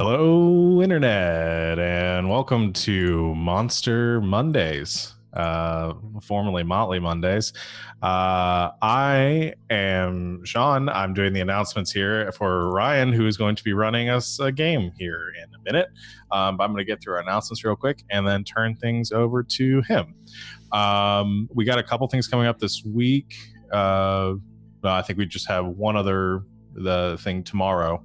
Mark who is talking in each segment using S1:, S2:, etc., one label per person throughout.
S1: Hello, Internet, and welcome to Monster Mondays, formerly Motley Mondays. I am Sean. I'm doing the announcements here for Ryan, who is going to be running us a game here in a minute. But I'm going to get through our announcements real quick and then turn things over to him. We got a couple things coming up this week. I think we just have one other thing tomorrow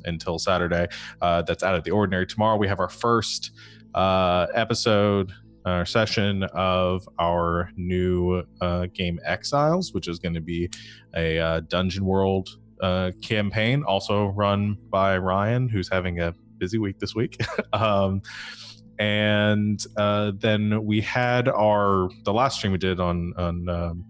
S1: until Saturday that's out of the ordinary. Tomorrow we have our first episode or session of our new game Exiles, which is going to be a Dungeon World campaign, also run by Ryan, who's having a busy week this week. And then we had the last stream we did on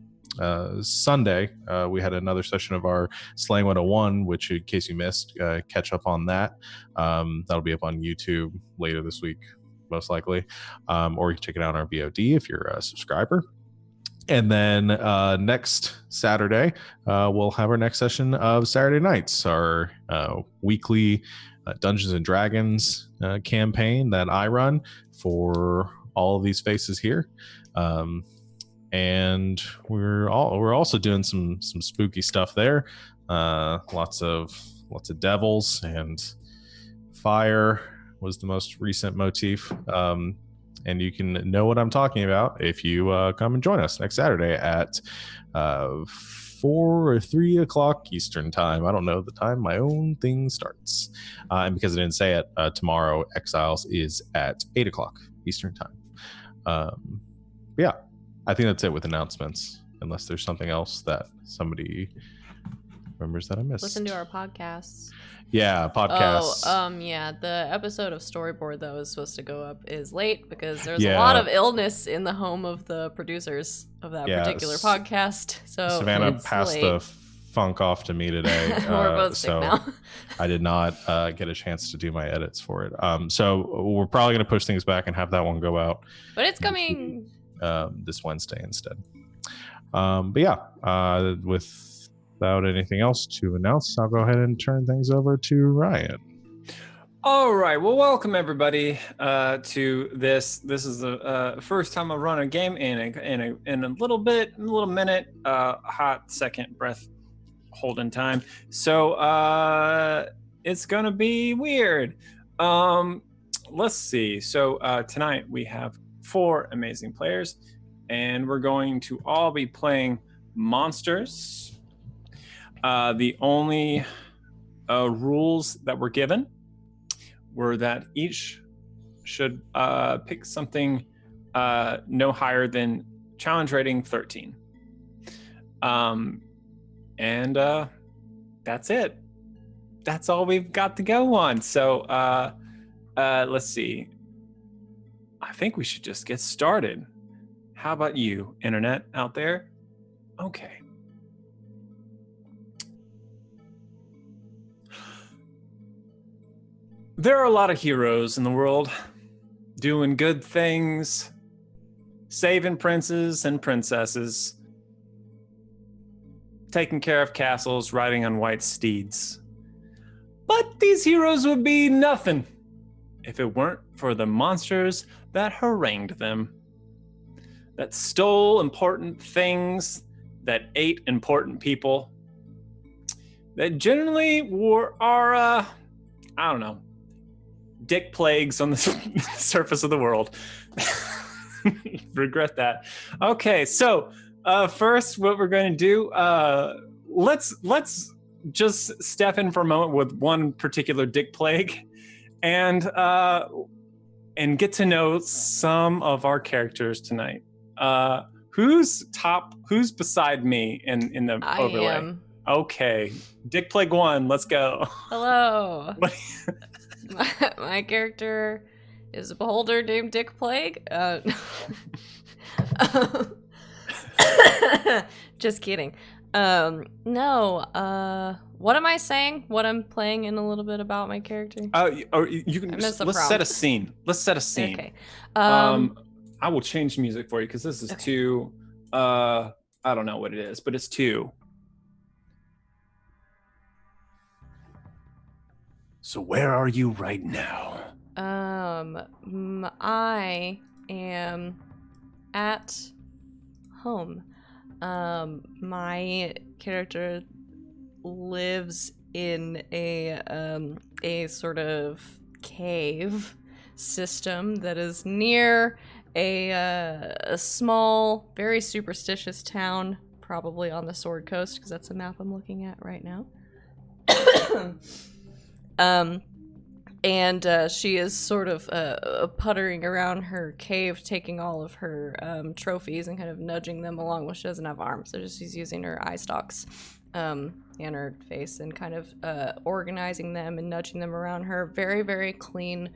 S1: Sunday. We had another session of our Slang 101, which, in case you missed, catch up on that. That'll be up on YouTube later this week, most likely. Or you can check it out on our VOD if you're a subscriber. And then next Saturday, we'll have our next session of Saturday Nights, our weekly Dungeons and Dragons campaign that I run for all of these faces here. And we're also doing some spooky stuff there. Lots of devils, and fire was the most recent motif. And you can know what I'm talking about if you come and join us next Saturday at 4 or 3 o'clock Eastern time. I don't know the time my own thing starts. And because I didn't say it, tomorrow Exiles is at 8 o'clock Eastern time. Yeah. I think that's it with announcements, unless there's something else that somebody remembers that I missed.
S2: Listen to our podcasts.
S1: Yeah, podcasts.
S2: Yeah, the episode of Storyboard that was supposed to go up is late because there's a lot of illness in the home of the producers of that particular podcast. So
S1: Savannah passed the funk off to me today.
S2: We're both sick now.
S1: I did not get a chance to do my edits for it. So we're probably going to push things back and have that one go out.
S2: But it's coming
S1: this Wednesday instead. But yeah, without anything else to announce, I'll go ahead and turn things over to Ryan.
S3: All right. Well, welcome everybody to this. This is the first time I've run a game in a little minute. Hot second breath holding time. So it's gonna be weird. Let's see. So tonight we have 4 amazing players, and we're going to all be playing monsters. The only rules that were given were that each should pick something no higher than challenge rating 13. And that's it. That's all we've got to go on. So let's see. I think we should just get started. How about you, Internet out there? Okay. There are a lot of heroes in the world doing good things, saving princes and princesses, taking care of castles, riding on white steeds. But these heroes would be nothing if it weren't for the monsters that harangued them, that stole important things, that ate important people, that generally are I don't know, dick plagues on the surface of the world. Regret that. Okay, so first what we're going to do, let's just step in for a moment with one particular dick plague and get to know some of our characters tonight. Who's beside me in the overlay?
S2: I am.
S3: Okay, Dick Plague 1, let's go.
S2: Hello. My character is a beholder named Dick Plague. Just kidding. No. What am I saying? What I'm playing in a little bit about my character?
S3: You can. Let's set a scene.
S2: Okay.
S3: I will change music for you because this is too. I don't know what it is, but it's too.
S4: So where are you right now?
S2: I am at home. My character lives in a sort of cave system that is near a small, very superstitious town, probably on the Sword Coast, because that's the map I'm looking at right now. And she is sort of puttering around her cave, taking all of her trophies and kind of nudging them along. Well, she doesn't have arms, so she's using her eye stalks and her face and kind of organizing them and nudging them around her very, very clean,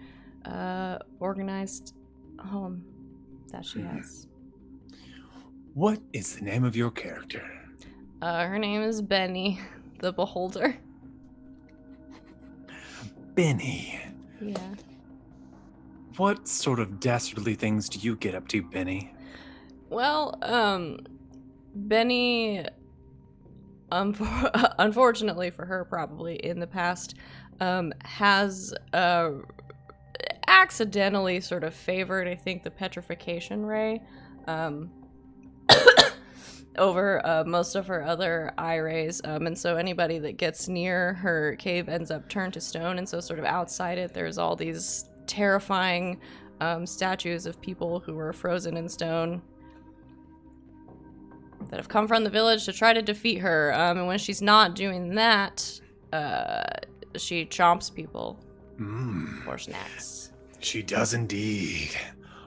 S2: organized home that she has.
S4: What is the name of your character?
S2: Her name is Benny, the Beholder.
S4: Benny.
S2: Yeah.
S4: What sort of dastardly things do you get up to, Benny?
S2: Well, Benny, unfortunately for her, probably in the past, has accidentally sort of favored, I think, the petrification ray over most of her other eye rays, and so anybody that gets near her cave ends up turned to stone. And so sort of outside it, there's all these terrifying statues of people who were frozen in stone that have come from the village to try to defeat her, and when she's not doing that, she chomps people for snacks.
S4: She does indeed.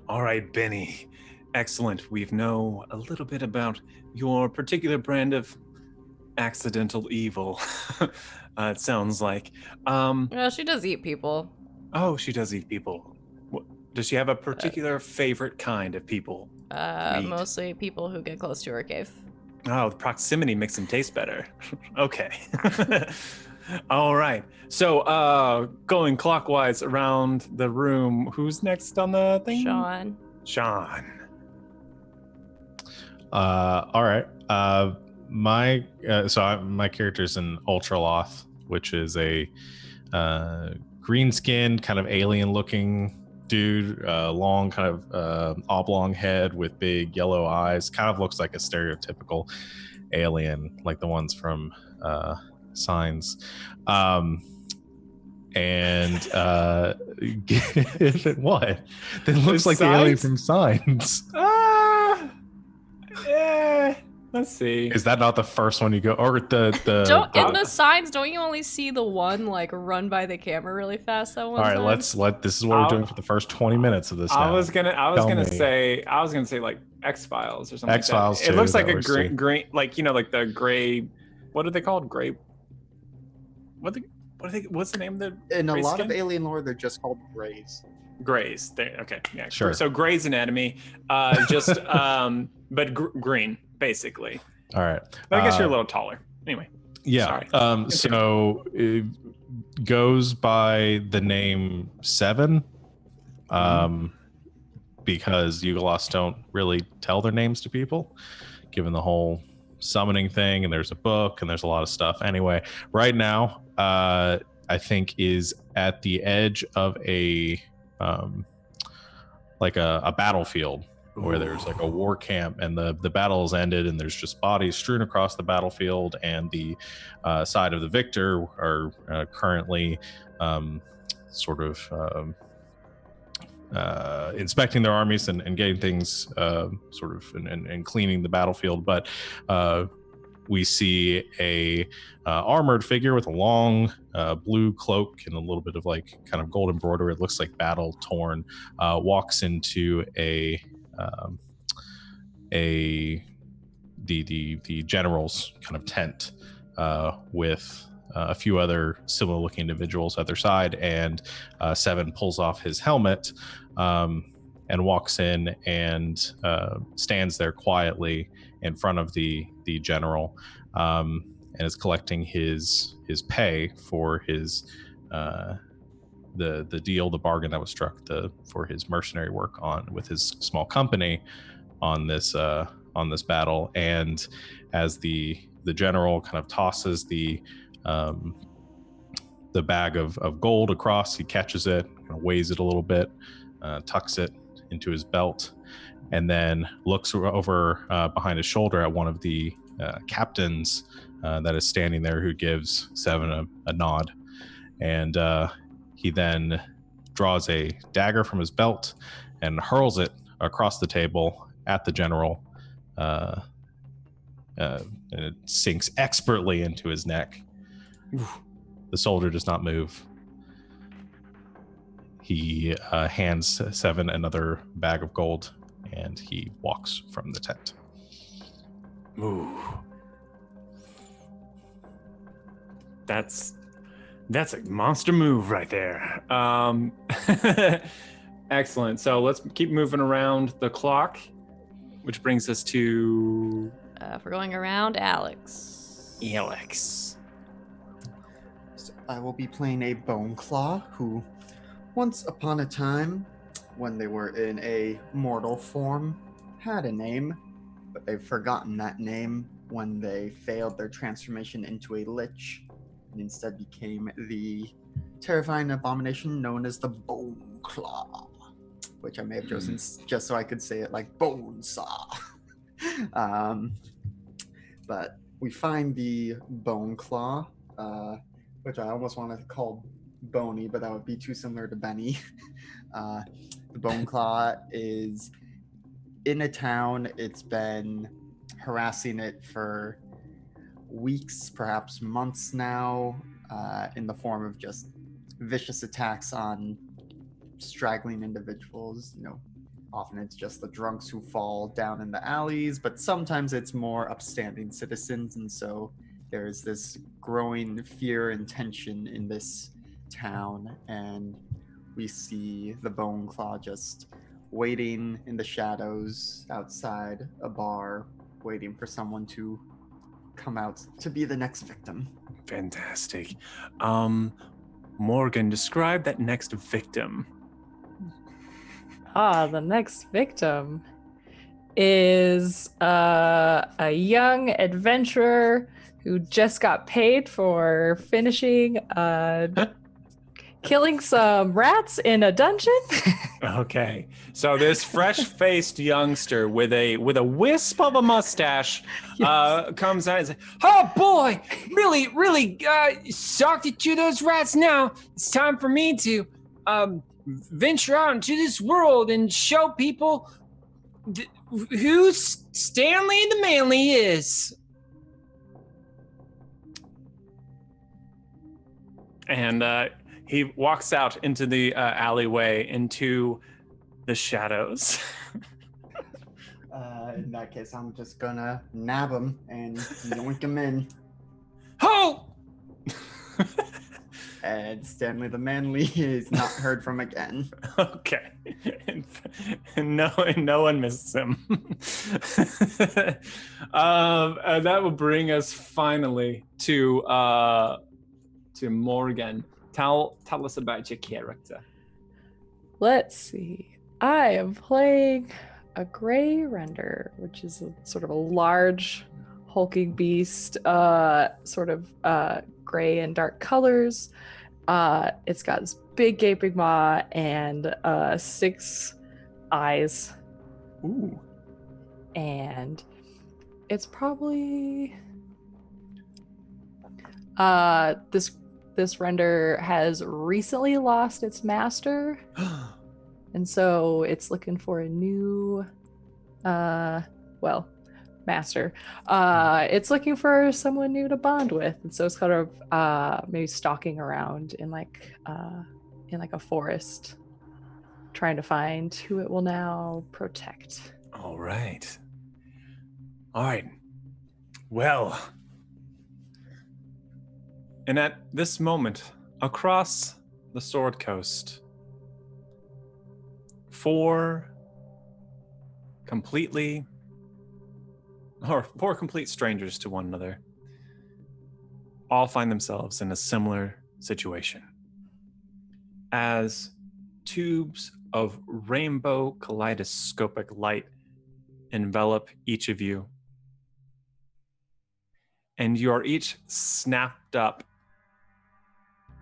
S4: All right, Benny. Excellent. We know a little bit about your particular brand of accidental evil. It sounds like.
S2: Well, she does eat people.
S4: Oh, she does eat people. Does she have a particular favorite kind of people?
S2: Mostly people who get close to her cave.
S4: Oh, the proximity makes them taste better. Okay. All right. So, going clockwise around the room, who's next on the thing? Sean.
S1: All right. My character's an Ultraloth, which is a green-skinned, kind of alien-looking dude, long, kind of oblong head with big yellow eyes. Kind of looks like a stereotypical alien, like the ones from Signs. And what? That looks like the alien from Signs.
S3: Let's see.
S1: Is that not the first one you go, or the
S2: in the Signs? Don't you only see the one like run by the camera really fast that one?
S1: All right, this is what we're doing for the first 20 minutes of this.
S3: I was gonna say like X-Files or something.
S1: X-Files.
S3: Like that. It looks like a green, like like the gray. What are they called? Gray. What's the name of the?
S5: In a lot of alien lore, they're just called Greys.
S3: Greys. Okay. Yeah.
S1: Sure.
S3: So Grey's Anatomy, but green, basically.
S1: All right.
S3: But I guess you're a little taller. Anyway.
S1: Yeah.
S3: Sorry.
S1: So it goes by the name Seven, because Yugoloths don't really tell their names to people, given the whole summoning thing. And there's a book and there's a lot of stuff. Anyway, right now, I think is at the edge of a battlefield where there's like a war camp, and the battle has ended, and there's just bodies strewn across the battlefield, and the side of the victor are currently inspecting their armies and getting things and cleaning the battlefield. But we see a armored figure with a long blue cloak and a little bit of like kind of gold embroidery. It looks like battle torn. Walks into the general's kind of tent with a few other similar looking individuals at their side, and Seven pulls off his helmet and walks in and stands there quietly in front of the general, and is collecting his pay for his the deal, the bargain that was struck for his mercenary work with his small company on this battle. And as the general kind of tosses the the bag of gold across. He catches it, kind of weighs it a little bit, tucks it into his belt, and then looks over behind his shoulder at one of the captains that is standing there, who gives Seven a nod. And he then draws a dagger from his belt and hurls it across the table at the general. And it sinks expertly into his neck. The soldier does not move. He hands Seven another bag of gold, and he walks from the tent.
S3: Ooh. That's a monster move right there. Excellent. So let's keep moving around the clock, which brings us to...
S2: if we're going around, Alex.
S3: Alex.
S5: So I will be playing a Bone Claw, who once upon a time, when they were in a mortal form, had a name, but they've forgotten that name when they failed their transformation into a lich and instead became the terrifying abomination known as the Bone Claw, which I may have chosen just so I could say it like Bone Saw. But we find the Bone Claw, which I almost wanted to call Boney, but that would be too similar to Benny. The Bone Claw is in a town. It's been harassing it for weeks, perhaps months now, in the form of just vicious attacks on straggling individuals. Often it's just the drunks who fall down in the alleys, but sometimes it's more upstanding citizens, and so there's this growing fear and tension in this town, and we see the Bone Claw just waiting in the shadows outside a bar, waiting for someone to come out to be the next victim.
S3: Fantastic. Morgan, describe that next victim.
S6: The next victim is a young adventurer who just got paid for finishing killing some rats in a dungeon.
S3: Okay, so this fresh-faced youngster with a wisp of a mustache comes out and says, "Oh boy, really sucked at you those rats. Now it's time for me to venture out into this world and show people who Stanley the Manly is." And he walks out into the alleyway, into the shadows.
S5: In that case, I'm just gonna nab him and yoink him in.
S3: Oh!
S5: And Stanley the Manly is not heard from again.
S3: Okay. And no one misses him. That will bring us finally to Morgan. Tell us about your character.
S6: Let's see. I am playing a gray render, which is a sort of a large, hulking beast, sort of gray and dark colors. It's got this big gaping maw and 6 eyes.
S3: Ooh.
S6: And it's probably this render has recently lost its master. And so it's looking for a new master. It's looking for someone new to bond with. And so it's kind of maybe stalking around in like a forest, trying to find who it will now protect.
S3: All right. Well, and at this moment, across the Sword Coast, 4 complete strangers to one another all find themselves in a similar situation. As tubes of rainbow kaleidoscopic light envelop each of you, and you are each snapped up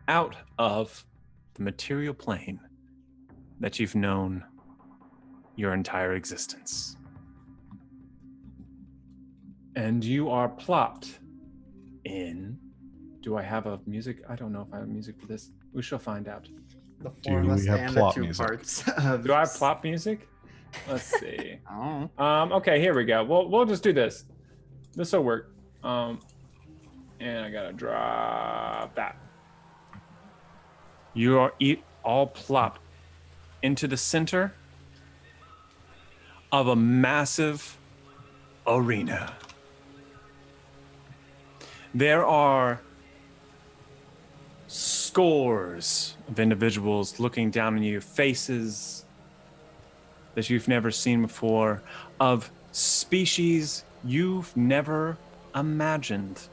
S3: out of the material plane that you've known your entire existence. And you are plopped in... Do I have a music? I don't know if I have music for this. We shall find out.
S5: The four of
S1: Do
S5: us
S1: we have
S5: and
S1: plot
S5: the two
S1: music?
S5: parts. Of...
S3: Do I have plop music? Let's see.
S5: Oh.
S3: Okay, here we go. We'll just do this. This will work. And I gotta drop that. You are all plopped into the center of a massive arena. There are scores of individuals looking down on you, faces that you've never seen before, of species you've never imagined.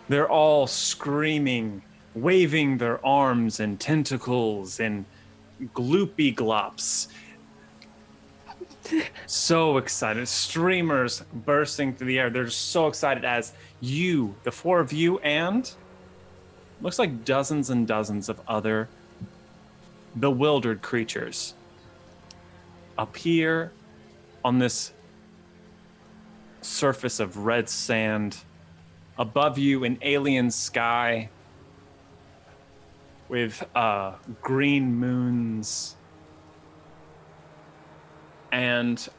S3: They're all screaming, waving their arms and tentacles and gloopy glops. So excited. Streamers bursting through the air. They're so excited as you, the four of you, and looks like dozens and dozens of other bewildered creatures appear on this surface of red sand. Above you, an alien sky with green moons and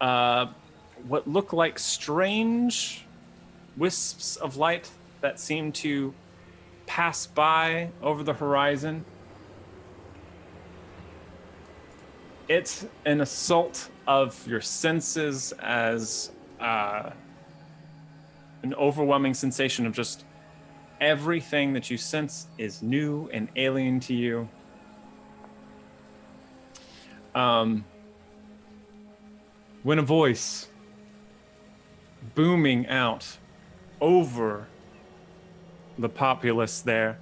S3: what look like strange wisps of light that seem to pass by over the horizon. It's an assault of your senses as an overwhelming sensation of just everything that you sense is new and alien to you. When a voice booming out over the populace there,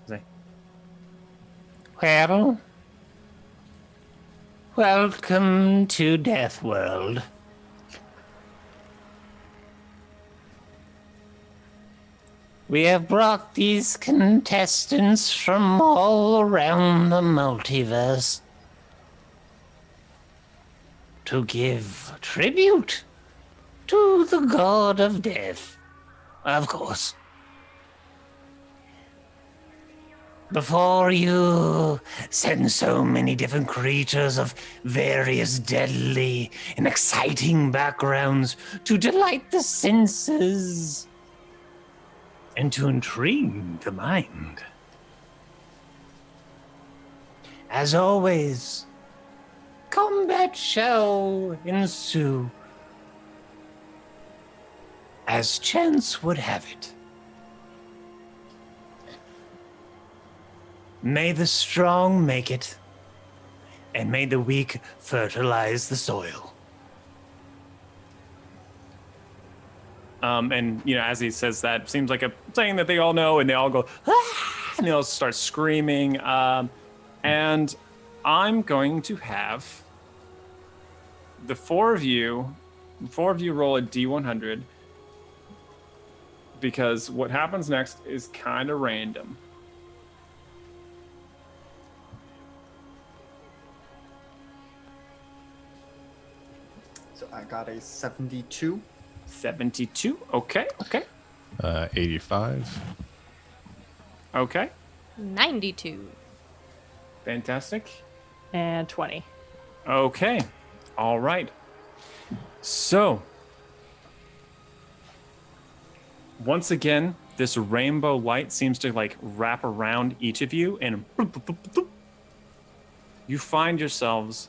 S3: say,
S7: Well, welcome to Death World. We have brought these contestants from all around the multiverse to give tribute to the god of death, of course. Before you send so many different creatures of various deadly and exciting backgrounds to delight the senses and to intrigue the mind. As always, combat shall ensue. As chance would have it. May the strong make it, and may the weak fertilize the soil.
S3: And you know, as he says that, seems like a saying that they all know, and they all go, ah! And they all start screaming. And I'm going to have the four of you roll a D100, because what happens next is kind of random.
S5: So I got a 72.
S3: 72. Okay.
S1: 85.
S3: Okay.
S2: 92.
S3: Fantastic.
S6: And 20.
S3: Okay. All right. So, once again, this rainbow light seems to like wrap around each of you, and you find yourselves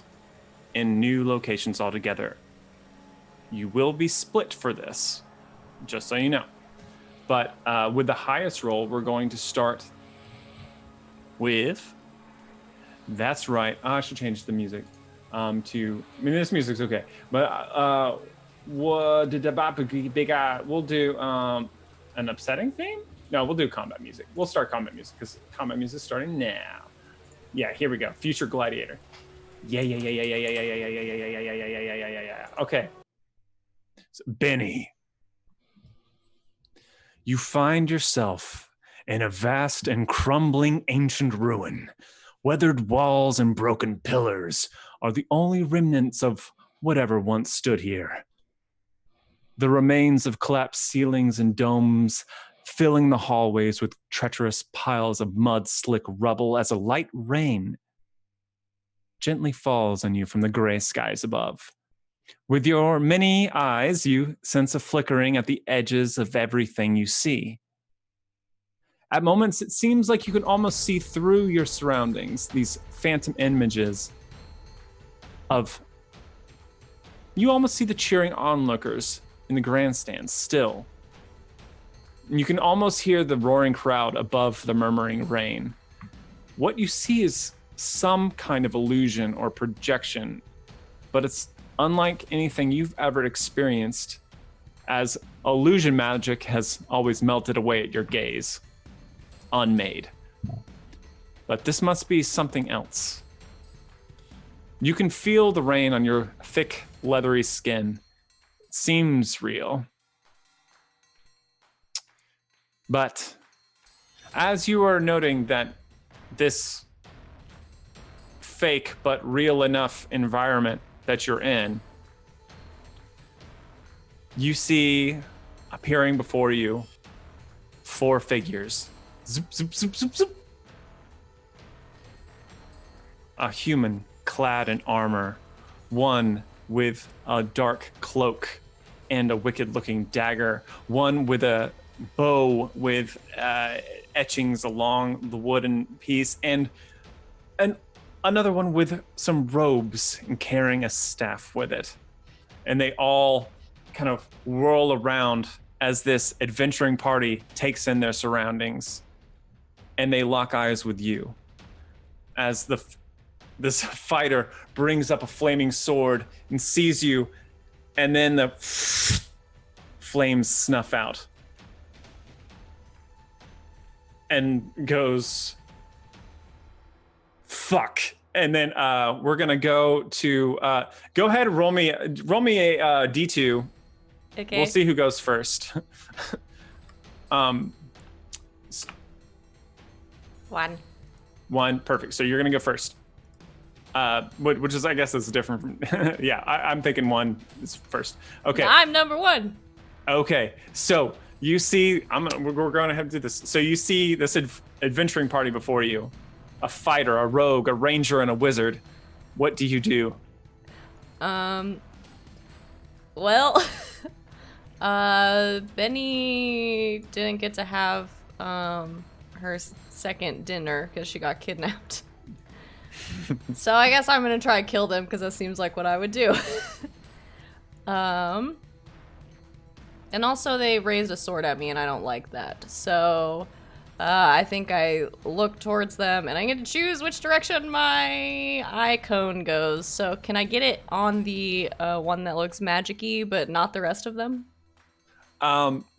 S3: in new locations altogether. You will be split for this, just so you know. But with the highest roll, we're going to start with... That's right. I should change the music to... I mean, this music's okay. But we'll do an upsetting theme? No, we'll do combat music. We'll start combat music, because combat music is starting now. Yeah, here we go. Future Gladiator. Yeah. Okay. So, Benny, you find yourself
S7: in a vast and crumbling ancient ruin. Weathered walls and broken pillars are the only remnants of whatever once stood here. The remains of collapsed ceilings and domes filling the hallways with treacherous piles of mud-slick rubble as a light rain gently falls on you from the gray skies above. With your many eyes, you sense a flickering at the edges of everything you see. At moments, it seems like you can almost see through your surroundings, these phantom images of... You almost see the cheering onlookers in the grandstands still. You can almost hear the roaring crowd above the murmuring rain. What you see is some kind of illusion or projection, but it's unlike anything you've ever experienced, as illusion magic has always melted away at your gaze, unmade. But this must be something else. You can feel the rain on your thick, leathery skin. It seems real. But as you are noting that this fake but real enough environment that you're in, you see appearing before you 4 figures. Zoop, zoop, zoop, zoop, zoop. A human clad in armor, one with a dark cloak and a wicked-looking dagger, one with a bow with etchings along the wooden piece, and another one with some robes and carrying a staff with it. And they all kind of whirl around as this adventuring party takes in their surroundings, and they lock eyes with you as this fighter brings up a flaming sword and sees you, and then the flames snuff out and goes, fuck. And then we're gonna go to go ahead and roll me a D2.
S2: Okay.
S3: We'll see who goes first.
S2: 1.
S3: 1, perfect. So you're gonna go first. Which is, I guess, is different from. Yeah, I'm thinking 1 is first. Okay.
S2: I'm number 1.
S3: Okay, so you see, we're going ahead and do this. So you see this adventuring party before you, a fighter, a rogue, a ranger, and a wizard. What do you do?
S2: Well, Benny didn't get to have her second dinner because she got kidnapped. So I guess I'm gonna try to kill them because that seems like what I would do. And also they raised a sword at me and I don't like that. So I think I look towards them and I get to choose which direction my eye cone goes. So can I get it on the one that looks magic-y but not the rest of them?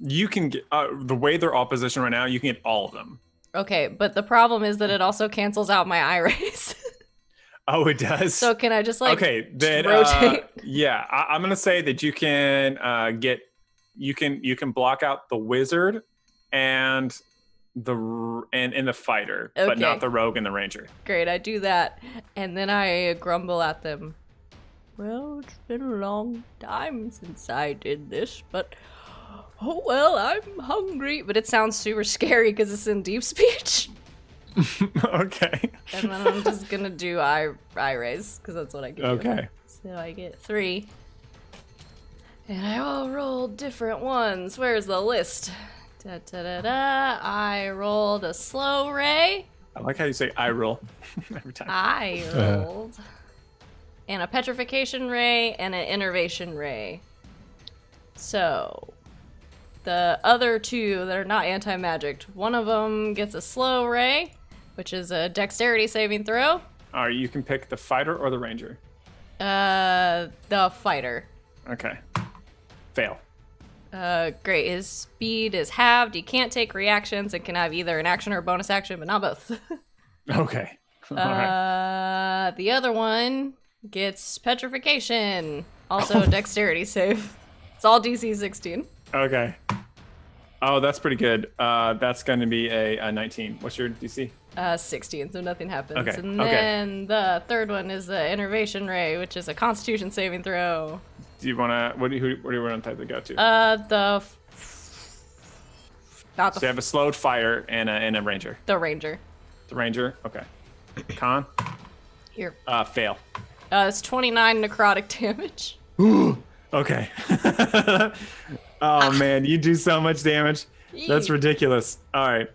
S3: You can get the way they're all positioned right now. You can get all of them.
S2: Okay, but the problem is that it also cancels out my eye rays.
S3: Oh, it does.
S2: So can I just like
S3: then
S2: rotate?
S3: Yeah, I'm gonna say that you can you can block out the wizard and the fighter,
S2: Okay.
S3: but not the rogue and the ranger.
S2: Great, I do that, and then I grumble at them. Well, it's been a long time since I did this, but oh well, I'm hungry. But it sounds super scary because it's in deep speech.
S3: Okay.
S2: And then I'm just gonna do eye raise because that's what I get.
S3: Okay.
S2: So I get 3. And I all rolled different ones. Where's the list? Da, da, da, da. I rolled a slow ray.
S3: I like how you say "I roll" every time.
S2: I rolled. And a petrification ray and an innervation ray. So the other 2 that are not anti-magic, one of them gets a slow ray, which is a dexterity saving throw.
S3: You can pick the fighter or the ranger.
S2: The fighter.
S3: Okay. Fail.
S2: Great. His speed is halved. He can't take reactions and can have either an action or a bonus action, but not both.
S3: Okay. All right.
S2: The other one gets petrification. Also dexterity save. It's all DC 16.
S3: Okay. Oh, that's pretty good. That's going to be a 19. What's your DC?
S2: 16, so nothing happens.
S3: Okay,
S2: And then the third one is the Innervation Ray, which is a Constitution saving throw.
S3: Do you want to? What do you want to type to go to?
S2: Not
S3: So you have a slowed fire and a ranger.
S2: The ranger.
S3: The ranger. Okay. Con.
S2: Here.
S3: Fail.
S2: It's 29 necrotic damage.
S3: Okay. Oh man, you do so much damage. That's ridiculous. All right.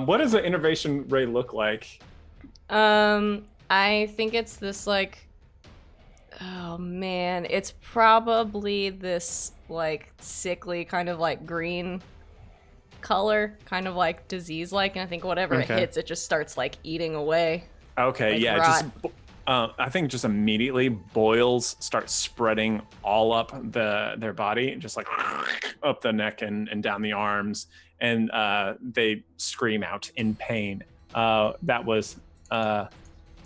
S3: What does an innervation ray look like?
S2: I think it's this like, oh man, it's probably this like sickly kind of like green color, kind of like disease-like, and I think whatever it hits, it just starts like eating away.
S3: Okay,
S2: like
S3: yeah,
S2: rot.
S3: I think just immediately boils start spreading all up their body, just like up the neck and down the arms, and they scream out in pain. That was the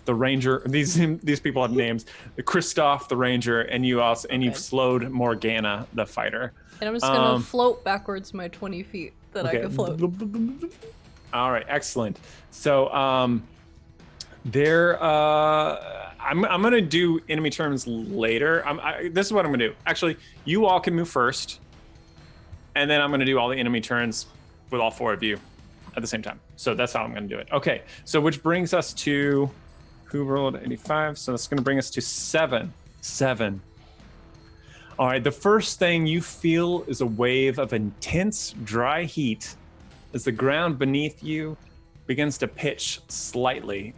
S3: ranger. These people have names: Christoph the ranger, and you've slowed Morgana the fighter.
S2: And I'm just gonna float backwards my 20 feet that I can float.
S3: All right, excellent. So I'm gonna do enemy turns later. This is what I'm gonna do. Actually, you all can move first, and then I'm gonna do all the enemy turns with all 4 of you at the same time. So that's how I'm gonna do it. Okay, so which brings us to who rolled 85? So that's gonna bring us to 7. All right, the first thing you feel is a wave of intense dry heat as the ground beneath you begins to pitch slightly.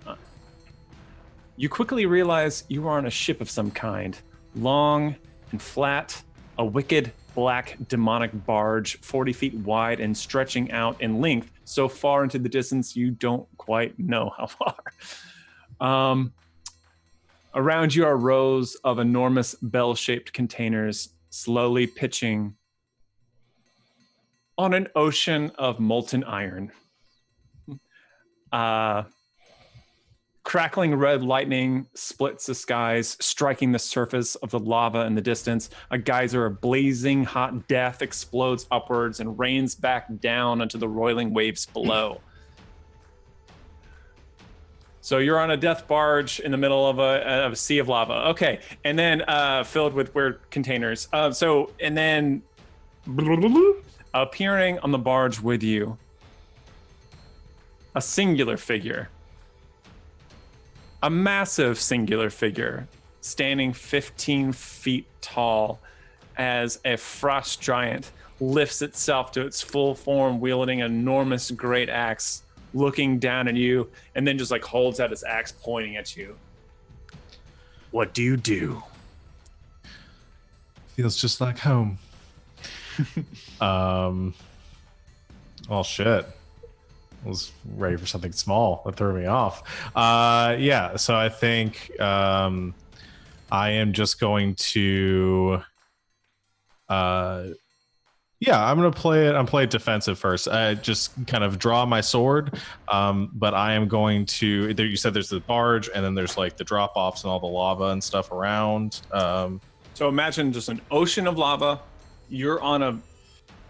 S3: You quickly realize you are on a ship of some kind, long and flat, a wicked black demonic barge 40 feet wide and stretching out in length so far into the distance you don't quite know how far. Around you are rows of enormous bell-shaped containers slowly pitching on an ocean of molten iron. Crackling red lightning splits the skies, striking the surface of the lava in the distance. A geyser of blazing hot death explodes upwards and rains back down onto the roiling waves below. So you're on a death barge in the middle of a sea of lava. Okay, and then filled with weird containers. And then appearing on the barge with you, a singular figure. A massive singular figure standing 15 feet tall as a frost giant lifts itself to its full form, wielding an enormous great axe, looking down at you, and then just like holds out his axe pointing at you. What do you do?
S1: Feels just like home. Well, shit. I was ready for something small that threw me off. So I think I am just going to I'm gonna play it. I'm playing defensive first. I just kind of draw my sword, but I am going to. You said there's the barge, and then there's like the drop offs and all the lava and stuff around.
S3: So imagine just an ocean of lava. You're on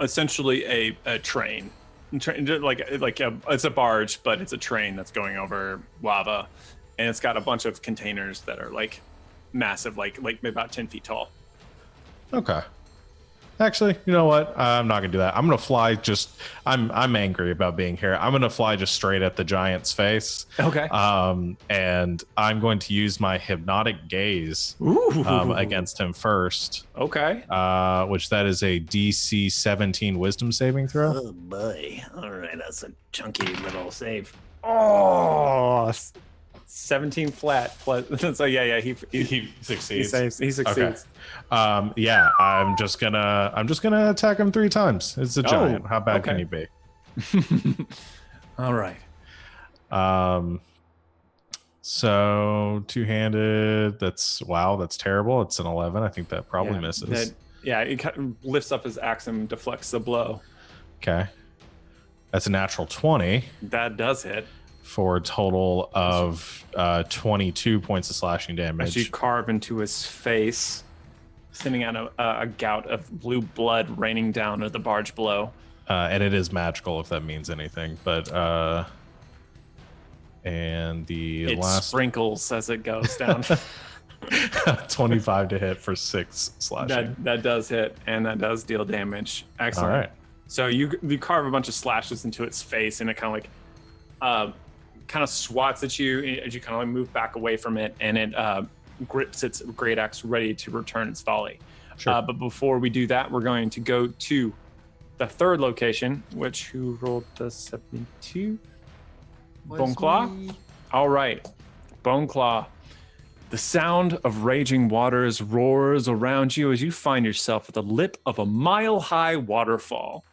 S3: essentially a train. It's a barge, but it's a train that's going over lava, and it's got a bunch of containers that are like massive, like maybe about 10 feet tall.
S1: Okay. Actually, you know what? I'm not gonna do that. I'm gonna fly. I'm angry about being here. I'm gonna fly just straight at the giant's face.
S3: Okay.
S1: And I'm going to use my hypnotic gaze against him first.
S3: Okay.
S1: Which that is a DC 17 Wisdom saving throw.
S3: Oh boy! All right, that's a chunky little save. Oh, 17 flat plus. So he
S1: succeeds.
S3: He succeeds.
S1: Okay. I'm just gonna attack him 3 times. It's a giant. How bad can you be?
S3: All right.
S1: So 2-handed. That's terrible. It's an 11. I think that probably misses.
S3: It kind of lifts up his axe and deflects the blow.
S1: Okay. That's a natural 20.
S3: That does hit.
S1: For a total of 22 points of slashing damage.
S3: As you carve into his face. sending out a gout of blue blood raining down at the barge below.
S1: And it is magical, if that means anything. But and the
S3: It
S1: last
S3: sprinkles as it goes down.
S1: 25 to hit for 6 slashing.
S3: That does hit, and that does deal damage. Excellent.
S1: All right.
S3: So you carve a bunch of slashes into its face, and it kind of swats at you as you kind of like move back away from it, and it grips its great axe, ready to return its volley.
S1: Sure.
S3: But before we do that, we're going to go to the third location, who rolled the 72? Bone Claw? All right. Bone Claw. The sound of raging waters roars around you as you find yourself at the lip of a mile-high waterfall,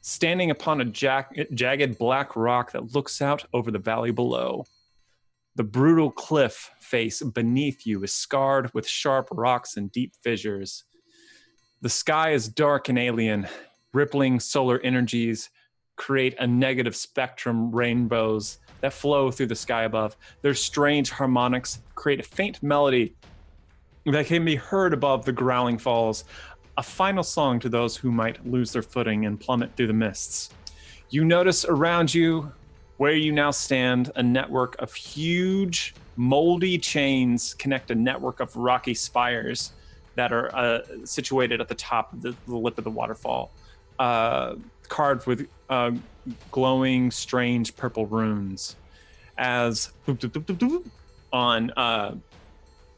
S3: standing upon a jagged black rock that looks out over the valley below. The brutal cliff face beneath you is scarred with sharp rocks and deep fissures. The sky is dark and alien. Rippling solar energies create a negative spectrum rainbows that flow through the sky above. Their strange harmonics create a faint melody that can be heard above the growling falls, a final song to those who might lose their footing and plummet through the mists. You notice around you, where you now stand, a network of huge, moldy chains connect a network of rocky spires that are situated at the top of the lip of the waterfall, carved with glowing, strange purple runes. As on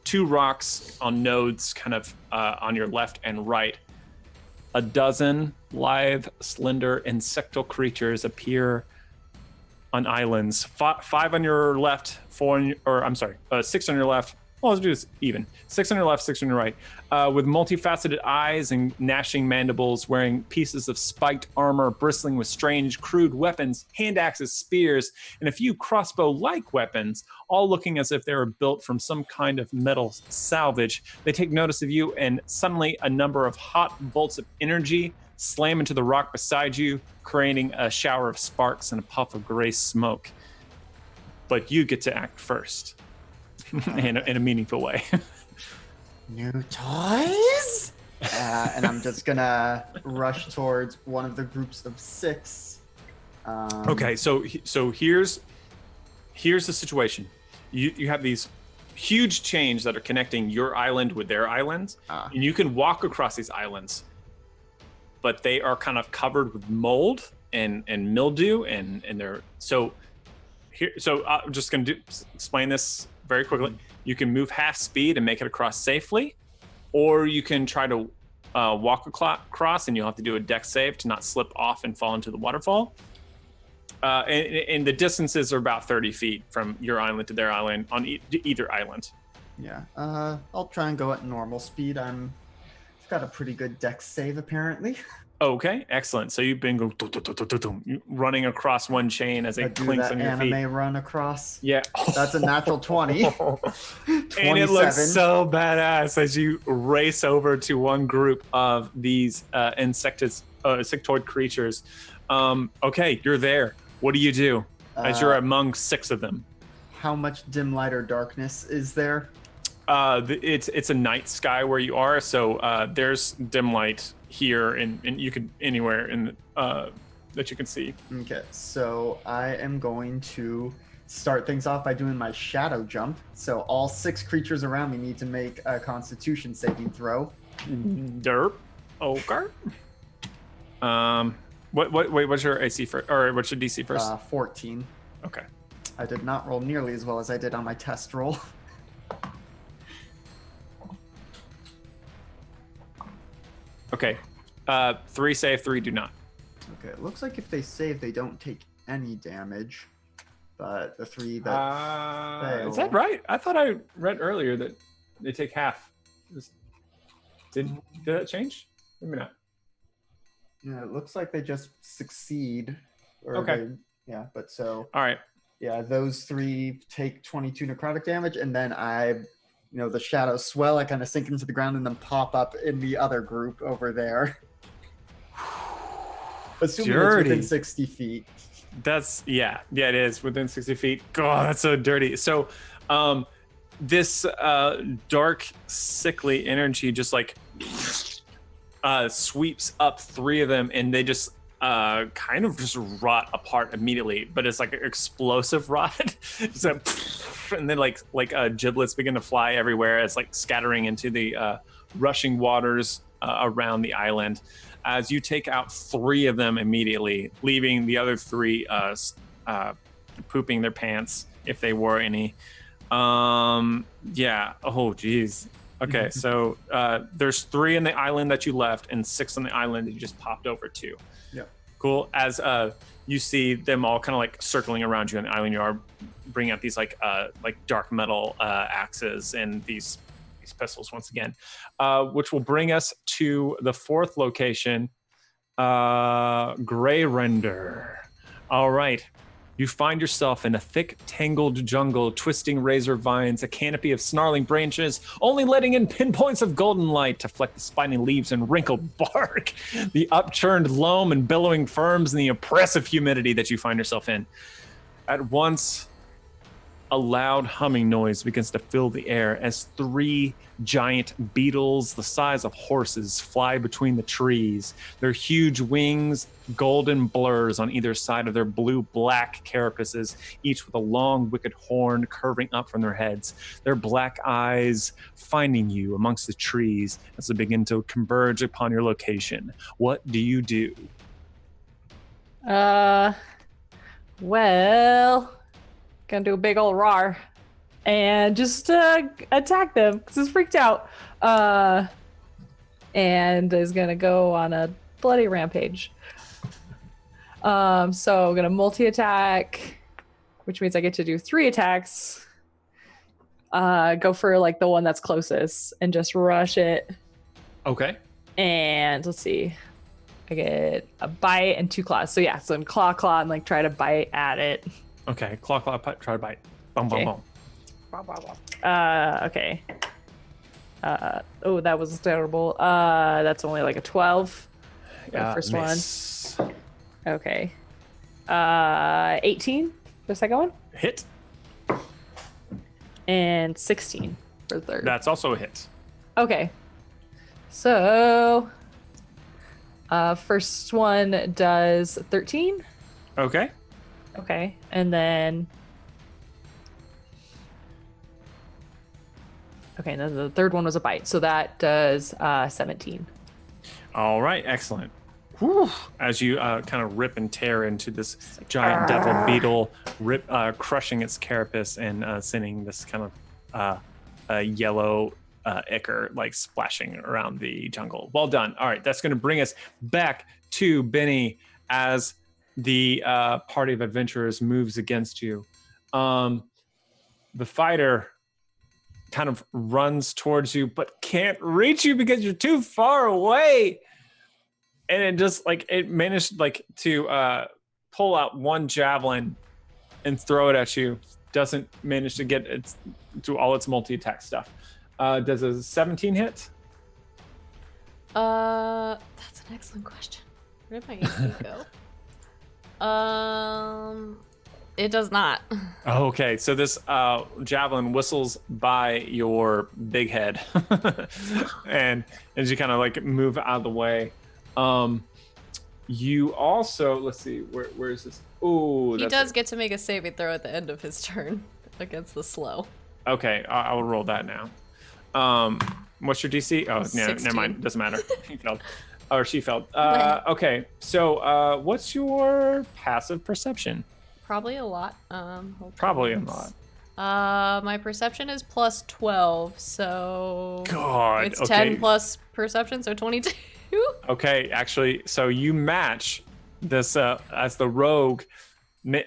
S3: 2 rocks on nodes, kind of on your left and right, a dozen lithe, slender, insectal creatures appear on islands. 5 on your left, 6 on your left. Well, let's do this even. 6 on your left, 6 on your right. With multifaceted eyes and gnashing mandibles, wearing pieces of spiked armor, bristling with strange, crude weapons, hand axes, spears, and a few crossbow-like weapons, all looking as if they were built from some kind of metal salvage. They take notice of you, and suddenly a number of hot bolts of energy slam into the rock beside you, creating a shower of sparks and a puff of gray smoke. But you get to act first. in a meaningful way.
S5: New toys? And I'm just gonna rush towards one of the groups of 6.
S3: Okay, so here's the situation. You have these huge chains that are connecting your island with their islands, and you can walk across these islands, but they are kind of covered with mold and mildew, and they're so here. So I'm just gonna explain this very quickly. You can move half speed and make it across safely, or you can try to walk across, and you'll have to do a dex save to not slip off and fall into the waterfall. And the distances are about 30 feet from your island to their island on either island.
S5: Yeah, I'll try and go at normal speed. I've got a pretty good dex save apparently.
S3: Okay, excellent. So you've been running across one chain as it clinks on your feet.
S5: Anime run across.
S3: Yeah,
S5: that's a natural 20.
S3: And it looks so badass as you race over to one group of these insectoid creatures. Okay, you're there. What do you do as you're among 6 of them?
S5: How much dim light or darkness is there?
S3: It's a night sky where you are, so there's dim light here, and you could anywhere in that you can see.
S5: Okay, so I am going to start things off by doing my shadow jump. So all 6 creatures around me need to make a Constitution saving throw.
S3: Derp. Okay. What's your AC first, or what's your DC first?
S5: 14.
S3: Okay.
S5: I did not roll nearly as well as I did on my test roll.
S3: Okay. 3 save, 3 do not.
S5: Okay, it looks like if they save, they don't take any damage. But the 3 that fail...
S3: Is that right? I thought I read earlier that they take half. Did that change? Maybe not.
S5: Yeah, it looks like they just succeed.
S3: Okay.
S5: Yeah, but so...
S3: All right.
S5: Yeah, those 3 take 22 necrotic damage, and then the shadows swell, I kind of sink into the ground and then pop up in the other group over there. Assuming it's within 60 feet.
S3: Yeah, it is within 60 feet. God, that's so dirty. So this dark, sickly energy just like sweeps up 3 of them, and they just kind of just rot apart immediately. But it's like an explosive rot. It's like, and then like giblets begin to fly everywhere. It's like scattering into the rushing waters around the island. As you take out 3 of them immediately, leaving the other 3 pooping their pants if they wore any. Yeah. Oh, geez. Okay, so there's 3 in the island that you left, and 6 on the island that you just popped over to.
S5: Yeah.
S3: Cool. As you see them all kind of like circling around you on the island, you are bringing out these like dark metal axes and these pistols once again, which will bring us to the 4th location, Gray Render. All right. You find yourself in a thick, tangled jungle, twisting razor vines, a canopy of snarling branches, only letting in pinpoints of golden light to fleck the spiny leaves and wrinkled bark, the upturned loam and billowing ferns, and the oppressive humidity that you find yourself in. At once, a loud humming noise begins to fill the air as 3 giant beetles the size of horses fly between the trees. Their huge wings, golden blurs on either side of their blue-black carapaces, each with a long, wicked horn curving up from their heads. Their black eyes finding you amongst the trees as they begin to converge upon your location. What do you do?
S6: Well, gonna do a big old roar and just attack them because it's freaked out, and is gonna go on a bloody rampage. So I'm gonna multi-attack, which means I get to do 3 attacks. Go for like the one that's closest and just rush it.
S3: Okay.
S6: And let's see, I get a bite and 2 claws. So yeah, so I'm claw and like try to bite at it.
S3: Okay, claw, try to bite. Boom,
S6: Okay.
S3: boom, boom.
S6: Okay. Oh, that was terrible. That's only like a 12. The first
S3: miss.
S6: one. Okay. 18 for the second one.
S3: Hit.
S6: And 16 for the third.
S3: That's also a hit.
S6: Okay. So, first one does 13.
S3: Okay.
S6: Okay. And then... Okay, and then the third one was a bite. So that does 17.
S3: All right, excellent. Whew. As you kind of rip and tear into this giant devil beetle, crushing its carapace and sending this kind of yellow ichor like splashing around the jungle. Well done. All right, that's going to bring us back to Benny as the party of adventurers moves against you. The fighter kind of runs towards you but can't reach you because you're too far away, and it just like it managed like to pull out one javelin and throw it at you. Doesn't manage to get it to all its multi-attack stuff. Does a 17 hit?
S2: That's an excellent question. Where did my AC go? It does not.
S3: Okay, so this javelin whistles by your big head, and as you kind of like move out of the way, you also let's see where is this? Oh,
S2: he does get to make a saving throw at the end of his turn against the slow.
S3: Okay, I will roll that now. What's your DC? Oh, no, never mind. Doesn't matter. He failed, or she failed. Okay, so what's your passive perception?
S2: Probably a lot.
S3: Probably a lot.
S2: My perception is plus 12, so
S3: God,
S2: it's
S3: okay.
S2: 10 plus perception, so 22.
S3: Okay, actually, so you match this as the rogue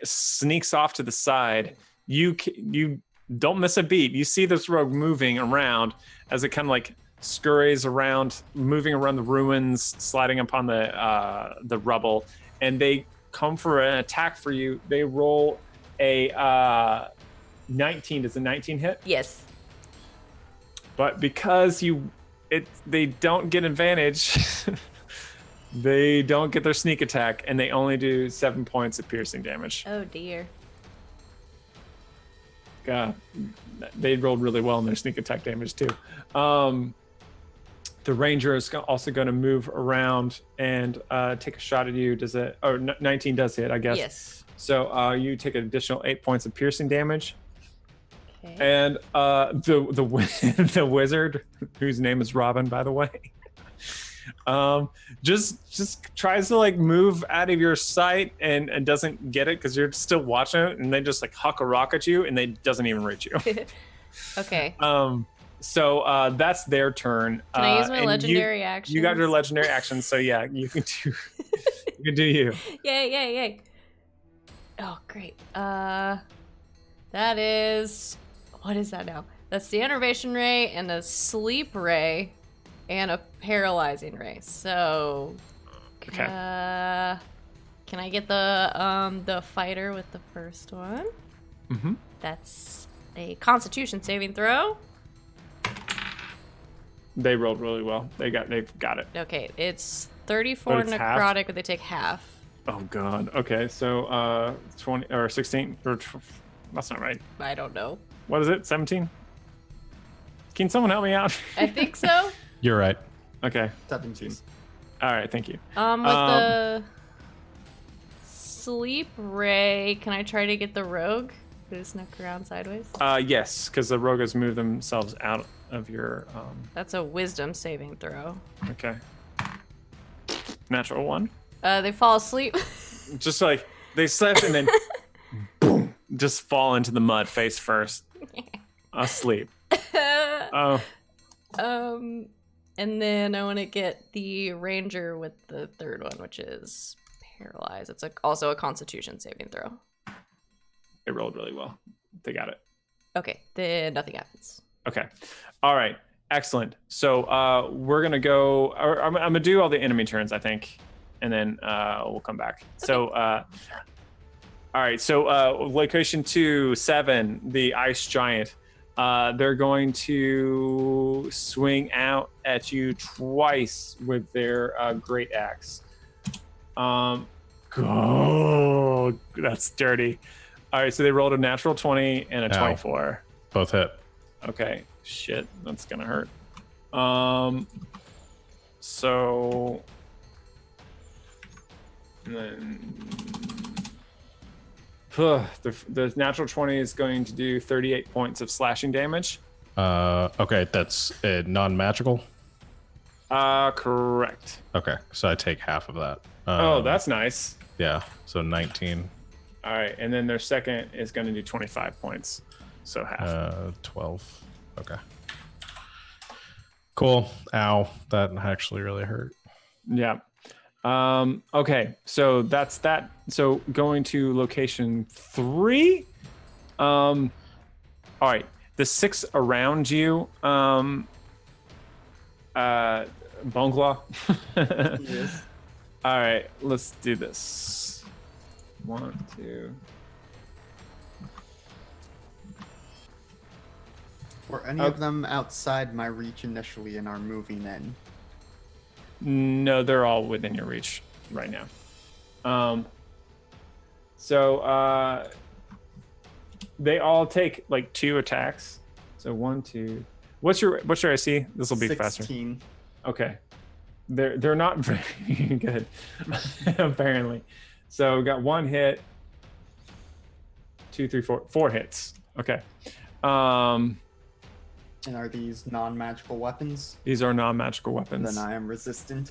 S3: sneaks off to the side. You don't miss a beat. You see this rogue moving around as it kind of like scurries around, moving around the ruins, sliding upon the rubble, and they come for an attack for you. They roll a 19. Does a 19 hit?
S2: Yes.
S3: But because they don't get advantage, they don't get their sneak attack, and they only do 7 points of piercing damage.
S2: Oh dear.
S3: they rolled really well in their sneak attack damage too. The ranger is also going to move around and take a shot at you. Does it? Oh, 19 does hit, I guess.
S2: Yes.
S3: So you take an additional 8 points of piercing damage.
S2: Okay.
S3: And the wizard, whose name is Robin, by the way, just tries to like move out of your sight and doesn't get it because you're still watching it, and they just like huck a rock at you, and they doesn't even reach you.
S2: Okay.
S3: So that's their turn.
S2: Can I use my legendary action?
S3: You got your legendary action, so yeah, you can do you.
S2: Yay. Oh, great. That is... What is that now? That's the Enervation Ray and a Sleep Ray and a Paralyzing Ray. So...
S3: Okay.
S2: Can I get the fighter with the first one?
S3: Mm-hmm.
S2: That's a Constitution saving throw.
S3: They rolled really well. They've got it.
S2: Okay, it's 34
S3: it's
S2: necrotic,
S3: half?
S2: but they take half.
S3: Oh god. Okay, so 20 or 16 or that's not right.
S2: I don't know.
S3: What is it? 17? Can someone help me out?
S2: I think so.
S1: You're right.
S3: Okay.
S5: 17.
S3: All right, thank you.
S2: With the Sleep Ray, can I try to get the rogue who snuck around sideways?
S3: Yes, because the rogues move themselves out of your
S2: That's a wisdom saving throw.
S3: okay. Natural 1.
S2: They fall asleep.
S3: Just like they slept and then boom, just fall into the mud face first. Asleep. Oh.
S2: And then I want to get the ranger with the third one, which is paralyzed. It's also a Constitution saving throw.
S3: It rolled really well. They got it.
S2: Okay, then nothing happens.
S3: Okay. All right. Excellent. So we're gonna go. I'm gonna do all the enemy turns, I think, and then we'll come back. Okay. So, all right. So location 2-7, the ice giant. They're going to swing out at you twice with their great axe. Oh, that's dirty. All right. So they rolled a natural 20 and a 24.
S1: Both hit.
S3: Okay, shit, that's gonna hurt. So then the natural 20 is going to do 38 points of slashing damage.
S1: Okay, that's non-magical.
S3: Correct.
S1: Okay, so I take half of that.
S3: Oh, that's nice.
S1: Yeah, so 19.
S3: All right, and then their second is going to do 25 points, so half.
S1: 12. Okay. Cool. Ow, that actually really hurt.
S3: Yeah. Okay, so that's that. So going to location 3. All right, the 6 around you. Boneclaw.
S5: Yes.
S3: All right, let's do this. 1, 2.
S5: Were any of them outside my reach initially and are moving in?
S3: No, they're all within your reach right now. So they all take like 2 attacks. So 1, 2. What's your AC? This will be
S5: 16.
S3: faster. Okay. They're not very good, apparently. So we got 1 hit, 2, 3, 4 hits. Okay.
S5: And are these non-magical weapons?
S3: These are non-magical weapons.
S5: Then I am resistant.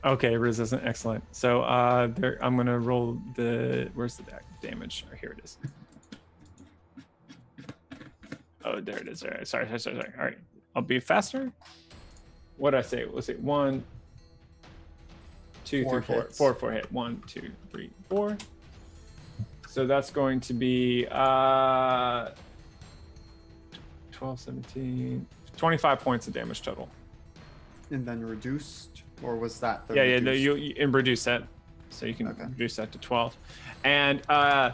S3: Okay, resistant. Excellent. So I'm gonna roll the. Where's the damage? Oh, here it is. Oh, there it is. All right. Sorry. All right. I'll be faster. What did I say? Let's see. 1, 2, 3, 4. 4 hit. 1, 2, 3, 4. So that's going to be 12, 17, 25 points of damage total.
S5: And then reduced, or was that the
S3: Yeah,
S5: reduced?
S3: no, you reduce that, so you can reduce that to 12. And a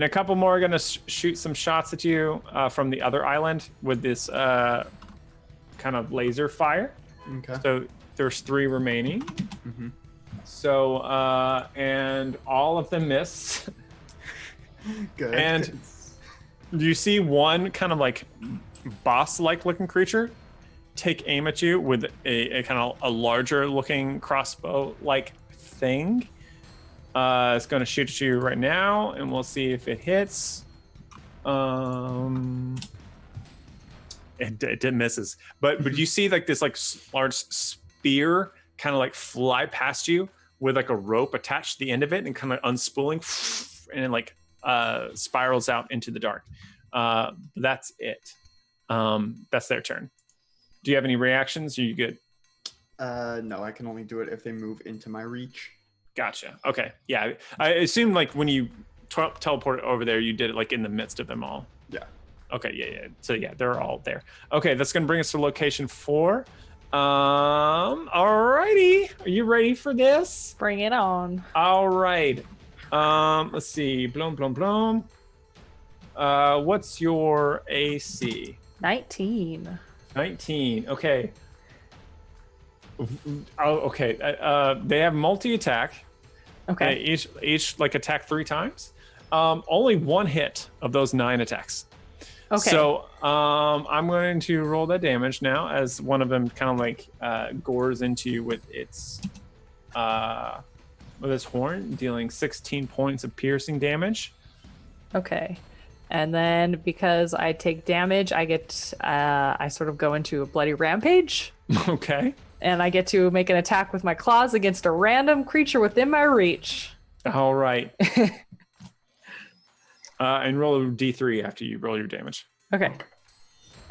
S3: couple more are gonna shoot some shots at you from the other island with this kind of laser fire.
S5: Okay.
S3: So there's 3 remaining.
S5: Mm-hmm.
S3: So and all of them miss.
S5: Good.
S3: And You see one kind of like boss-like looking creature take aim at you with a kind of a larger looking crossbow-like thing. It's going to shoot at you right now, and we'll see if it hits. It misses, but you see like this like large spear kind of like fly past you with like a rope attached to the end of it and kind of unspooling, and it like spirals out into the dark. That's it. That's their turn. Do you have any reactions? Are you good?
S5: No, I can only do it if they move into my reach.
S3: Gotcha. Okay. Yeah, I assume like when you teleported over there, you did it like in the midst of them all.
S5: Yeah.
S3: Okay. Yeah. So yeah, they're all there. Okay, that's gonna bring us to location 4. Alrighty. Are you ready for this?
S6: Bring it on.
S3: All right. Let's see. Bloom. What's your AC?
S6: 19.
S3: 19. Okay. Oh, okay. They have multi-attack.
S6: Okay.
S3: Each like attack 3 times. Only 1 hit of those 9 attacks.
S6: Okay.
S3: So I'm going to roll that damage now as one of them kind of like gores into you with its horn, dealing 16 points of piercing damage.
S6: Okay. And then because I take damage, I get I sort of go into a bloody rampage.
S3: Okay.
S6: And I get to make an attack with my claws against a random creature within my reach.
S3: All right. And roll a d3 after you roll your damage.
S6: Okay.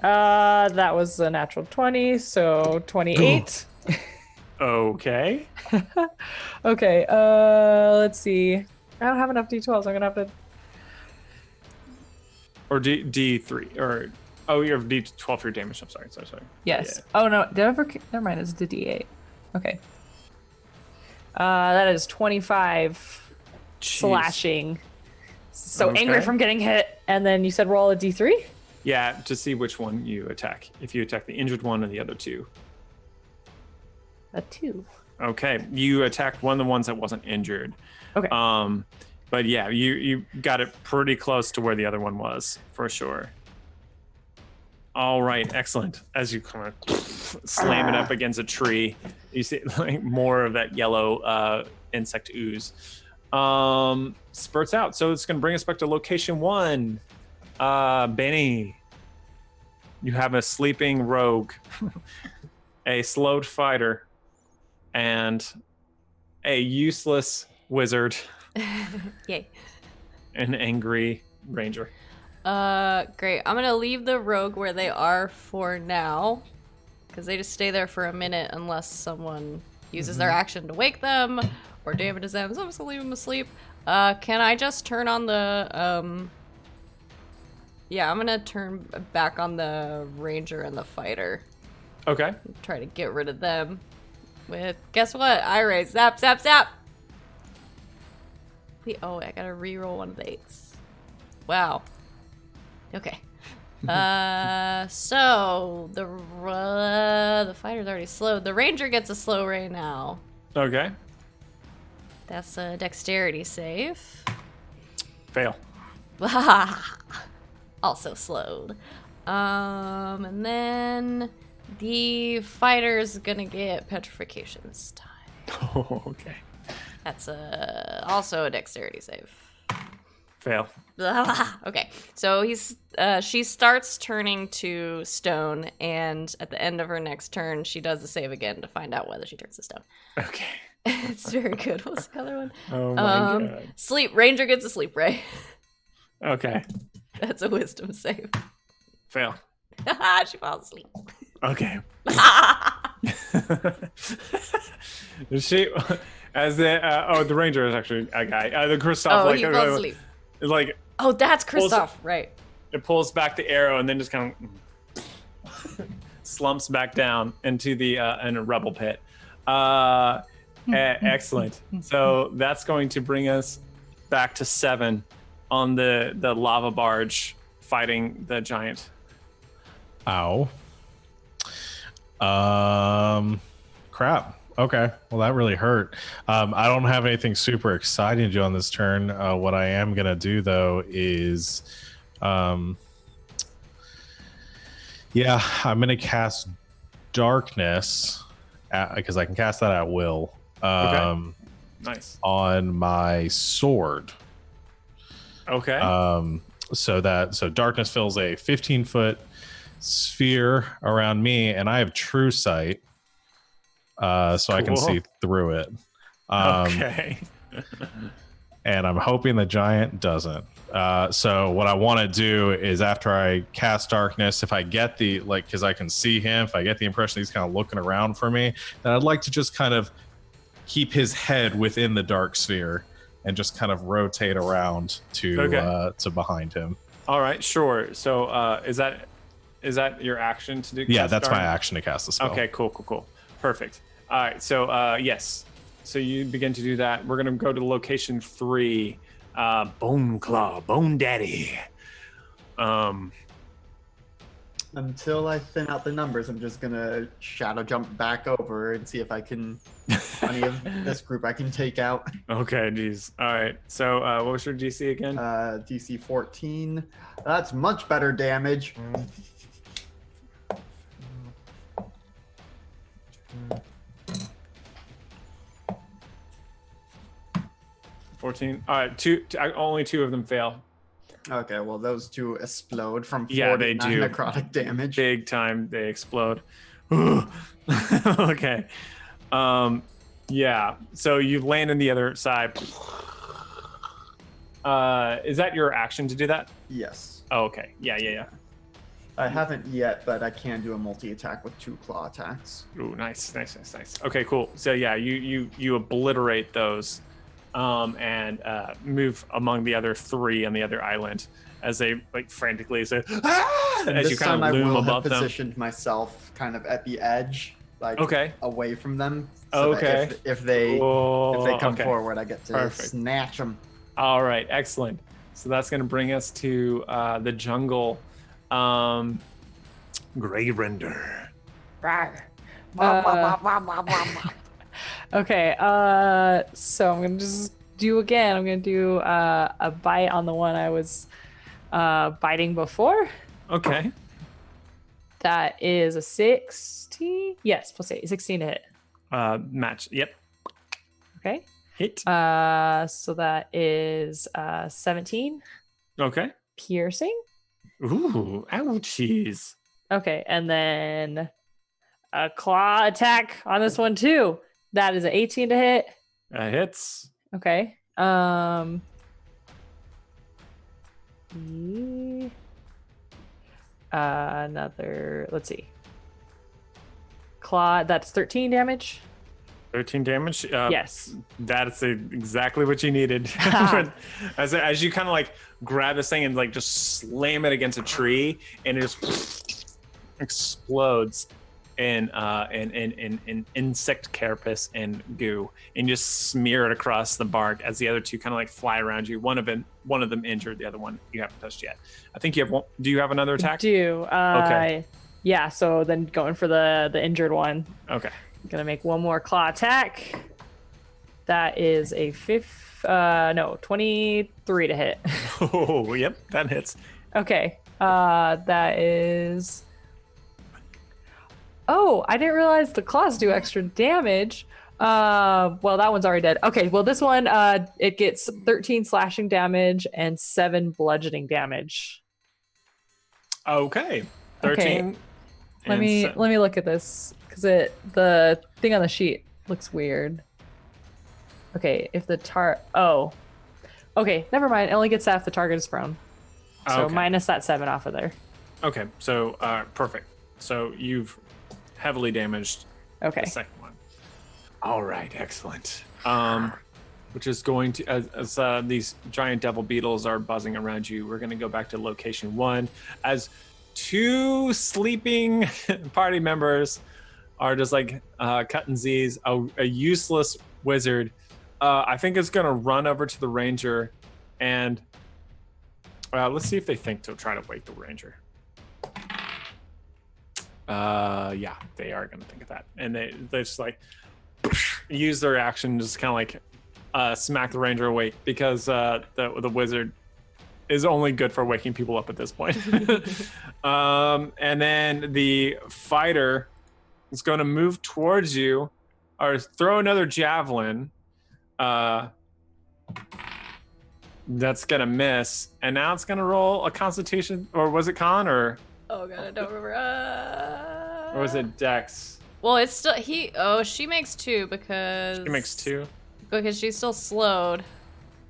S6: That was a natural 20, so 28.
S3: Okay.
S6: Okay, let's see. I don't have enough d12s. I'm gonna have to...
S3: Or d3, or you have d12 for your damage. I'm sorry.
S6: Yes.
S3: Yeah.
S6: Oh, no, never mind, it's the d8. Okay. That is 25
S3: Jeez.
S6: slashing. So
S3: Okay.
S6: angry from getting hit. And then you said roll a d3?
S3: Yeah, to see which one you attack. If you attack the injured one or the other 2.
S6: A 2.
S3: Okay, you attacked one of the ones that wasn't injured.
S6: Okay.
S3: But yeah, you got it pretty close to where the other one was, for sure. All right, excellent. As you kind of slam it up against a tree, you see like more of that yellow insect ooze spurts out. So it's going to bring us back to location 1. Benny, you have a sleeping rogue, a slowed fighter, and a useless wizard.
S2: Yay.
S3: An angry ranger.
S2: Great. I'm gonna leave the rogue where they are for now, because they just stay there for a minute unless someone uses their action to wake them or damages them. So I'm just gonna leave them asleep. Can I just turn on the Yeah, I'm gonna turn back on the ranger and the fighter.
S3: Okay.
S2: Try to get rid of them with, guess what? Ira, zap. Oh, I gotta reroll one of the 8s. Wow. Okay. So the fighter's already slowed. The ranger gets a slow ray now.
S3: Okay.
S2: That's a dexterity save.
S3: Fail.
S2: Also slowed. And then the fighter's gonna get petrification this time.
S3: Oh, okay.
S2: That's also a dexterity save.
S3: Fail.
S2: Okay, so she starts turning to stone, and at the end of her next turn, she does the save again to find out whether she turns to stone.
S3: Okay.
S2: It's very good. What's the other one?
S3: Oh my god.
S2: Sleep. Ranger gets a sleep ray.
S3: Okay.
S2: That's a wisdom save.
S3: Fail.
S2: She falls asleep.
S3: Okay. She, as the the ranger is actually a guy. The Kristoff
S2: he falls asleep.
S3: Like.
S2: Oh, that's Kristoff, right?
S3: It pulls back the arrow and then just kind of slumps back down into the in a rubble pit. Excellent. So that's going to bring us back to 7 on the lava barge fighting the giant.
S1: Ow. Crap. Okay. Well, that really hurt. I don't have anything super exciting to do on this turn. What I am going to do, though, is Yeah, I'm gonna cast darkness because I can cast that at will.
S3: Okay. Nice.
S1: On my sword.
S3: Okay.
S1: So darkness fills a 15-foot sphere around me, and I have true sight, so I can see through it.
S3: Okay.
S1: And I'm hoping the giant doesn't. So what I want to do is after I cast darkness, if I get because I can see him, if I get the impression he's kind of looking around for me, then I'd like to just kind of keep his head within the dark sphere and just kind of rotate around to behind him.
S3: All right, sure. So is that your action to do?
S1: Yeah, that's my action to cast the spell.
S3: Okay, cool. Perfect. All right, so yes. So you begin to do that. We're going to go to location 3, Bone Claw, Bone Daddy.
S5: Until I thin out the numbers, I'm just gonna shadow jump back over and see if I can any of this group I can take out.
S3: Okay, geez. All right. So what was your DC again?
S5: DC 14. That's much better damage.
S3: 14. All right, only 2 of them fail.
S5: Okay, well those 2 explode from 4
S3: Yeah,
S5: to
S3: they
S5: 9
S3: do.
S5: necrotic damage.
S3: Big time, they explode. Okay. Yeah. So you land on the other side. Is that your action to do that?
S5: Yes.
S3: Oh, okay. Yeah.
S5: I haven't yet, but I can do a multi-attack with 2 claw attacks.
S3: Ooh, nice. Okay, cool. So yeah, you obliterate those, and move among the other 3 on the other island as they like frantically say, "Ah!"
S5: And
S3: as
S5: this
S3: you kind
S5: time
S3: of
S5: I
S3: loom
S5: will
S3: above
S5: have
S3: them.
S5: positioned myself kind of at the edge, like away from them.
S3: So
S5: that if they come forward, I get to snatch them.
S3: All right, excellent. So that's going to bring us to the jungle. Gray Render.
S6: Okay, so I'm gonna just do again. I'm gonna do a bite on the one I was biting before.
S3: Okay.
S6: That is a 16. Yes, plus 8. 16 to hit.
S3: Match. Yep.
S6: Okay.
S3: Hit.
S6: So that is 17.
S3: Okay.
S6: Piercing.
S3: Ooh, ouchies.
S6: Okay, and then a claw attack on this one too. That is an 18 to hit.
S3: Hits.
S6: Okay. Another, let's see. Claw, that's 13 damage.
S3: 13 damage?
S6: Yes.
S3: That's exactly what you needed. as you kind of like grab this thing and like just slam it against a tree, and it just explodes in insect carapace and goo, and you just smear it across the bark as the other 2 kind of like fly around you. One of them injured, the other one you haven't touched yet. I think you have one. Do you have another attack?
S6: I do.
S3: Okay.
S6: Yeah, so then going for the injured one.
S3: Okay.
S6: I'm gonna make one more claw attack. That is a 23 to hit.
S3: Oh, yep, that hits.
S6: Okay. That is. Oh, I didn't realize the claws do extra damage. Well, that one's already dead. Okay, well, this one, it gets 13 slashing damage and 7 bludgeoning damage.
S3: Okay. 13.
S6: Okay. Let me look at this because the thing on the sheet looks weird. Okay, if the okay, never mind. It only gets that if the target is prone. So minus that 7 off of there.
S3: Okay, so perfect. So you've heavily damaged the second one. All right, excellent. Which is going to, as these giant devil beetles are buzzing around you, we're going to go back to location 1 as 2 sleeping party members are just like cutting Z's. A useless wizard, I think, is going to run over to the ranger, and let's see if they think to try to wake the ranger. Yeah, they are going to think of that, and they just like use their action, just kind of like smack the ranger awake because the wizard is only good for waking people up at this point. And then the fighter is going to move towards you or throw another javelin. That's going to miss. And now it's going to roll a constitution, or was it con or?
S2: Oh god, I don't remember.
S3: Or was it dex?
S2: Well, it's still she makes 2 because
S3: She makes 2.
S2: Because she's still slowed.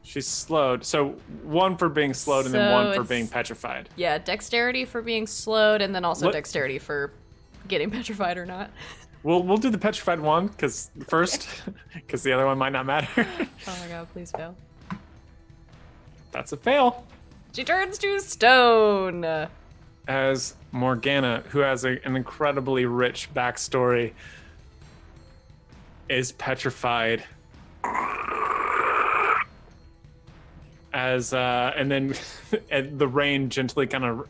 S3: She's slowed. So 1 for being slowed and then 1 for being petrified.
S2: Yeah, dexterity for being slowed and then also dexterity for getting petrified or not.
S3: We'll do the petrified one because the other one might not matter.
S2: Oh my god, please fail.
S3: That's a fail.
S2: She turns to stone.
S3: As Morgana, who has an incredibly rich backstory, is petrified. And then the rain gently kind of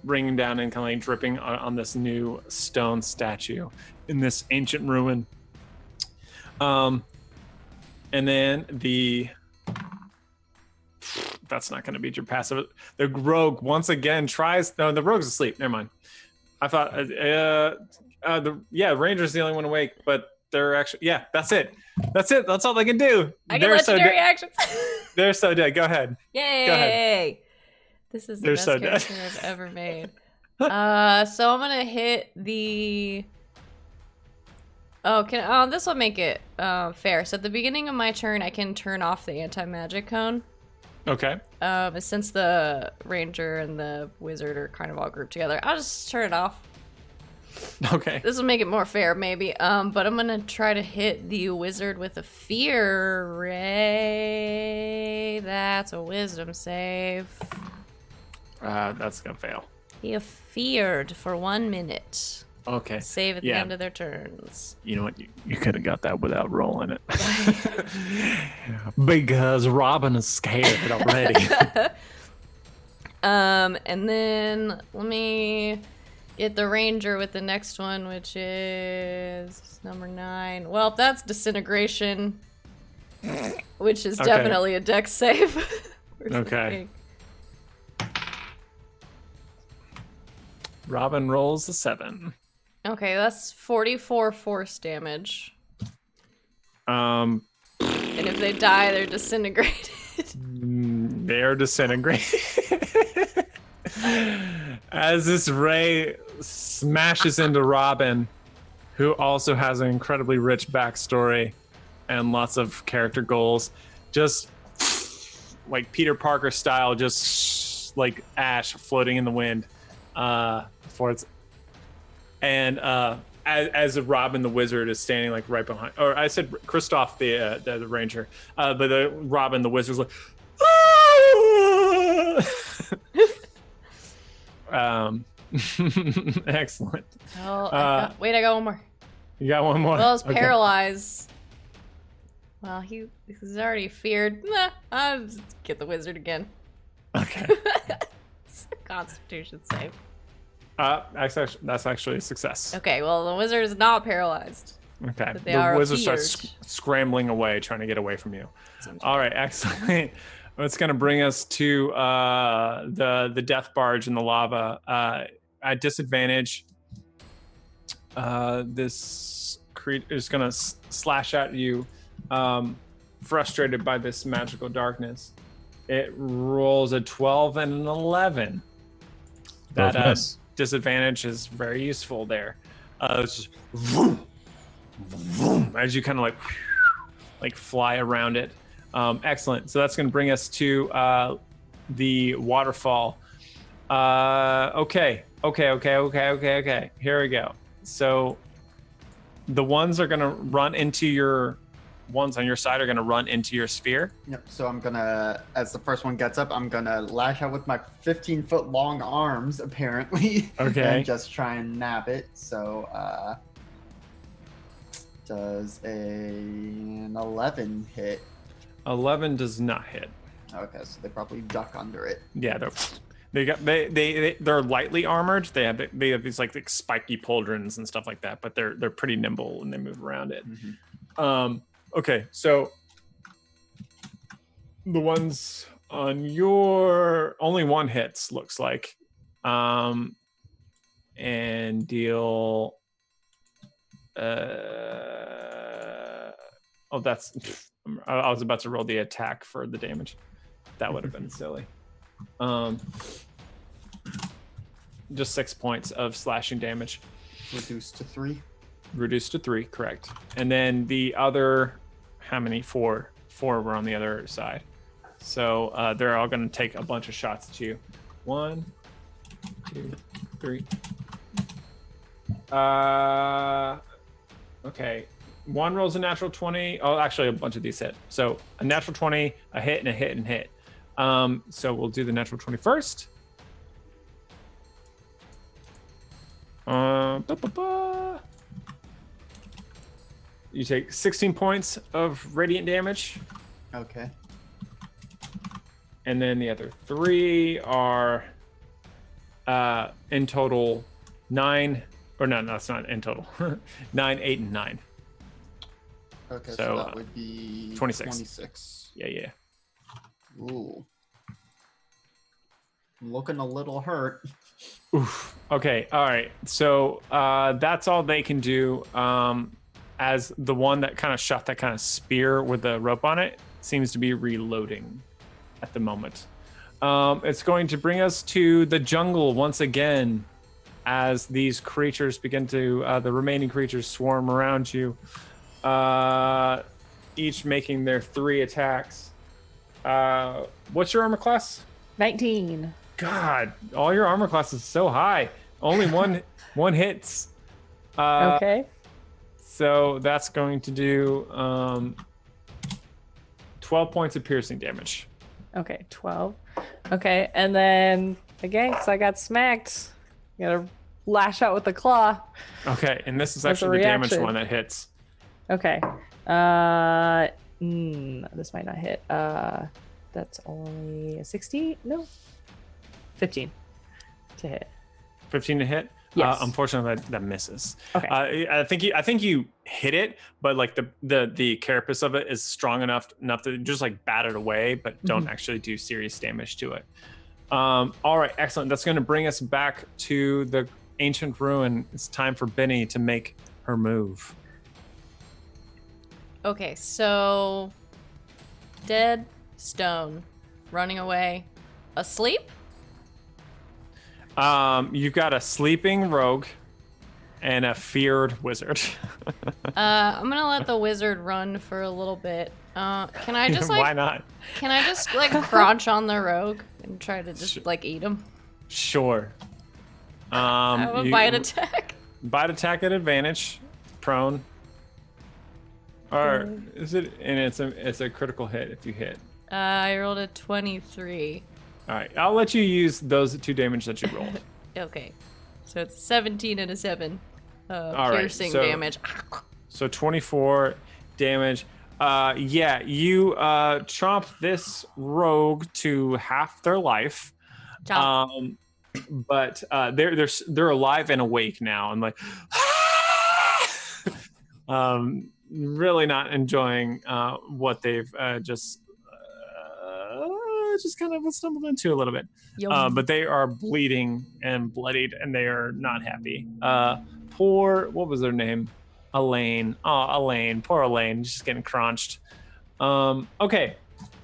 S3: raining down and kind of like dripping on this new stone statue in this ancient ruin. And then that's not going to beat your passive. The rogue once again tries. No, the rogue's asleep. Never mind. I thought Ranger's the only one awake, but they're actually that's it. That's all they can do.
S2: I get legendary actions.
S3: They're so dead. Go ahead.
S2: Yay!
S3: Go ahead.
S2: This is the best character I've ever made. So I'm gonna hit the. This will make it fair. So at the beginning of my turn, I can turn off the anti-magic cone.
S3: Okay.
S2: Since the ranger and the wizard are kind of all grouped together, I'll just turn it off.
S3: Okay.
S2: This will make it more fair, maybe. But I'm gonna try to hit the wizard with a fear ray. That's a wisdom save.
S3: That's gonna fail.
S2: He feared for 1 minute.
S3: Okay.
S2: Save at the end of their turns.
S3: You know what? You could have got that without rolling it. Because Robin is scared already.
S2: And then let me get the ranger with the next one, which is number 9. Well, that's disintegration, which is definitely a dex save.
S3: Okay. Robin rolls a 7.
S2: Okay, that's 44 force damage. And if they die, they're disintegrated.
S3: They're disintegrated. As this ray smashes into Robin, who also has an incredibly rich backstory and lots of character goals, just like Peter Parker style, just like ash floating in the wind. Before it's as Robin the wizard is standing like right behind, or I said Kristoff the ranger, but the Robin the wizard's like, excellent.
S2: Oh, I got one more.
S3: You got one more.
S2: Well, it's paralyzed. Well, he's already feared. Nah, I'll just get the wizard again.
S3: Okay.
S2: Constitution save.
S3: That's actually a success.
S2: Okay, well, the wizard is not paralyzed.
S3: Okay.
S2: But they
S3: The
S2: are
S3: wizard
S2: feared.
S3: starts scrambling away, trying to get away from you. All right, excellent. It's going to bring us to the death barge in the lava. At disadvantage, this creature is going to slash at you, frustrated by this magical darkness. It rolls a 12 and an 11. That disadvantage is very useful there. It's just vroom, vroom, as you kind of like fly around it. Excellent. So that's going to bring us to the waterfall. Okay. Here we go. So the ones are going to run into your ones on your side are going to run into your sphere.
S5: Yep. So I'm gonna, as the first one gets up, I'm gonna lash out with my 15-foot long arms, apparently.
S3: Okay.
S5: And just try and nab it. So does an 11 hit?
S3: 11 does not hit.
S5: Okay, so they probably duck under it.
S3: Yeah, they're lightly armored. They have these like spiky pauldrons and stuff like that, but they're pretty nimble and they move around it.
S5: Mm-hmm.
S3: Okay, so the ones on your only one hits, looks like. And deal that's I was about to roll the attack for the damage. That would have been silly. Just 6 points of slashing damage.
S5: Reduced to 3.
S3: Reduced to 3, correct. And then the other, how many? 4 were on the other side. So they're all going to take a bunch of shots at you. 1, 2, 3. Okay. One rolls a natural 20. Oh, actually, a bunch of these hit. So a natural 20, a hit, and a hit, and hit. So we'll do the natural 20 first. You take 16 points of radiant damage.
S5: Okay.
S3: And then the other 3 are in total 9. Or no, that's not in total. 9, 8, and 9.
S5: Okay, so
S3: So,
S5: that would be
S3: 26.
S5: 26.
S3: Yeah.
S5: Ooh. I'm looking a little hurt.
S3: Oof. Okay. All right. So that's all they can do. As the one that kind of shot that kind of spear with the rope on it seems to be reloading at the moment. It's going to bring us to the jungle once again, as these creatures begin to the remaining creatures swarm around you, each making their 3 attacks. What's your armor class?
S6: 19.
S3: God, all your armor classes so high. Only one hits.
S6: Okay.
S3: So that's going to do 12 points of piercing damage.
S6: Okay, 12. Okay, and then again, because I got smacked, you gotta lash out with the claw.
S3: Okay, and this is
S6: That's a
S3: actually the damage
S6: reaction.
S3: one that hits.
S6: Okay. This might not hit. That's only a 60? No. 15 to hit.
S3: 15 to hit.
S6: Yes.
S3: Unfortunately, that misses.
S6: Okay.
S3: I think you hit it, but like the carapace of it is strong enough to just like bat it away, but don't actually do serious damage to it. All right, excellent. That's going to bring us back to the ancient ruin. It's time for Benny to make her move.
S2: Okay, so dead, stone, running away, asleep.
S3: You've got a sleeping rogue and a feared wizard.
S2: I'm gonna let the wizard run for a little bit. Can I just like?
S3: Why not?
S2: Can I just like crouch on the rogue and try to just like eat him?
S3: Sure.
S2: I have a bite attack.
S3: Bite attack at advantage, prone. Or is it? And it's a critical hit if you hit.
S2: I rolled a 23.
S3: All right, I'll let you use those 2 damage that you rolled.
S2: Okay, so it's 17 and a 7
S3: All
S2: piercing
S3: right, so,
S2: damage.
S3: So 24 damage. Yeah, you chomp this rogue to half their life.
S2: Chomp.
S3: But they're alive and awake now, and like, really not enjoying what they've just kind of stumbled into a little bit. But they are bleeding and bloodied, and they are not happy. Poor, what was their name? Elaine. Oh, Elaine. Poor Elaine. Just getting crunched. Okay.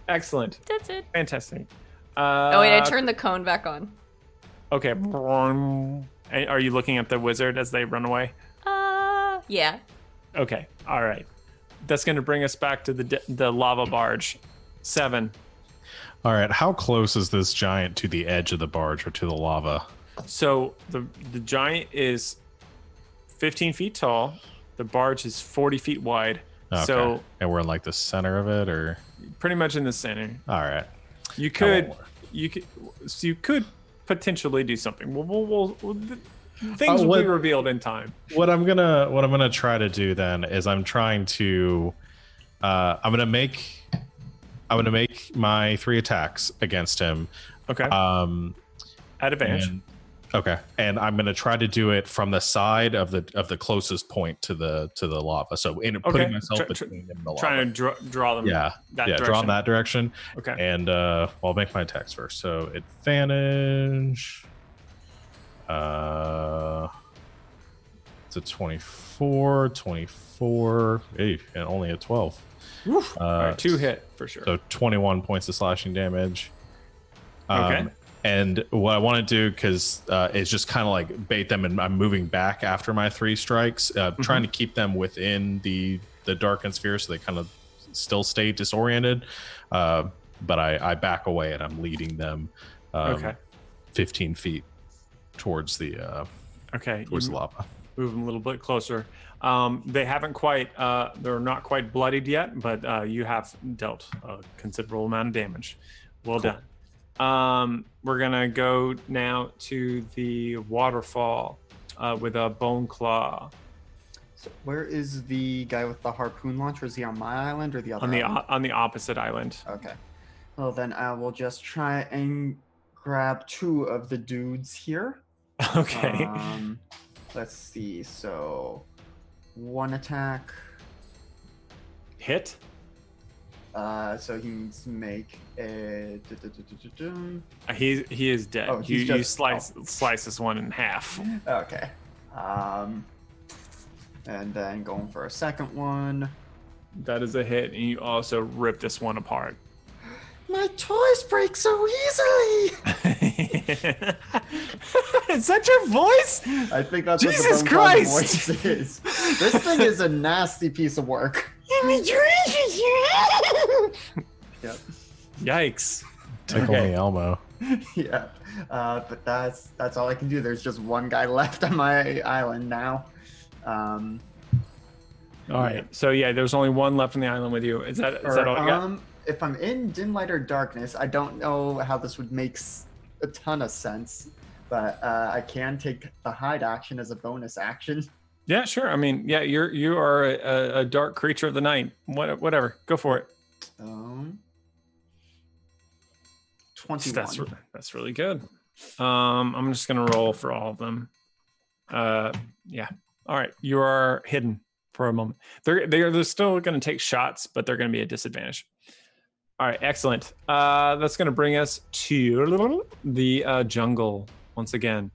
S3: Excellent.
S2: That's it.
S3: Fantastic.
S2: Oh wait, I turned the cone back on.
S3: Okay. Are you looking at the wizard as they run away?
S2: Yeah.
S3: Okay. All right. That's going to bring us back to the lava barge. 7.
S1: All right. How close is this giant to the edge of the barge or to the lava?
S3: So the giant is 15 feet tall. The barge is 40 feet wide.
S1: Okay.
S3: So
S1: and we're in like the center of it, or
S3: pretty much in the center.
S1: all right.
S3: You could potentially do something. Things will be revealed in time.
S1: What I'm gonna try to do then is I'm trying to I'm gonna make my 3 attacks against him.
S3: Okay. At advantage.
S1: Okay, and I'm going to try to do it from the side of the closest point to the lava. So putting myself between them and the lava.
S3: Trying to draw them.
S1: Yeah,
S3: direction.
S1: draw in that direction.
S3: Okay.
S1: And I'll make my attacks first. So advantage. It's a 24, 24. Hey, and only a 12.
S3: All right, 2 hit for sure.
S1: So 21 points of slashing damage.
S3: Okay.
S1: And what I want to do, because it's just kind of like bait them, and I'm moving back after my 3 strikes, trying to keep them within the darkened sphere so they kind of still stay disoriented. But I back away and I'm leading them 15 feet towards the towards the lava.
S3: Move them a little bit closer. They haven't quite, they're not quite bloodied yet, but you have dealt a considerable amount of damage. Well done. We're gonna go now to the waterfall with a bone claw.
S5: So where is the guy with the harpoon launcher? Is he on my island or the other island?
S3: On the opposite island.
S5: Okay. Well, then I will just try and grab 2 of the dudes here.
S3: Okay.
S5: Let's see. So 1 attack.
S3: Hit.
S5: So he needs to make a.
S3: He is dead.
S5: Oh,
S3: you slice this one in half.
S5: Okay. And then going for a second one.
S3: That is a hit, and you also rip this one apart.
S5: My toys break so easily.
S3: Is that your voice?
S5: I think that's
S3: Jesus
S5: what the
S3: Christ!
S5: voice is. This thing is a nasty piece of work. Yep.
S3: Yikes.
S1: Tickle me Elmo.
S5: Yeah. But that's all I can do. There's just one guy left on my island now.
S3: All right. So yeah, there's only one left on the island with you. Is that all you got?
S5: If I'm in dim light or darkness, I don't know how this would make a ton of sense, but I can take the hide action as a bonus action.
S3: Yeah, sure. I mean, yeah, you are a dark creature of the night. Whatever. Go for it.
S5: 21.
S3: That's really good. I'm just gonna roll for all of them. Yeah. All right. You are hidden for a moment. They're still gonna take shots, but they're gonna be at disadvantage. All right. Excellent. That's gonna bring us to the jungle once again.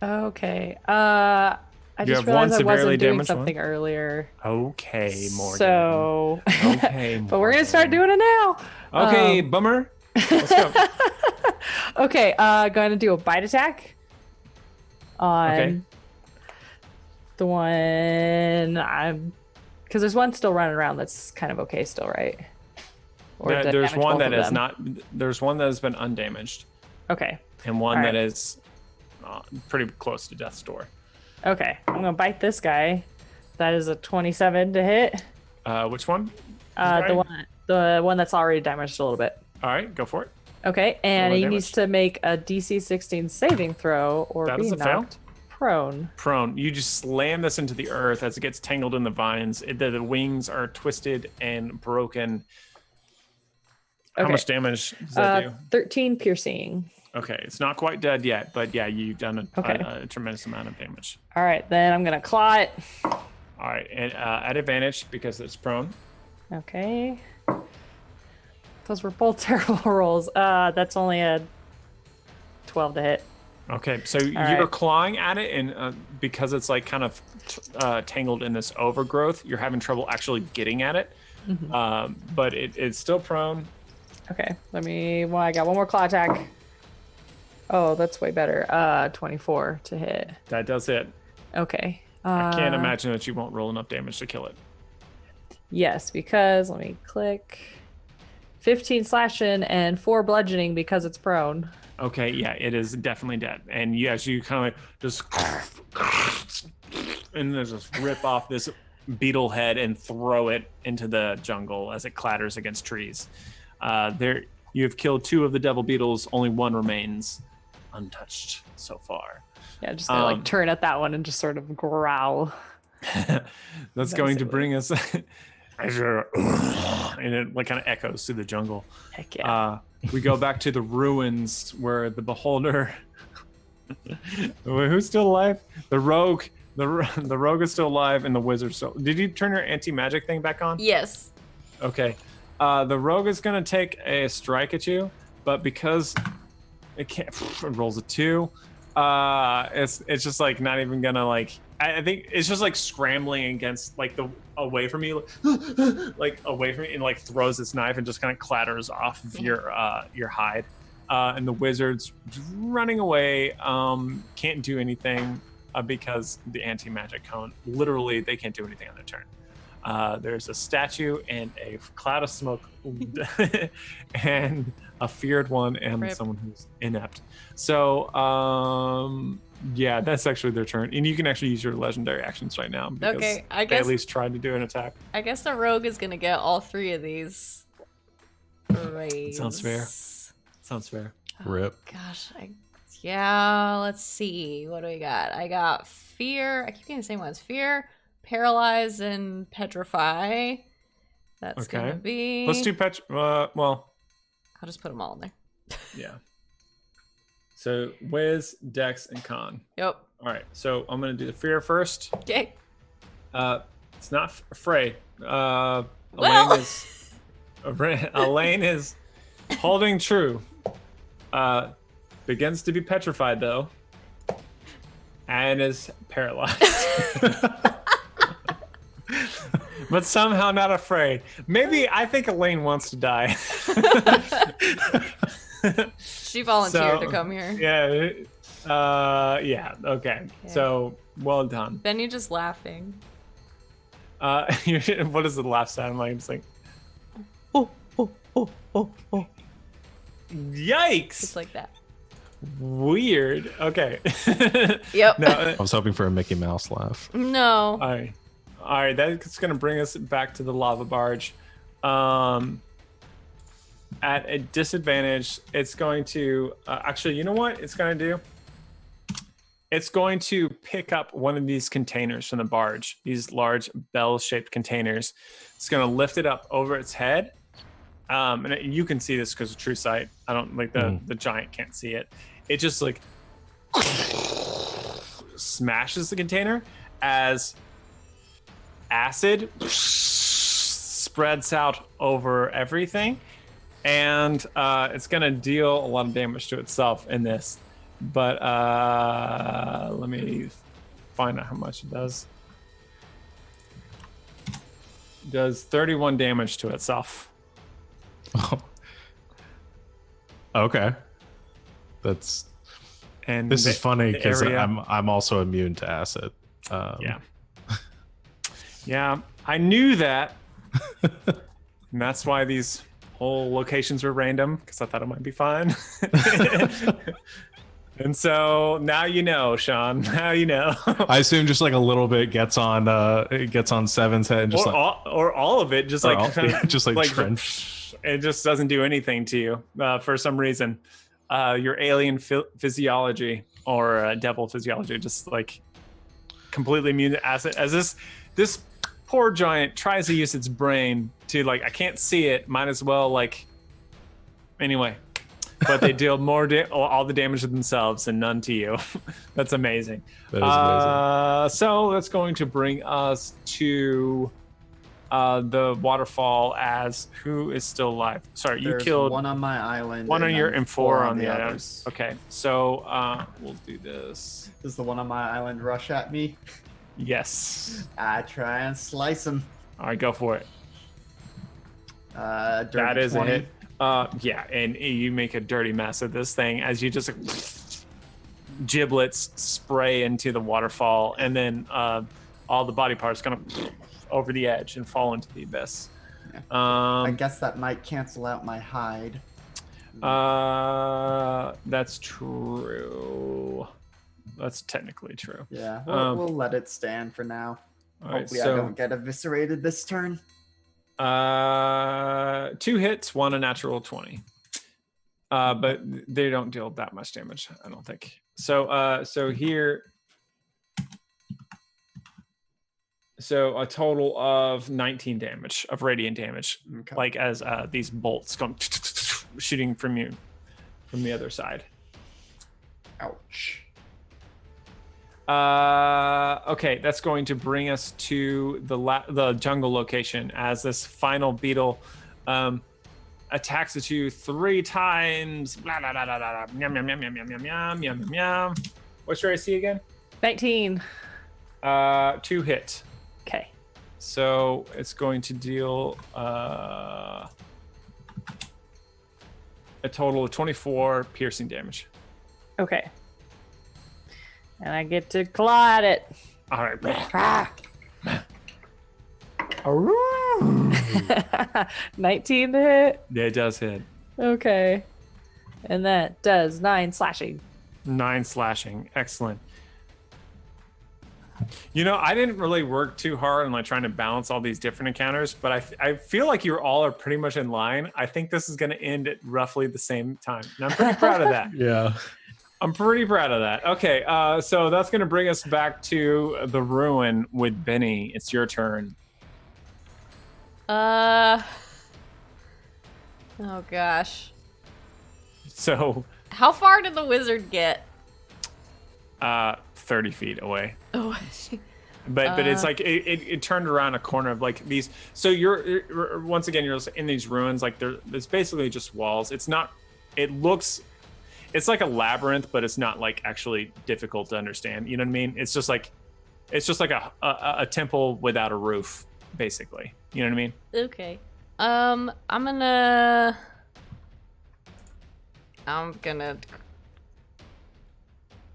S6: Okay. I
S3: You
S6: just
S3: have one
S6: realized I
S3: severely
S6: wasn't doing
S3: damaged
S6: something earlier.
S3: Okay, Morgan.
S6: So,
S3: Okay,
S6: but we're gonna start doing it now.
S3: Okay, bummer. Let's go.
S6: Okay, going to do a bite attack on the one because there's one still running around that's kind of okay still, right? Or did I
S3: There's
S6: damage
S3: one
S6: both
S3: that
S6: of
S3: is
S6: them?
S3: not. There's one that has been undamaged,
S6: Okay.
S3: and one
S6: All
S3: that
S6: right.
S3: is pretty close to death's door.
S6: Okay, I'm gonna bite this guy. That is a 27 to hit.
S3: Which one?
S6: The one that's already damaged a little bit.
S3: All right, go for it.
S6: Okay, and
S3: Roll
S6: he
S3: damage.
S6: needs to make a DC 16 saving throw or
S3: That
S6: be
S3: is a fail.
S6: knocked prone.
S3: Prone. You just slam this into the earth as it gets tangled in the vines. The wings are twisted and broken. How
S6: Okay.
S3: much damage does that do?
S6: 13 piercing.
S3: Okay, it's not quite dead yet, but yeah, you've done
S6: Okay.
S3: a tremendous amount of damage.
S6: All right, then I'm gonna claw it.
S3: All right, and at advantage because it's prone.
S6: Okay. Those were both terrible rolls. That's only a 12 to hit.
S3: Okay, so you're
S6: right.
S3: clawing at it, and because it's like kind of tangled in this overgrowth, you're having trouble actually getting at it. But it's still prone.
S6: Okay, well, I got one more claw attack. Oh, that's way better. 24 to hit.
S3: That does it.
S6: Okay.
S3: I can't imagine that you won't roll enough damage to kill it.
S6: Yes, because let me click. 15 slashing and 4 bludgeoning because it's prone.
S3: Okay, yeah, it is definitely dead. And as you kind of like just and there's just rip off this beetle head and throw it into the jungle as it clatters against trees. There, you have killed 2 of the devil beetles. Only 1 remains untouched so far.
S6: Yeah, just gonna like turn at that one and just sort of growl.
S3: That's going to bring us and it like kind of echoes through the jungle.
S6: Heck yeah.
S3: We go back to the ruins where the beholder Wait, who's still alive? The rogue. The rogue is still alive, and the wizard still. Did you turn your anti-magic thing back on?
S2: Yes.
S3: Okay. The rogue is gonna take a strike at you, but because it can't, it rolls a 2. It's just like not even gonna like. I think it's just like scrambling against like the away from you, like away from you, and like throws its knife and just kind of clatters off of your hide. And the wizard's running away. Can't do anything because the anti-magic cone. Literally, they can't do anything on their turn. There's a statue and a cloud of smoke, and a feared one, and
S2: Rip.
S3: someone who's inept. So, yeah, that's actually their turn, and you can actually use your legendary actions right now. Because
S2: Okay, I
S3: they
S2: guess
S3: at least tried to do an attack.
S2: I guess the rogue is gonna get all 3 of these.
S3: Sounds fair. Sounds fair.
S1: Rip.
S2: Gosh, yeah. Let's see. What do we got? I got fear. I keep getting the same ones. Fear, paralyze, and petrify. That's
S3: Okay.
S2: gonna be.
S3: Let's do well,
S2: I'll just put them all in there.
S3: yeah. So Wiz, Dex, and Con.
S2: Yep.
S3: All right. So I'm gonna do the fear first.
S2: Okay.
S3: It's not afraid.
S2: Well.
S3: Elaine is holding true. Begins to be petrified though, and is paralyzed. But somehow not afraid. Maybe I think Elaine wants to die.
S2: She volunteered
S3: So,
S2: to come here.
S3: Yeah. Yeah. Okay. So well done.
S2: Then you're just laughing.
S3: What does the laugh sound like? It's like,
S2: Oh, oh, oh, oh, oh.
S3: yikes!
S2: Just like that.
S3: Weird. Okay.
S2: Yep.
S3: No.
S1: I was hoping for a Mickey Mouse laugh.
S2: No.
S3: All right. That's gonna bring us back to the lava barge. At a disadvantage, it's going to actually. You know what it's gonna do? It's going to pick up one of these containers from the barge. These large bell-shaped containers. It's gonna lift it up over its head. You can see this because of true sight. I don't like the giant can't see it. It just like smashes the container as acid spreads out over everything, and it's gonna deal a lot of damage to itself in this. But let me find out how much it does. It does 31 damage to itself.
S1: Okay.
S3: And
S1: This is funny because
S3: area-
S1: I'm also immune to acid.
S3: Yeah. Yeah, I knew that. And that's why these whole locations were random, because I thought it might be fun. And so now you know, Sean. Now you know.
S1: I assume just like a little bit gets on Seven's head and just
S3: or all of it, just
S1: or
S3: like
S1: all-
S3: kind of
S1: just like trench.
S3: It just doesn't do anything to you for some reason. Your alien physiology or devil physiology just like completely immune to acid. As this poor giant tries to use its brain to like, I can't see it. Might as well like. Anyway, but they deal all the damage to themselves and none to you. That's amazing.
S1: That is amazing.
S3: So that's going to bring us to the waterfall. As who is still alive? Sorry,
S5: There's
S3: you killed
S5: one on my island.
S3: one on
S5: and
S3: your
S5: then
S3: and 4 on the
S5: others.
S3: others. Okay, so we'll do this.
S5: Does the one on my island rush at me?
S3: Yes.
S5: I try and slice him.
S3: All right, go for it.
S5: Dirty
S3: That is
S5: 20.
S3: a hit. Yeah, and you make a dirty mess of this thing as you just giblets spray into the waterfall, and then all the body parts kind of over the edge and fall into the abyss.
S5: Yeah. I guess that might cancel out my hide.
S3: That's true. That's technically true.
S5: Yeah, we'll let it stand for now.
S3: All right,
S5: Hopefully I don't get eviscerated this turn.
S3: 2 hits, 1 a natural 20. But they don't deal that much damage, I don't think. So here, so a total of 19 damage of radiant damage,
S5: Okay.
S3: like as these bolts come shooting from you from the other side.
S5: Ouch.
S3: Okay, that's going to bring us to the jungle location as this final beetle attacks at you 3 times. Blah, blah, blah, blah, blah. Yum, yum, yum, yum, yum, yum, yum, yum, yum, yum. What's your AC again?
S6: 19.
S3: 2 hit.
S6: Okay.
S3: So it's going to deal a total of 24 piercing damage.
S6: Okay. And I get to claw at it.
S3: All right.
S6: 19 to hit.
S3: Yeah, it does hit.
S6: Okay. And that does 9 slashing.
S3: 9 slashing. Excellent. You know, I didn't really work too hard on like trying to balance all these different encounters, but I feel like you all are pretty much in line. I think this is going to end at roughly the same time. And I'm pretty proud of that.
S1: Yeah.
S3: I'm pretty proud of that. Okay, so that's going to bring us back to the ruin with Benny. It's your turn.
S2: Oh gosh.
S3: So.
S2: How far did the wizard get?
S3: 30 feet away.
S2: Oh.
S3: But it's like it turned around a corner of like these. So you're once again you're in these ruins. Like there's basically just walls. It's not. It looks. It's like a labyrinth, but it's not like actually difficult to understand. You know what I mean? It's just like a temple without a roof, basically. You know what I mean?
S2: Okay. I'm gonna.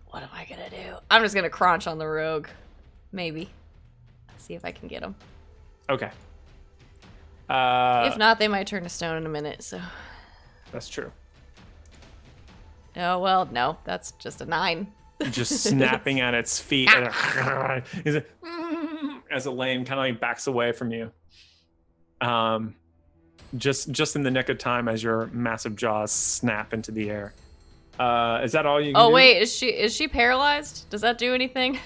S2: What am I gonna do? I'm just gonna crunch on the rogue, maybe. See if I can get him.
S3: Okay.
S2: If not, they might turn to stone in a minute. So.
S3: That's true.
S2: Oh well, no, that's just a 9.
S3: Just snapping at its feet as a lane kind of like backs away from you. Just in the nick of time as your massive jaws snap into the air. Is that all you can do?
S2: Oh wait, is she paralyzed? Does that do anything?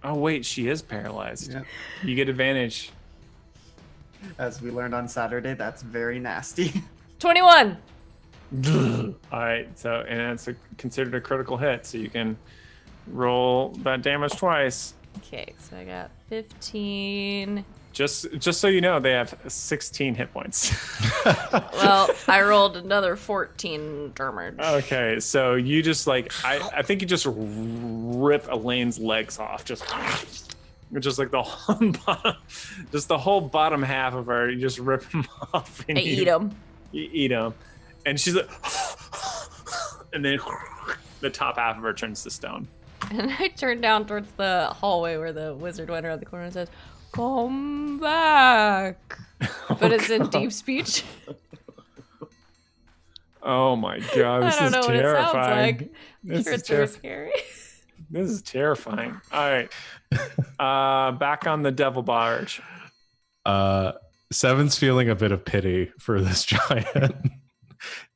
S3: Oh wait, she is paralyzed.
S5: Yeah.
S3: You get advantage.
S5: As we learned on Saturday, that's very nasty.
S2: 21.
S3: All right, so and it's considered a critical hit, so you can roll that damage twice.
S2: Okay, so I got 15.
S3: Just so you know, they have 16 hit points.
S2: Well, I rolled another 14 damage.
S3: Okay, so you just like I think you just rip Elaine's legs off, just like the whole bottom half of her. You just rip them off. And
S2: eat them.
S3: You eat them, and she's like, and then the top half of her turns to stone.
S2: And I turn down towards the hallway where the wizard went around the corner and says, "Come back." But it's in deep speech.
S3: Oh my god, this is terrifying.
S2: I don't know what it sounds like. I'm sure it's very scary.
S3: This is terrifying. All right. Back on the devil barge.
S1: Seven's feeling a bit of pity for this giant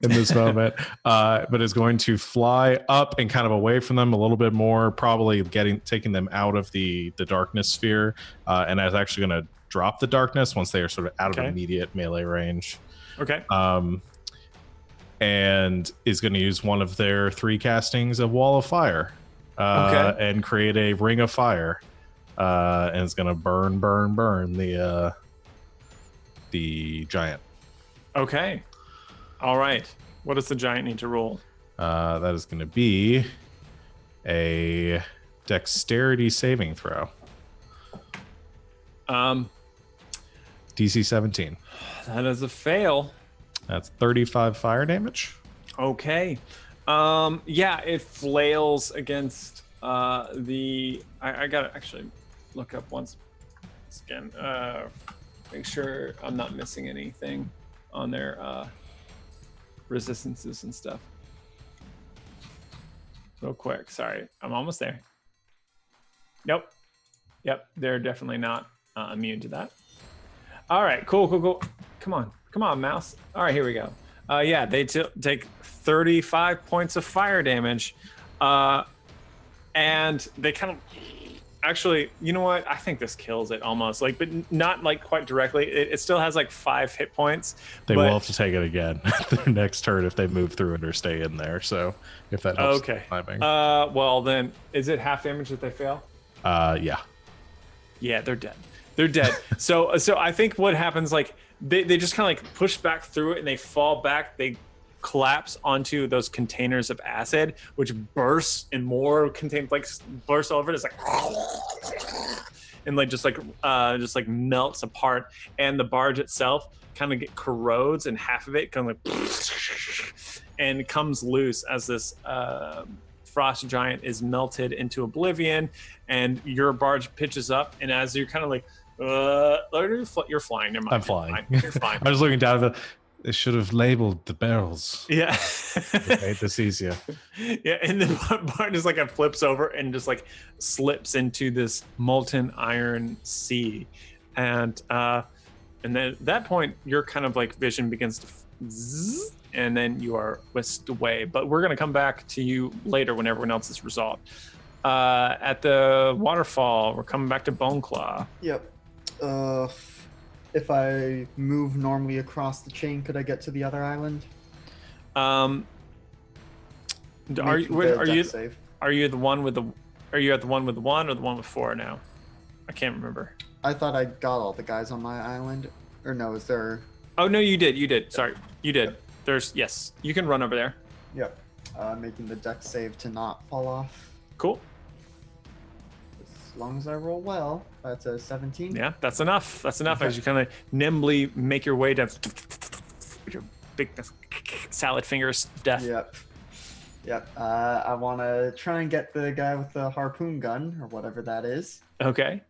S1: in this moment, but is going to fly up and kind of away from them a little bit more, probably taking them out of the darkness sphere, and is actually going to drop the darkness once they are sort of out of immediate melee range.
S3: Okay.
S1: And is going to use one of their 3 castings of Wall of Fire, and create a ring of fire, and it's going to burn the giant.
S3: Okay. All right. What does the giant need to roll?
S1: That is going to be a dexterity saving throw. DC 17.
S3: That is a fail.
S1: That's 35 fire damage.
S3: Okay. Yeah, it flails against I gotta actually look up once again. Make sure I'm not missing anything on their resistances and stuff. Real quick. Sorry. I'm almost there. Nope. Yep. They're definitely not immune to that. All right. Cool. Come on, mouse. All right, here we go. Yeah, they take 35 points of fire damage, and they kind of Actually, you know what? I think this kills it almost. Like, but not like quite directly. It still has like 5 hit points.
S1: They will have to take it again their next turn if they move through it or stay in there. So if that helps.
S3: Okay.
S1: Timing.
S3: Well then, is it half damage if they fail?
S1: Yeah.
S3: Yeah, they're dead. They're dead. so I think what happens, like they just kind of like push back through it and they fall back. They collapse onto those containers of acid, which bursts and more contain like bursts all over it. It's like and like just like melts apart, and the barge itself kind of get corrodes, and half of it kind of like and comes loose as this frost giant is melted into oblivion, and your barge pitches up, and as you're kind of like you're flying. Never mind.
S1: I'm flying.
S3: You're fine.
S1: I was looking down at they should have labeled the barrels.
S3: Yeah.
S1: It made this easier.
S3: Yeah, and the barge just like it flips over and just like slips into this molten iron sea, and then at that point your kind of like vision begins to zzz, and then you are whisked away. But we're gonna come back to you later when everyone else is resolved. At the waterfall, we're coming back to Boneclaw.
S5: Yep. If I move normally across the chain, could I get to the other island?
S3: Are
S5: Make
S3: you
S5: the
S3: are
S5: dex
S3: you
S5: save.
S3: are you the one with the are you at the one with the 1 or the one with 4 now? I can't remember.
S5: I thought I got all the guys on my island. Or no, is there...
S3: Oh no, you did. Sorry, you did. There's yes, you can run over there.
S5: Yep. Making the dex save to not fall off.
S3: Cool.
S5: As long as I roll well. That's a 17.
S3: Yeah, that's enough. That's enough.
S5: Okay.
S3: As you kind of nimbly make your way down with your big salad fingers of death.
S5: Yep. I want to try and get the guy with the harpoon gun, or whatever that is.
S3: Okay.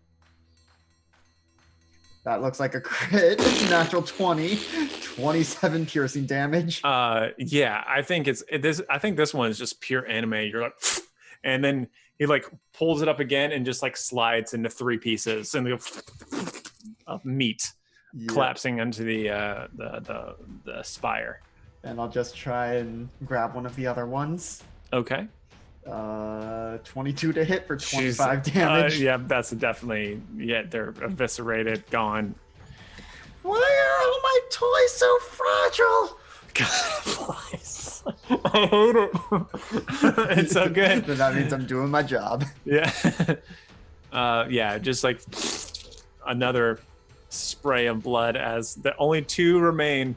S5: That looks like a crit. Natural 20. 27 piercing damage.
S3: Yeah, I think I think this one is just pure anime. You're like, and then he like pulls it up again and just like slides into 3 pieces and of meat
S5: Yep.
S3: collapsing into the spire.
S5: And I'll just try and grab one of the other ones.
S3: Okay.
S5: 22 to hit for 25 damage.
S3: Yeah, that's definitely, they're eviscerated, gone.
S5: Why are all my toys so fragile?
S3: I hate it. It's so good.
S5: But that means I'm doing my job.
S3: Yeah. Yeah, just like another spray of blood as the only 2 remain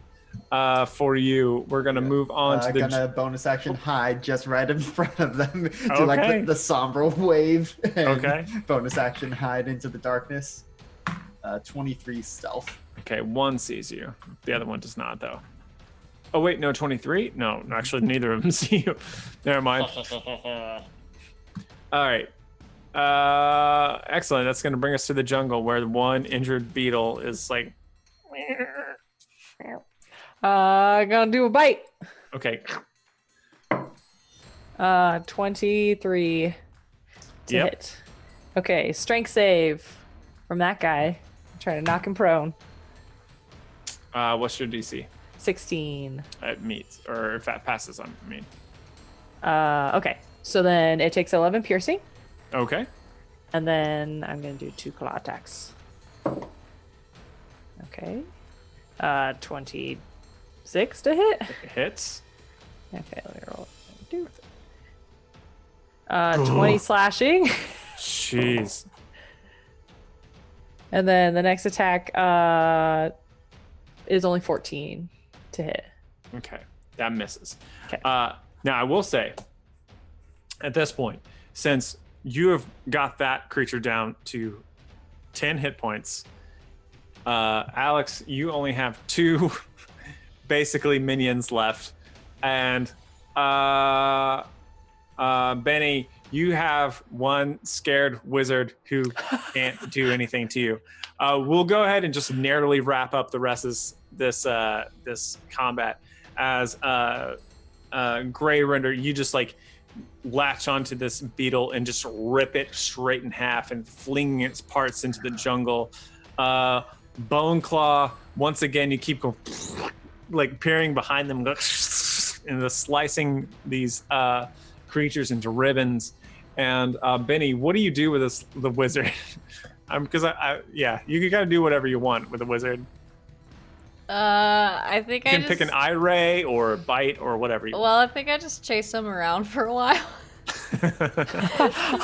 S3: for you. We're going to move on to the...
S5: Gonna bonus action hide just right in front of them. Do
S3: Okay.
S5: like the somber wave. And
S3: Okay.
S5: Bonus action hide into the darkness. 23 stealth.
S3: Okay, 1 sees you. The other one does not, though. Oh, wait, no, 23? No, actually, neither of them see you. Never mind. All right. Excellent. That's going to bring us to the jungle where the one injured beetle is like...
S6: Gonna do a bite.
S3: Okay.
S6: 23 to hit. Okay, strength save from that guy. Trying to knock him prone.
S3: What's your DC?
S6: 16.
S3: It meets, or if that passes on, I mean.
S6: Okay, so then it takes 11 piercing,
S3: Okay.
S6: and then I'm gonna do 2 claw attacks. Okay. 26 to hit.
S3: It hits.
S6: Okay, let me roll. 20 slashing.
S3: Jeez.
S6: And then the next attack is only 14 to hit.
S3: Okay, that misses.
S6: Okay.
S3: Now I will say, at this point, since you have got that creature down to 10 hit points, Alex, you only have 2 basically minions left, and Benny, you have 1 scared wizard who can't do anything to you. We'll go ahead and just narrowly wrap up the rest of this combat as Gray Render, you just like latch onto this beetle and just rip it straight in half and fling its parts into the jungle. Bone Claw, once again, you keep going, like peering behind them and the slicing these creatures into ribbons. And Benny, what do you do with the wizard? Because you gotta do whatever you want with the wizard.
S2: I think
S3: you can pick an eye ray or a bite or whatever you want.
S2: Well, I think I just chase him around for a while.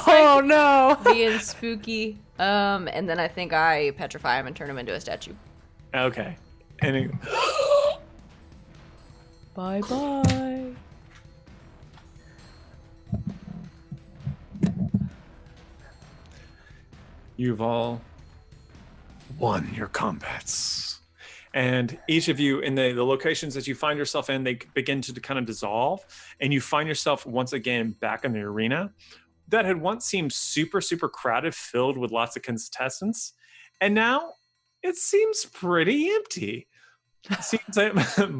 S6: Oh no!
S2: Being spooky. And then I think I petrify him and turn him into a statue.
S3: Okay. And
S6: Bye-bye.
S3: You've all won your combats. And each of you in the locations that you find yourself in, they begin to kind of dissolve. And you find yourself once again back in the arena that had once seemed super, super crowded, filled with lots of contestants. And now it seems pretty empty. It seems that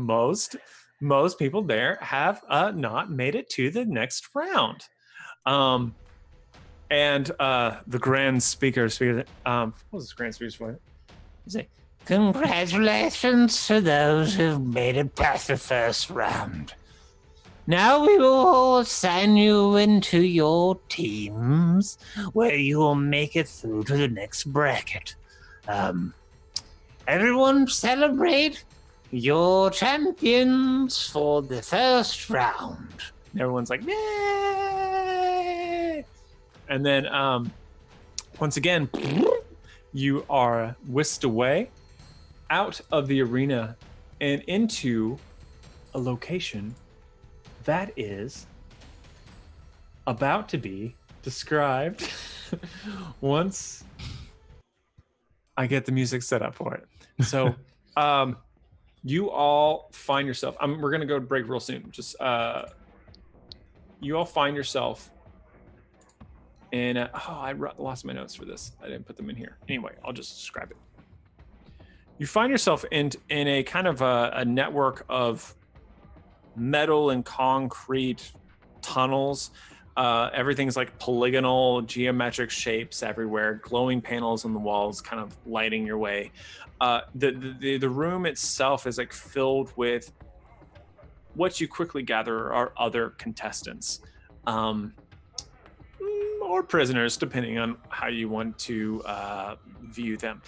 S3: most people there have not made it to the next round. And the grand speaker, what was the grand speaker's voice?
S8: He's like, congratulations to those who've made it past the first round. Now we will assign you into your teams, where you will make it through to the next bracket. Everyone celebrate your champions for the first round.
S3: And everyone's like, yay! And then once again, you are whisked away out of the arena and into a location that is about to be described once I get the music set up for it. So you all find yourself, we're going to go to break real soon. Just you all find yourself in I lost my notes for this. I didn't put them in here. Anyway, I'll just describe it. You find yourself in a kind of a network of metal and concrete tunnels. Everything's like polygonal, geometric shapes everywhere, glowing panels on the walls, kind of lighting your way. The room itself is like filled with what you quickly gather are other contestants. Or prisoners, depending on how you want to view them.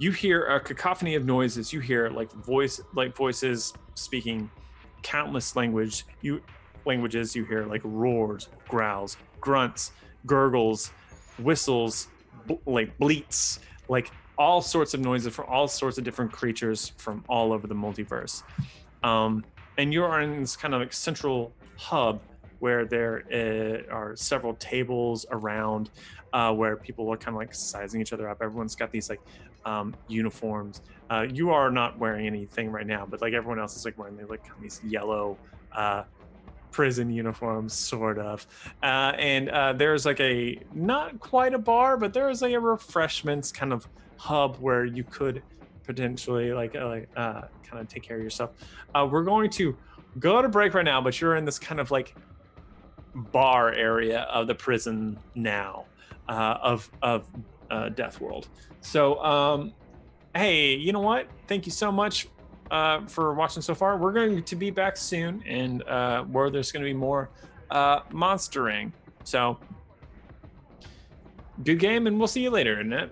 S3: You hear a cacophony of noises. You hear voices speaking countless languages. You hear like roars, growls, grunts, gurgles, whistles, bleats, like all sorts of noises from all sorts of different creatures from all over the multiverse. And you are in this kind of like central hub where there are several tables around where people are kind of like sizing each other up. Everyone's got these like uniforms. You are not wearing anything right now, but like everyone else is like wearing these yellow prison uniforms, sort of. And there's like a, not quite a bar, but there is like a refreshments kind of hub where you could potentially kind of take care of yourself. We're going to go to break right now, but you're in this kind of like bar area of the prison now of Death World. So hey, you know what, thank you so much for watching so far. We're going to be back soon, and where there's going to be more monstering. So good game, and we'll see you later, isn't it?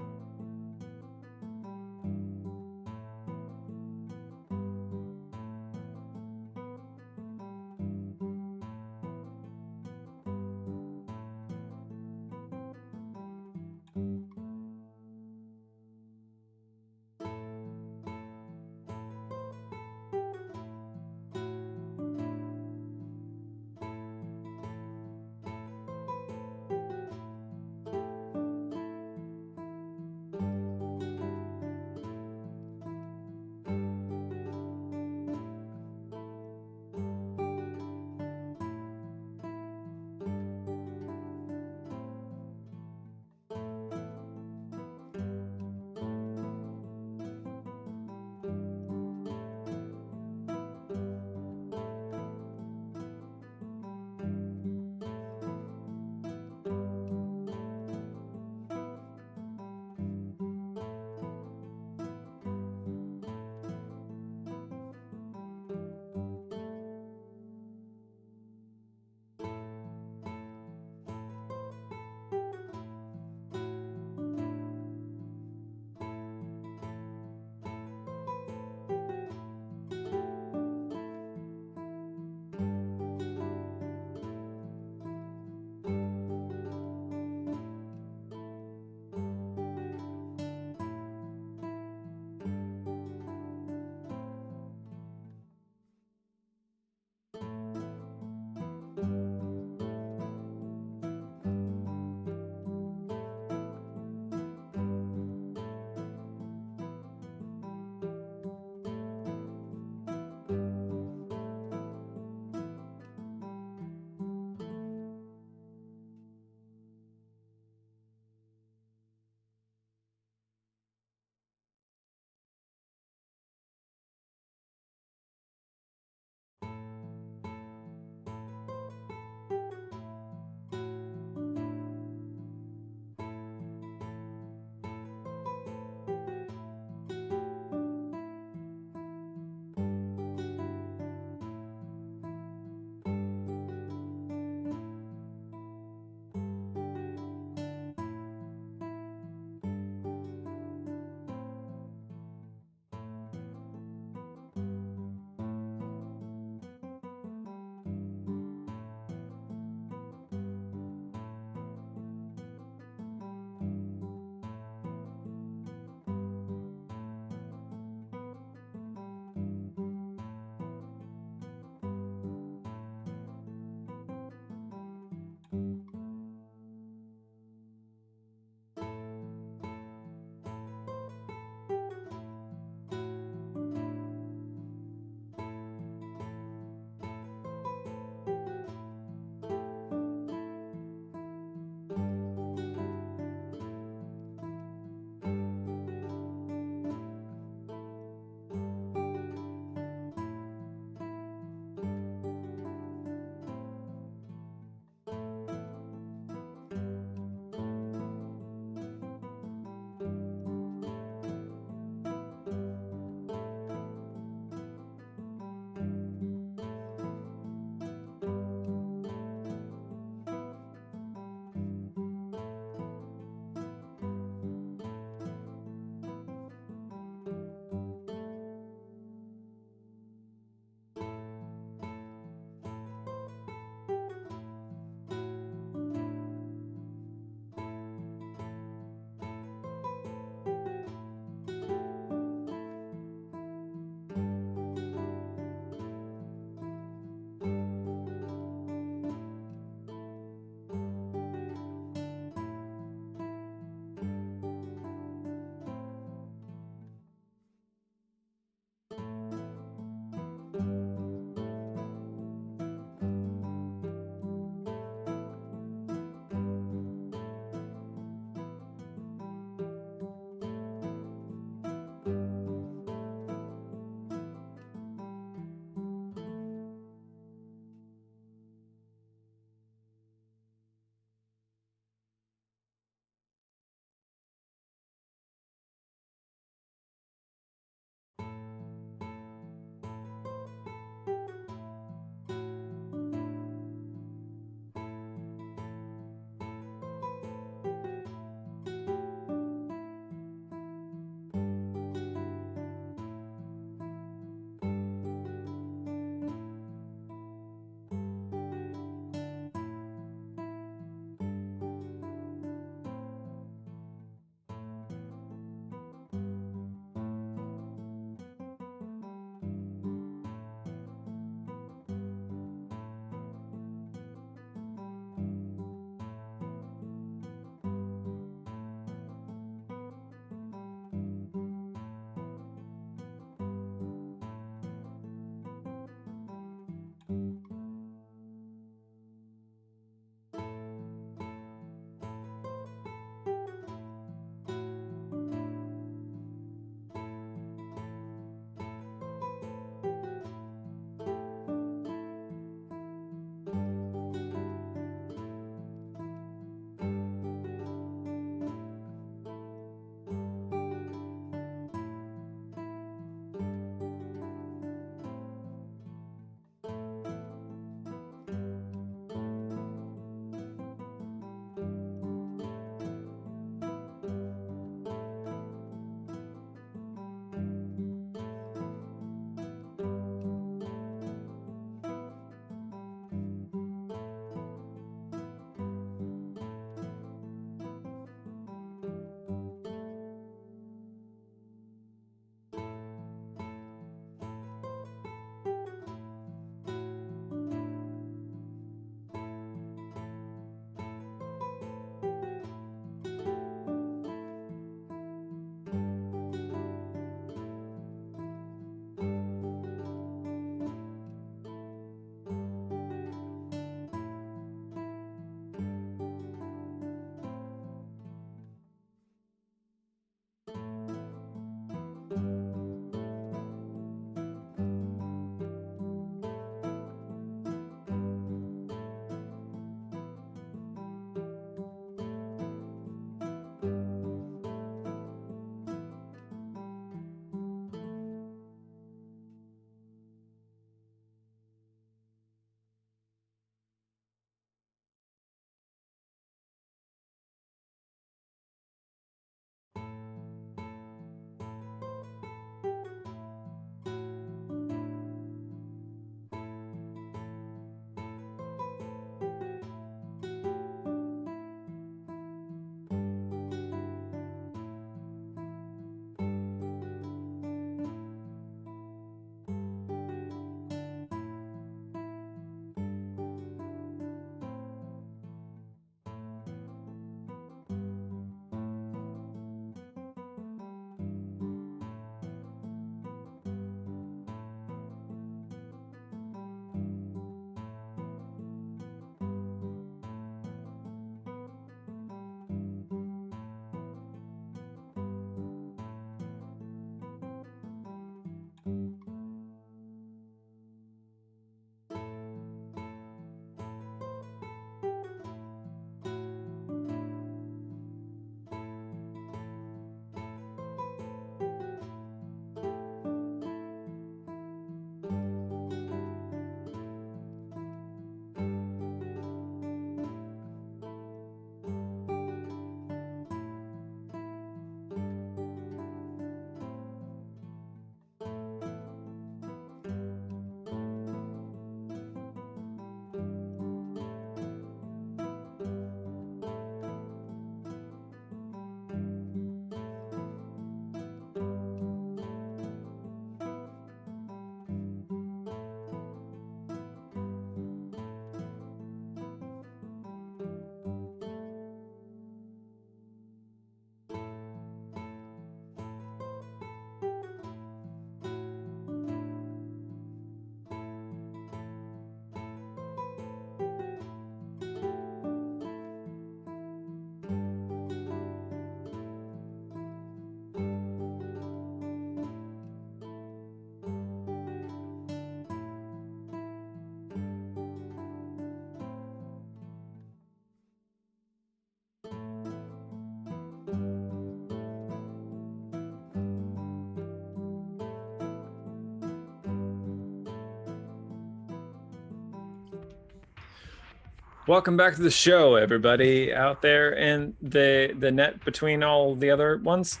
S3: Welcome back to the show, everybody out there in the net between all the other ones.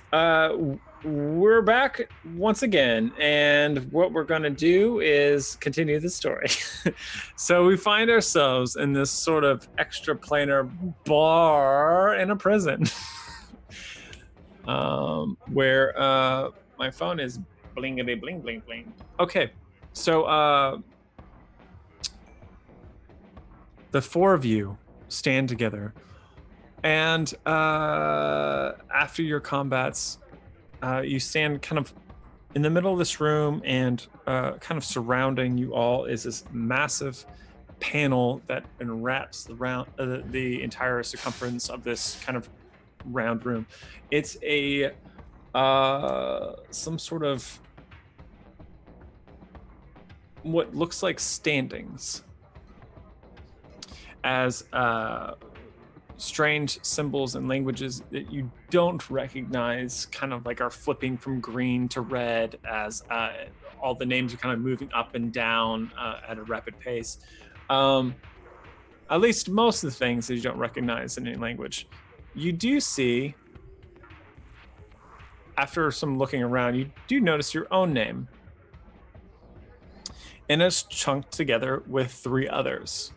S3: We're back once again, and what we're going to do is continue the story. So we find ourselves in this sort of extraplanar bar in a prison, where my phone is blingity bling bling bling. Okay, so the four of you stand together, and after your combats, you stand kind of in the middle of this room, and kind of surrounding you all is this massive panel that enwraps the entire circumference of this kind of round room. It's a some sort of what looks like standings, as strange symbols and languages that you don't recognize kind of like are flipping from green to red as all the names are kind of moving up and down at a rapid pace. At least most of the things that you don't recognize in any language. You do see, after some looking around, you do notice your own name. And it's chunked together with three others.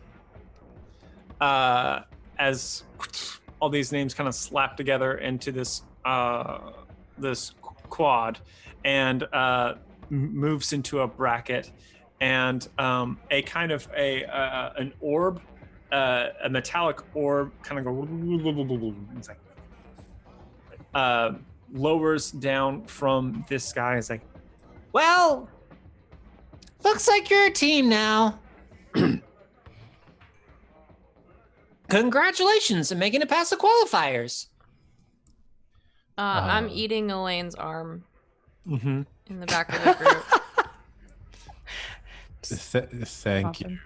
S3: As all these names kind of slap together into this this quad, and moves into a bracket, and a kind of an orb, a metallic orb, kind of go. It's like, lowers down from this sky. It's like,
S8: Well, looks like you're a team now. Congratulations on making it past the qualifiers.
S2: I'm eating Elaine's arm
S3: mm-hmm.
S2: in the back of the group.
S1: Thank you.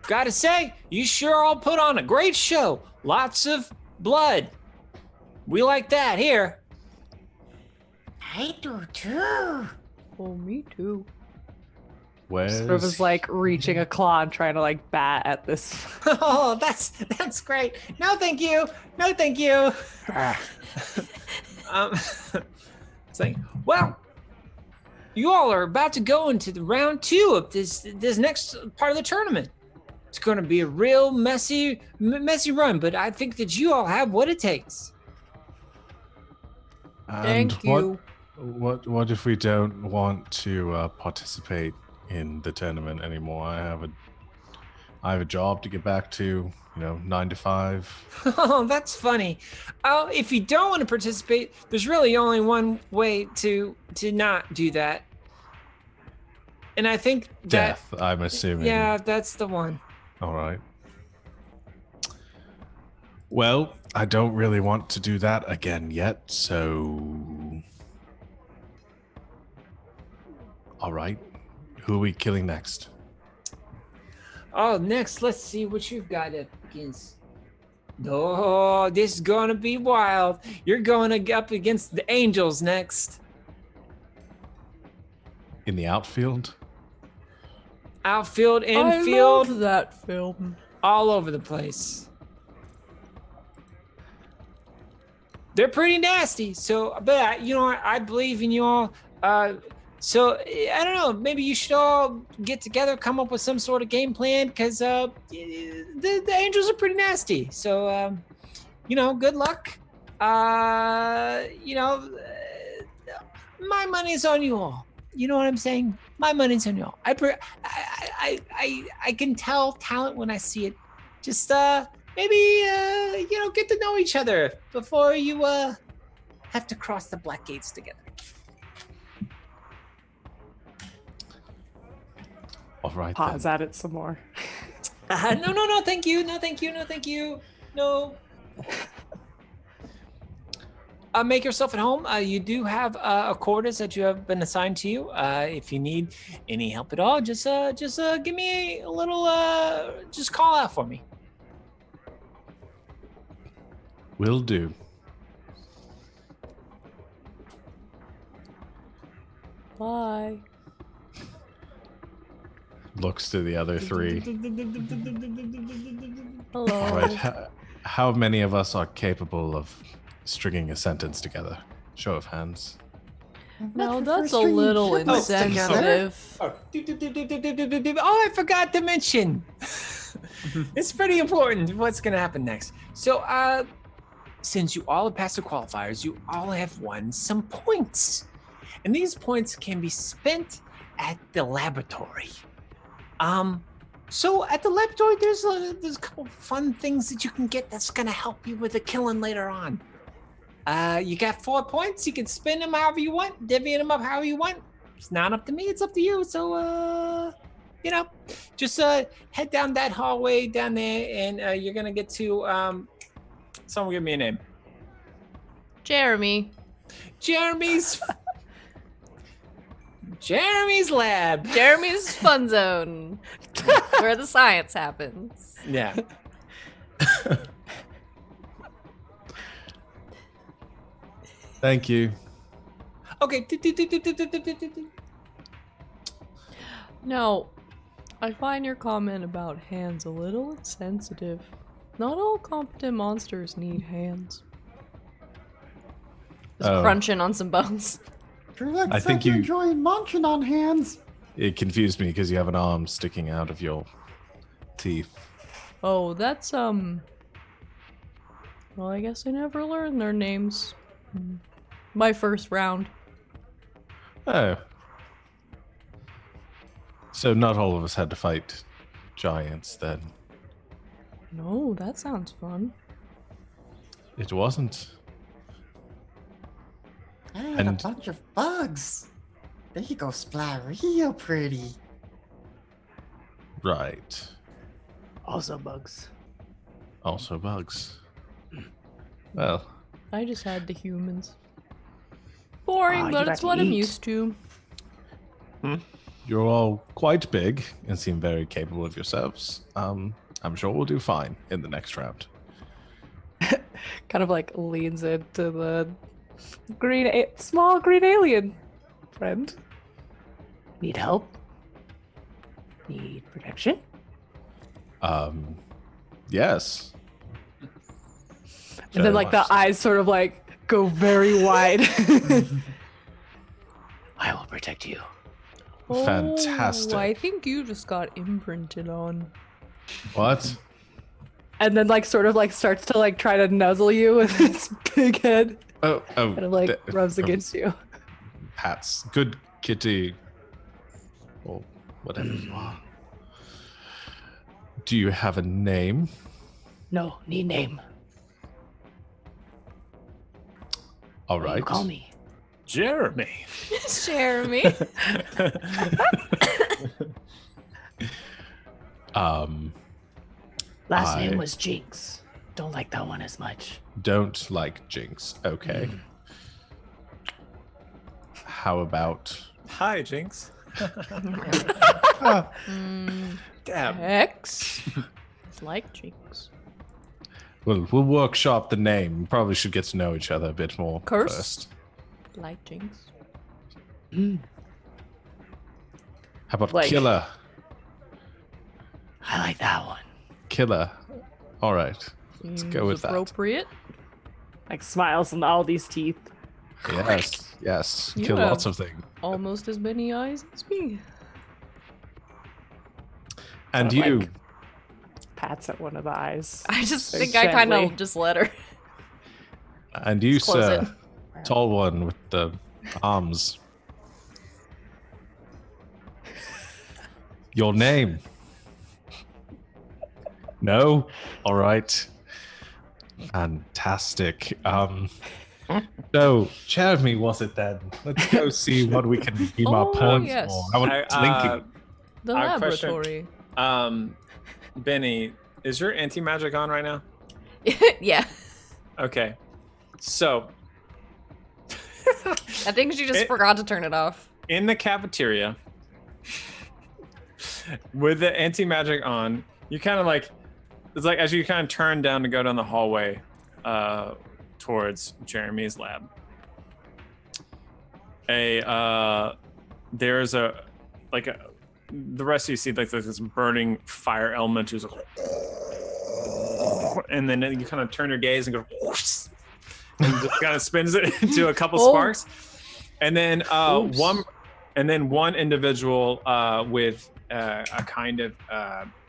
S8: Gotta say, you sure all put on a great show. Lots of blood. We like that here.
S9: I do too.
S2: Oh, me too.
S6: Sort of is like reaching a claw and trying to like bat at this.
S8: Oh, that's great. No, thank you. No, thank you. It's like, well, you all are about to go into the round 2 of this next part of the tournament. It's going to be a real messy run, but I think that you all have what it takes.
S1: And
S2: Thank you.
S1: What if we don't want to participate in the tournament anymore? I have a job to get back to, 9 to 5.
S8: Oh, that's funny. If you don't want to participate, there's really only one way to not do that. And I think that
S1: Death, I'm assuming.
S8: Yeah, that's the one.
S1: All right. Well, I don't really want to do that again yet, so... All right. Who are we killing next?
S8: Oh, next, let's see what you've got up against. Oh, this is gonna be wild. You're going up against the Angels next.
S1: In the outfield?
S8: Outfield, infield.
S2: I love that film.
S8: All over the place. They're pretty nasty. So, but I believe in you all. So I don't know. Maybe you should all get together, come up with some sort of game plan, because the Angels are pretty nasty. So good luck. My money's on you all. You know what I'm saying? My money's on you all. I can tell talent when I see it. Just maybe get to know each other before you have to cross the black gates together.
S1: All right.
S6: Pause at it some more.
S8: No, thank you. No, thank you. No, thank you. No. Make yourself at home. You do have quarters that you have been assigned to you. If you need any help at all, just give me a little. Just call out for me.
S1: Will do.
S2: Bye.
S1: looks to the other three.
S2: Hello.
S1: All right. How many of us are capable of stringing a sentence together? Show of hands.
S2: Now
S5: Prefer
S2: that's a
S5: stringing
S2: little
S5: triplets together.
S2: insensitive.
S3: Oh, I forgot to mention. It's pretty important what's going to happen next. So, since you all have passed the qualifiers, you all have won some points. And these points can be spent at the laboratory. So at the laboratory, there's a couple fun things that you can get that's going to help you with the killing later on. You got 4 points. You can spend them however you want, divvy them up however you want. It's not up to me. It's up to you. So, just head down that hallway down there, and you're going to get to, someone give me a name.
S2: Jeremy.
S3: Jeremy's lab.
S2: Jeremy's fun zone. Where the science happens.
S3: Yeah.
S1: Thank you.
S3: Okay.
S2: No, I find your comment about hands a little insensitive. Not all competent monsters need hands. Just crunching on some bones.
S1: I think you
S5: enjoy munching on hands.
S1: It confused me because you have an arm sticking out of your teeth.
S2: Oh, that's, well, I guess I never learned their names. My first round.
S1: Oh. So not all of us had to fight giants then.
S2: No, that sounds fun.
S1: It wasn't.
S9: I had
S1: And-
S9: a bunch of bugs. There you go, Splat. Real pretty.
S1: Right.
S6: Also bugs.
S1: Also bugs. Well,
S2: I just had the humans. Boring,
S6: you
S2: but
S6: got
S2: it's
S6: to
S2: what I'm
S6: eat.
S2: used to.
S1: you're all quite big and seem very capable of yourselves. I'm sure we'll do fine in the next round.
S6: Kind of like leans into the small green alien friend. Need help? Need protection?
S1: Yes.
S6: And then like the eyes sort of like go very wide. I will protect you.
S1: Fantastic.
S2: Oh, I think you just got imprinted on.
S1: What?
S6: And then like sort of like starts to like try to nuzzle you with its big head.
S1: Oh.
S6: Kind of like rubs against you.
S1: Pats. Good kitty. Or whatever you are. Do you have a name?
S6: No, need name.
S1: All
S6: What do
S1: right.
S6: you call me?
S3: Jeremy.
S2: Jeremy.
S6: Last
S1: I-
S6: name was Jinx. Don't like that one as much.
S1: Don't like Jinx. Okay. How about
S3: Hi, Jinx. Damn.
S2: X. Like cheeks.
S1: we'll workshop the name. We probably should get to know each other a bit more
S2: Curse?
S1: first.
S2: Like Jinx.
S1: How about
S6: Like-
S1: Killer?
S6: I like that one.
S1: Killer. All right. Let's go with that.
S2: Appropriate.
S6: Like smiles and all these teeth.
S1: Yes.
S2: You
S1: Kill
S2: have-
S1: lots of things.
S2: Almost as many eyes as me.
S1: And
S6: Kinda
S1: you,
S6: like- Pats at one of the eyes.
S2: I just
S6: Very
S2: think I kind
S6: gently.
S2: of just let her.
S1: and you,
S2: Just close
S1: sir, tall one with the arms. Your name? No? All right. Fantastic. So, Jeremy was it then? Let's go see what we can redeem our
S2: Oh,
S1: points
S2: yes.
S1: for. I want linking.
S2: The
S3: Our question-
S2: laboratory.
S3: Benny, is your anti-magic on right now?
S2: Yeah.
S3: Okay. So,
S2: I think she just
S3: It-
S2: forgot to turn it off.
S3: in the cafeteria, with the anti-magic on, you kind of like, it's like as you kind of turn down to go down the hallway towards Jeremy's lab. There's a the rest of you see like this burning fire element, just and then you kind of turn your gaze and go, and just kind of spins it into a couple sparks, and then one individual with a kind of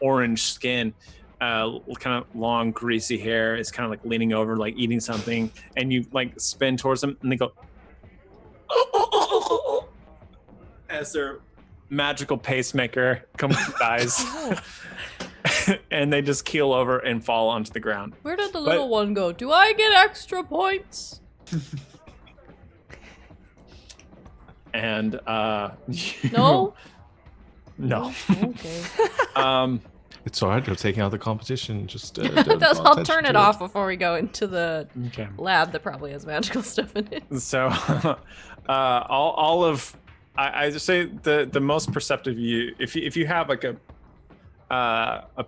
S3: orange skin, kind of long greasy hair is kind of like leaning over, like eating something, and you like spin towards them, and they go as their magical pacemaker dies. And they just keel over and fall onto the ground.
S2: Where did the little one go? Do I get extra points?
S3: And
S2: No?
S3: No.
S2: Okay.
S1: It's all right. They're taking out the competition. Just
S2: I'll turn it off before we go into the lab that probably has magical stuff in it.
S3: So, all of I just say the most perceptive you, if you have like a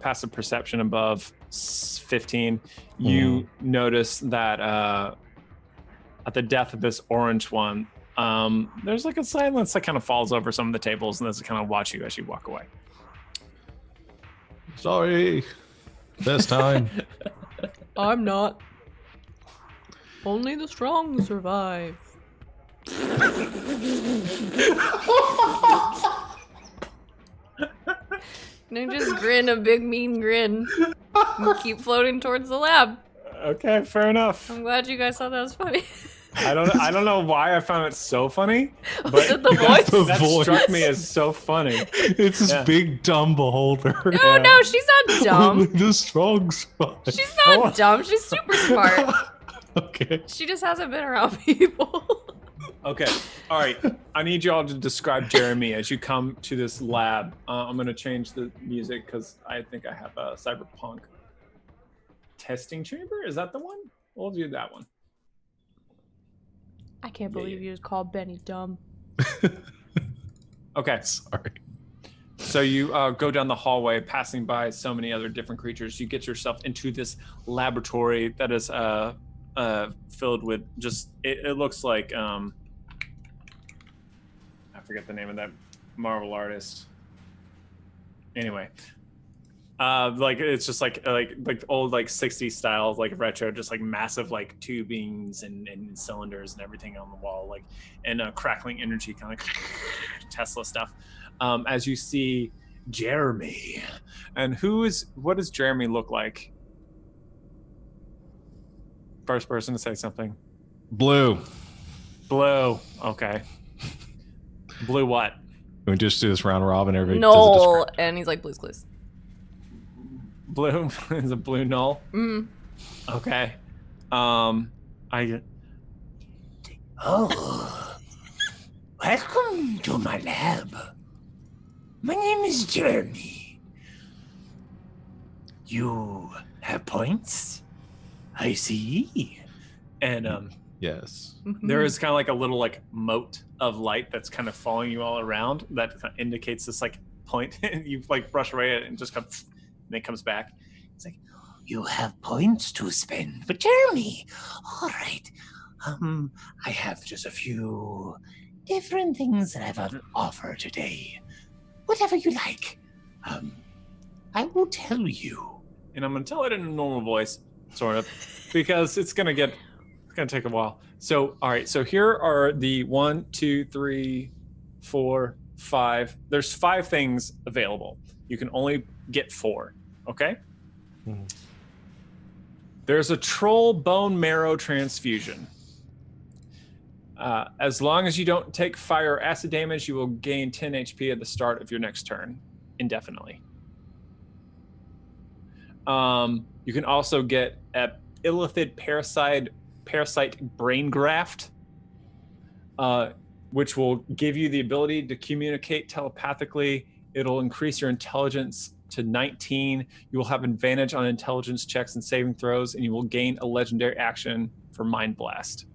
S3: passive perception above 15, you notice that at the death of this orange one, there's like a silence that kind of falls over some of the tables, and there's kind of watch you as you walk away.
S1: Sorry. This time.
S2: I'm not. Only the strong survive. And just grin a big mean grin and keep floating towards the lab.
S3: Okay, fair enough.
S2: I'm glad you guys thought that was funny.
S3: I don't know why I found it so funny, but
S2: it the voice?
S3: That struck me as so funny.
S1: It's this big dumb beholder.
S2: No, she's not dumb.
S1: Only the strong survive.
S2: She's not dumb. She's super smart.
S1: Okay.
S2: She just hasn't been around people.
S3: Okay. All right. I need you all to describe Jeremy as you come to this lab. I'm going to change the music because I think I have a cyberpunk testing chamber. Is that the one? We'll do that one.
S2: I can't believe you just called Benny dumb.
S3: Okay.
S1: Sorry.
S3: So you go down the hallway, passing by so many other different creatures. You get yourself into this laboratory that is filled with just, it looks like, I forget the name of that Marvel artist. Anyway, like it's just like old like 60s style, like retro, just like massive like tubings and cylinders and everything on the wall, like, and crackling energy, kind of Tesla stuff. As you see Jeremy, and what does Jeremy look like? First person to say something.
S1: Blue.
S3: Okay. Blue what?
S1: We just do this round robin. Everybody
S2: Null, and he's like Blue's Clues.
S3: Blue is a blue null. Okay. Oh,
S8: welcome to my lab. My name is Jeremy. You have points? I see.
S3: And
S1: yes.
S3: There is kind of like a little like moat of light that's kind of following you all around that kind of indicates this like point, and you like brush away it and just come, and it comes back. It's like,
S8: you have points to spend, but Jeremy, all right. I have just a few different things that I have to offer today. Whatever you like, I will tell you.
S3: And I'm gonna tell it in a normal voice, sort of, because it's gonna take a while. So, all right. So here are the 1, 2, 3, 4, 5. There's 5 things available. You can only get 4. Okay.
S1: Mm-hmm.
S3: There's a troll bone marrow transfusion. As long as you don't take fire or acid damage, you will gain 10 HP at the start of your next turn, indefinitely. You can also get a illithid parasite brain graft, which will give you the ability to communicate telepathically. It'll increase your intelligence to 19. You will have advantage on intelligence checks and saving throws, and you will gain a legendary action for Mind Blast.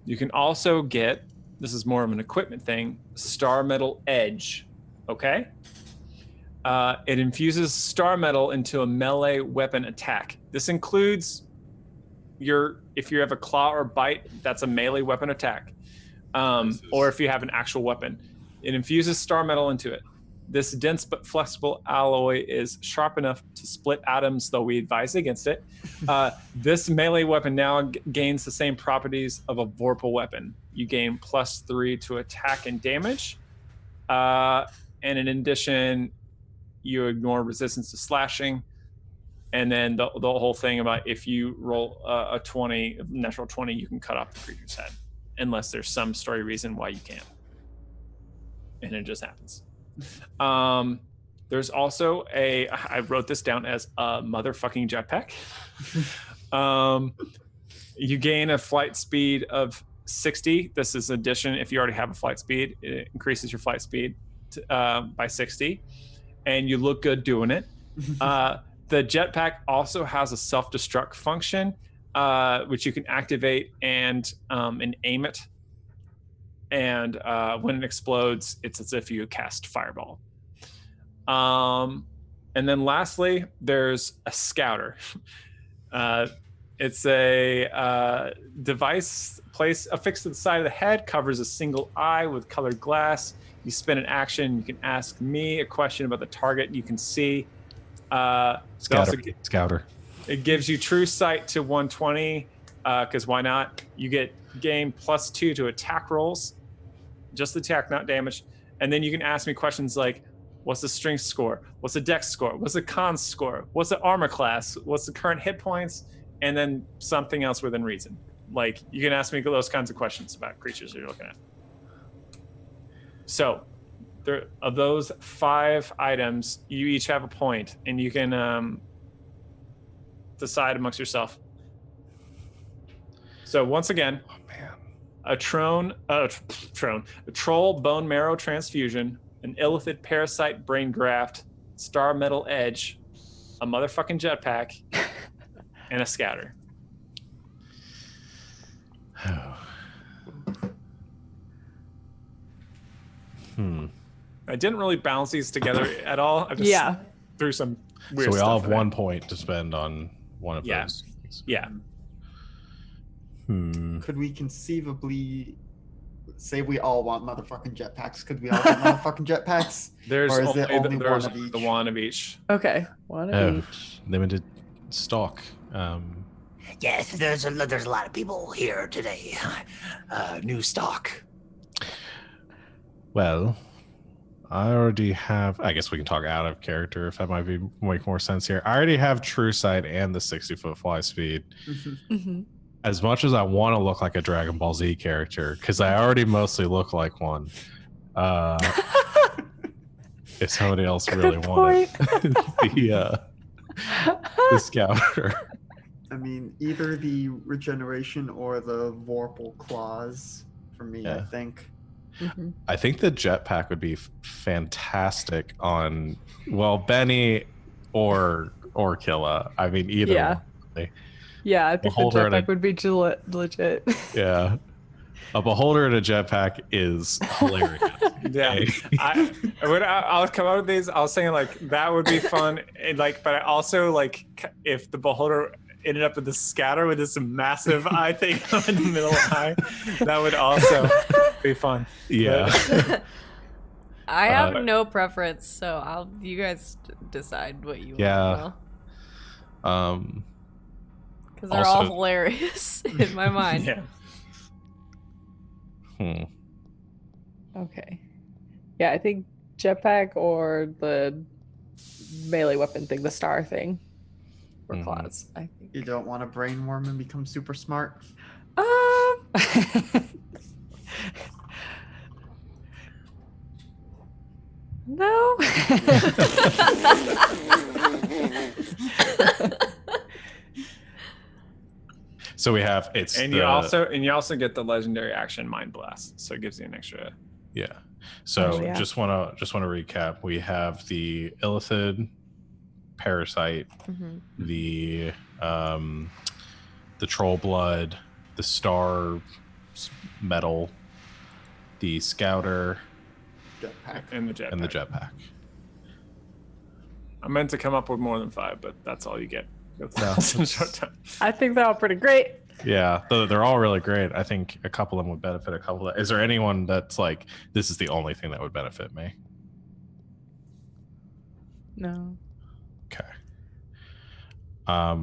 S3: You can also get, this is more of an equipment thing, Star Metal Edge, okay? It infuses Star Metal into a melee weapon attack. This includes if you have a claw or bite, that's a melee weapon attack. Or if you have an actual weapon. It infuses star metal into it. This dense but flexible alloy is sharp enough to split atoms, though we advise against it. This melee weapon now gains the same properties of a Vorpal weapon. You gain +3 to attack and damage. And in addition, you ignore resistance to slashing. And then the whole thing about if you roll a 20, natural 20, you can cut off the creature's head. Unless there's some story reason why you can't. And it just happens. There's also I wrote this down as a motherfucking jetpack. You gain a flight speed of 60. This is addition. If you already have a flight speed, it increases your flight speed by 60. And you look good doing it. The jetpack also has a self-destruct function, which you can activate and aim it. And when it explodes, it's as if you cast Fireball. And then lastly, there's a Scouter. It's a device affixed to the side of the head, covers a single eye with colored glass. You spin an action, you can ask me a question about the target you can see.
S1: Scouter.
S3: It gives you true sight to 120, because why not? You gain +2 to attack rolls. Just attack, not damage. And then you can ask me questions like, what's the strength score? What's the dex score? What's the con score? What's the armor class? What's the current hit points? And then something else within reason. Like, you can ask me those kinds of questions about creatures that you're looking at. So, of those 5 items, you each have a point, and you can decide amongst yourself. So once again, a troll bone marrow transfusion, an illithid parasite brain graft, star metal edge, a motherfucking jetpack, and a Scouter. I didn't really balance these together at all. I just threw some weird stuff.
S1: So we all have 1 point to spend on one of those.
S3: Yeah.
S5: Could we conceivably say we all want motherfucking jetpacks? Could we all get motherfucking jetpacks?
S3: There's
S5: or is it only
S3: there's
S5: one of each?
S3: the one of each.
S6: Okay, one of each.
S1: Limited stock.
S8: Yes, there's a lot of people here today. New stock.
S1: Well, I already have. I guess we can talk out of character if that might make more sense here. I already have True Sight and the 60-foot fly speed. As much as I want to look like a Dragon Ball Z character, because I already mostly look like one. If somebody else really wanted the Scouter.
S5: I mean, either the regeneration or the Vorpal claws for me, I think.
S1: I think the jetpack would be fantastic on, Benny or Killa. I mean, either one.
S6: Yeah, I think the jetpack would be legit.
S1: Yeah. A beholder and a jetpack is hilarious.
S3: Yeah. I'll come out with these. I was saying, like, that would be fun. And, like, but I also, like, if the beholder ended up with the Scouter with this massive eye thing in the middle eye, that would also be fun.
S1: Yeah.
S2: I have no preference, so you guys decide what you want. Because they're all hilarious in my mind.
S6: Okay. Yeah, I think jetpack or the melee weapon thing, the star thing. Or claws, I think.
S5: You don't want to brain worm and become super smart?
S6: No.
S1: So we have
S3: you also get the legendary action Mind Blast, so it gives you an extra.
S1: Yeah. So just wanna recap. We have the illithid parasite, the troll blood, the star metal, the Scouter,
S5: jetpack,
S3: and the
S1: jetpack.
S3: I meant to come up with more than 5, but that's all you get.
S6: I think they're all pretty great.
S1: Yeah, they're all really great. I think a couple of them would benefit a couple. Is there anyone that's like, this is the only thing that would benefit me?
S6: No.
S1: Okay.
S5: I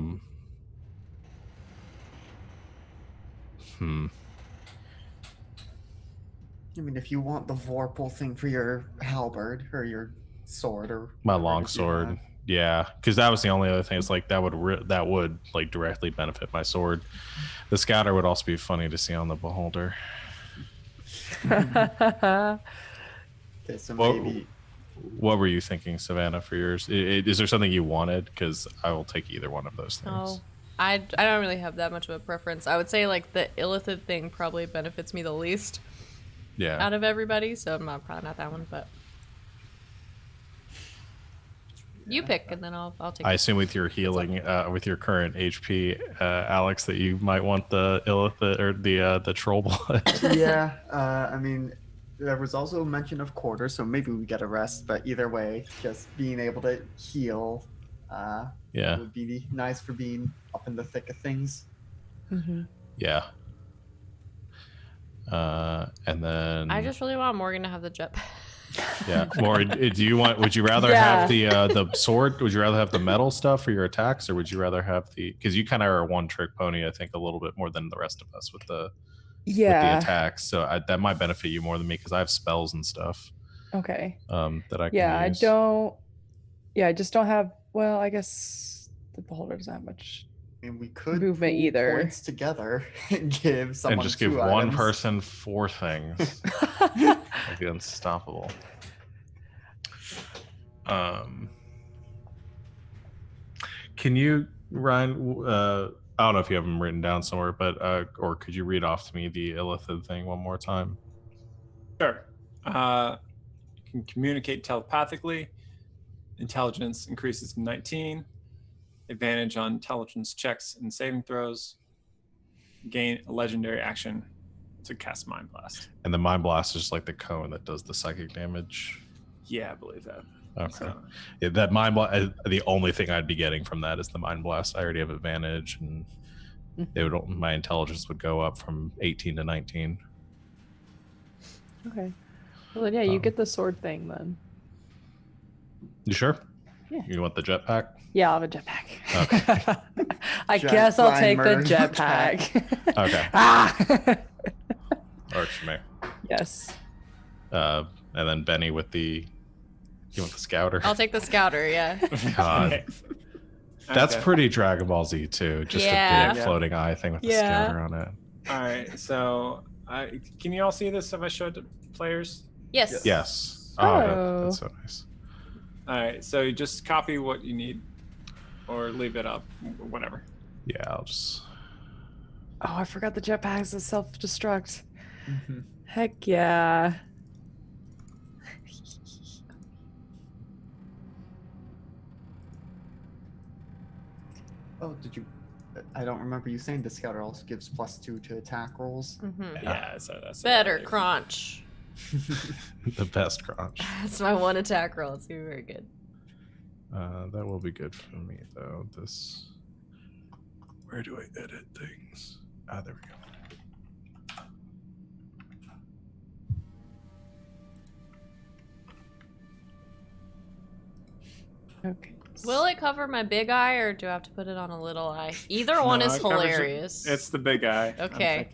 S5: mean, if you want the Vorpal thing for your halberd or your sword or
S1: My
S5: whatever it
S1: long
S5: is you
S1: sword.
S5: have.
S1: Yeah, because that was the only other thing. It's like that would like directly benefit my sword. The scouter would also be funny to see on the beholder.
S5: Okay, so maybe.
S1: What were you thinking, Savannah, for yours? Is there something you wanted? Because I will take either one of those things.
S2: Oh, I don't really have that much of a preference. I would say like the illithid thing probably benefits me the least.
S1: Yeah.
S2: Out of everybody, so I'm probably not that one, but you pick, and then I'll take.
S1: I assume with your healing, with your current HP, Alex, that you might want the illithid or the troll blood.
S5: Yeah, I mean, there was also mention of quarters, so maybe we get a rest. But either way, just being able to heal, would be nice for being up in the thick of things.
S6: Mm-hmm.
S1: Yeah. And then
S2: I just really want Morgan to have the jetpack.
S1: Yeah. Or would you rather have the sword? Would you rather have the metal stuff for your attacks, or would you rather have because you kind of are a one trick pony, I think, a little bit more than the rest of us with the attacks. So that might benefit you more than me because I have spells and stuff.
S6: Okay.
S1: That I can use.
S6: I just don't have, well, I guess the beholder doesn't have much
S5: I mean, we could
S6: movement
S5: pool
S6: either.
S5: points together and give someone
S1: and just give
S5: 2
S1: one
S5: items.
S1: person 4 things. That'd be unstoppable. Can you, Ryan? I don't know if you have them written down somewhere, but or could you read off to me the illithid thing one more time?
S3: Sure. You can communicate telepathically. Intelligence increases to 19. Advantage on intelligence checks and saving throws. Gain a legendary action to cast Mind Blast.
S1: And the Mind Blast is just like the cone that does the psychic damage.
S3: Yeah, I believe that.
S1: Okay.
S3: So,
S1: yeah, that Mind Blast. The only thing I'd be getting from that is the Mind Blast. I already have advantage, and my intelligence would go up from 18 to 19.
S6: Okay. Well, then, yeah, you get the sword thing then.
S1: You sure?
S6: Yeah.
S1: You want the jetpack?
S6: Yeah, I'll have a jetpack.
S1: Okay.
S6: I guess I'll take the jetpack.
S1: Okay. Works for me.
S6: Yes.
S1: And then Benny with the. You want the scouter?
S2: I'll take the scouter. Yeah.
S1: God. That's pretty Dragon Ball Z too. Just a big floating eye thing with the scouter on it.
S3: All right. So, can you all see this if I show it to players?
S2: Yes.
S1: Yes.
S6: Oh.
S1: That's so nice.
S3: All right. So you just copy what you need, or leave it up, whatever.
S1: Yeah, I'll just.
S6: Oh, I forgot the jetpack is a self-destruct.
S5: Mm-hmm.
S6: Heck yeah.
S5: Oh, did you? I don't remember you saying the scouter also gives +2 to attack rolls.
S2: Mm-hmm.
S3: Yeah. So that's
S2: Better crunch.
S1: The best crunch.
S2: That's my one attack roll. It's gonna be very good.
S1: That will be good for me though. Where do I edit things? There we
S6: go. Okay.
S2: Will it cover my big eye, or do I have to put it on a little eye? Either one is hilarious.
S3: It's the big eye.
S2: Okay.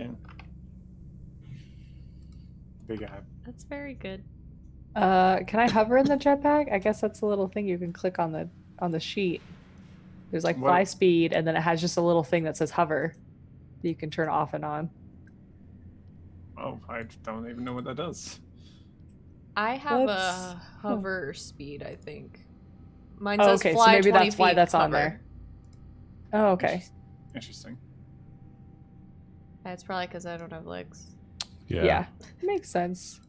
S3: Big eye.
S2: That's very good.
S6: Can I hover in the jetpack? I guess that's a little thing you can click on the sheet. There's like fly speed, and then it has just a little thing that says hover that you can turn off and on.
S3: Oh, I don't even know what that does.
S2: I have a hover speed, I think. Mine
S6: Oh,
S2: says
S6: okay,
S2: fly
S6: so maybe
S2: 20
S6: that's why
S2: feet
S6: that's on
S2: hover.
S6: there. Oh, okay.
S3: Interesting.
S2: It's probably because I don't have legs.
S6: Yeah. Makes sense.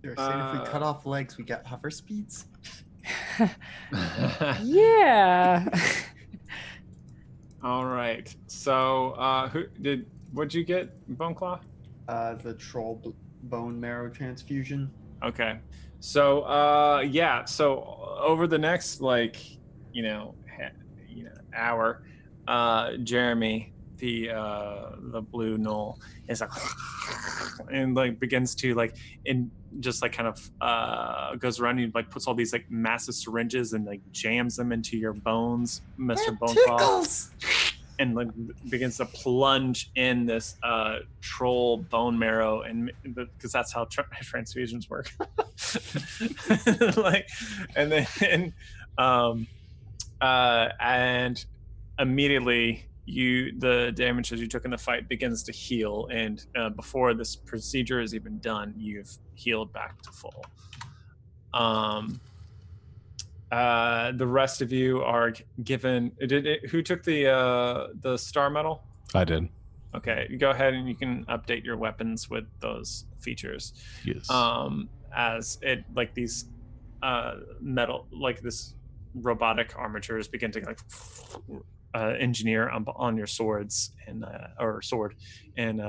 S5: You're saying if we cut off legs, we get hover speeds?
S6: Yeah.
S3: All right. So, what'd you get, Boneclaw?
S5: The troll bone marrow transfusion.
S3: Okay. So, So over the next, hour, Jeremy, the blue gnoll, is like and like begins to like in just like kind of goes around and like puts all these like massive syringes and like jams them into your bones, Mr. Boneclaw, and like begins to plunge in this troll bone marrow, and because that's how transfusions work. Like, and then and immediately the damage that you took in the fight begins to heal, and before this procedure is even done, you've healed back to full. The rest of you are given. Who took the star medal?
S1: I did.
S3: Okay, you go ahead and you can update your weapons with those features.
S1: Yes.
S3: As it like these metal, like this robotic armatures begin to like engineer on your swords and or sword, and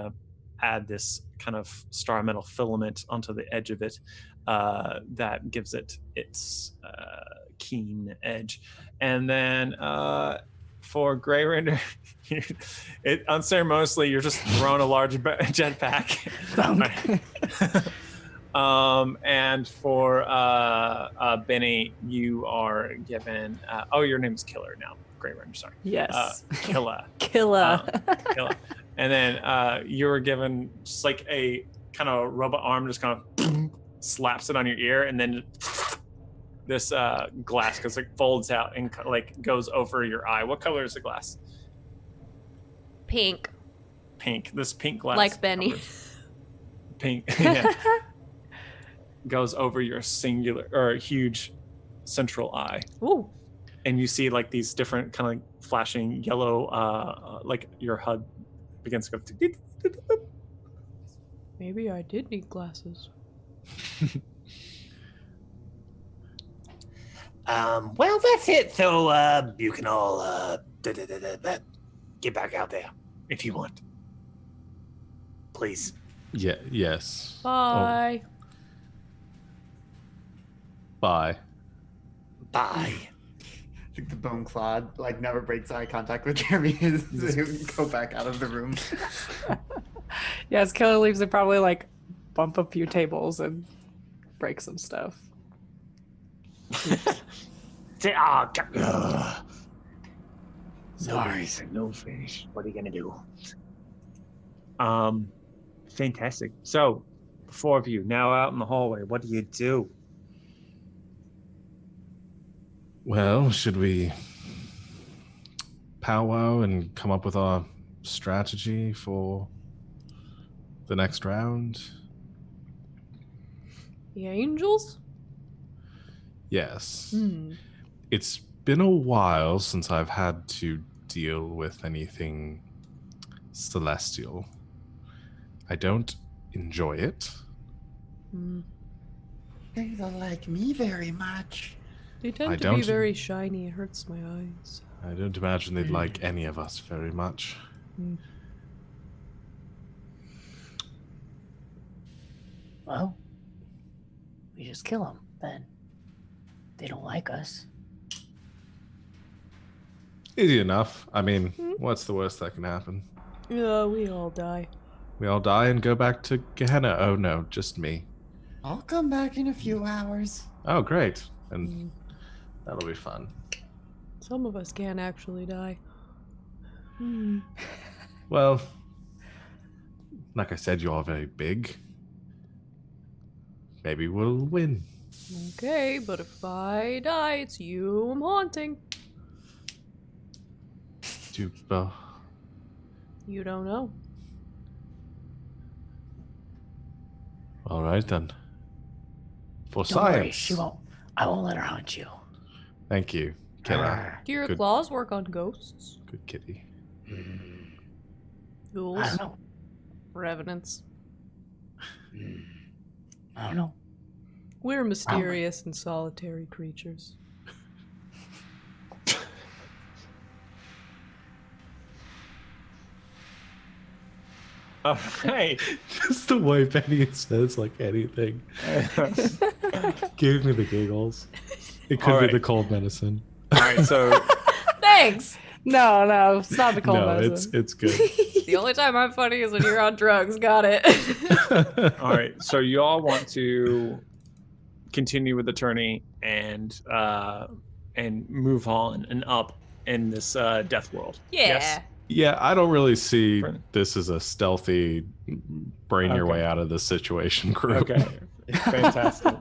S3: add this kind of star metal filament onto the edge of it that gives it its keen edge. And then for Grey Render, it unceremoniously you're just throwing a large jetpack. And for Benny, you are given your name's Killer now. Grey Render, sorry.
S6: Yes.
S3: Killa.
S6: Killa.
S3: Killa. And then you were given just like a kind of robot arm, just kind of slaps it on your ear, and then this glass goes like folds out and like goes over your eye. What color is the glass?
S2: Pink.
S3: Pink. This pink glass.
S2: Like Benny.
S3: Pink. Yeah. Goes over your singular or huge central eye.
S2: Ooh.
S3: And you see like these different kind of like flashing yellow, like your HUD begins to go.
S2: Maybe I did need glasses.
S8: Well, that's it. So you can all get back out there if you want. Please.
S1: Yeah. Yes.
S2: Bye.
S1: Oh. Bye.
S8: Bye.
S5: I think the bone claw like never breaks eye contact with Jeremy to go back out of the room.
S6: Yes, Killer leaves and probably like bump a few tables and break some stuff.
S8: Sorry, no finish. What are you gonna do?
S3: Fantastic. So, the four of you now out in the hallway. What do you do?
S1: Well, should we powwow and come up with our strategy for the next round?
S2: The angels?
S1: Yes. It's been a while since I've had to deal with anything celestial. I don't enjoy it.
S9: They don't like me very much.
S2: They tend to be very shiny. It hurts my eyes.
S1: I don't imagine they'd like any of us very much.
S10: Well, we just kill them then. They don't like us.
S1: Easy enough. I mean, what's the worst that can happen?
S2: Yeah, we all die.
S1: We all die and go back to Gehenna. Oh no, just me.
S9: I'll come back in a few hours.
S1: Oh, great. And that'll be fun.
S2: Some of us can't actually die.
S1: Well, like I said, you are very big. Maybe we'll win.
S2: Okay, but if I die, it's you I'm haunting. You don't know.
S1: All right then. For
S10: Don't
S1: science.
S10: worry, she won't. I won't let her haunt you.
S1: Thank you, Killer.
S2: Do your claws work on ghosts?
S1: Good kitty.
S2: Ghouls?
S10: I don't know.
S2: Revenants?
S10: I don't know.
S2: We're mysterious and solitary creatures.
S3: Hey,
S1: Just the way Benny says like anything. Give me the giggles. It could
S3: All
S1: be
S3: right.
S1: the cold medicine.
S3: all right. So
S2: Thanks!
S6: No, it's not the cold
S1: No,
S6: medicine.
S1: it's good.
S2: The only time I'm funny is when you're on drugs. Got it.
S3: All right, so you all want to continue with the tourney and move on and up in this death world.
S2: Yeah.
S3: Yes?
S1: Yeah, I don't really see
S3: Right.
S1: this as a stealthy brain your
S3: Okay.
S1: way out of the situation group.
S3: Okay, fantastic.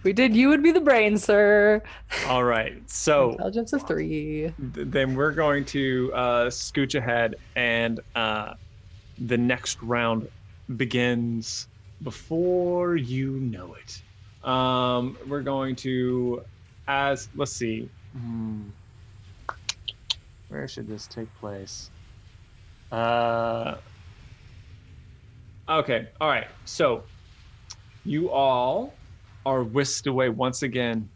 S6: We did. You would be the brain, sir.
S3: All right, so
S6: Intelligence of 3.
S3: then we're going to scooch ahead, and the next round begins before you know it. We're going to, let's see. Where should this take place? Okay, all right. So you all are whisked away once again.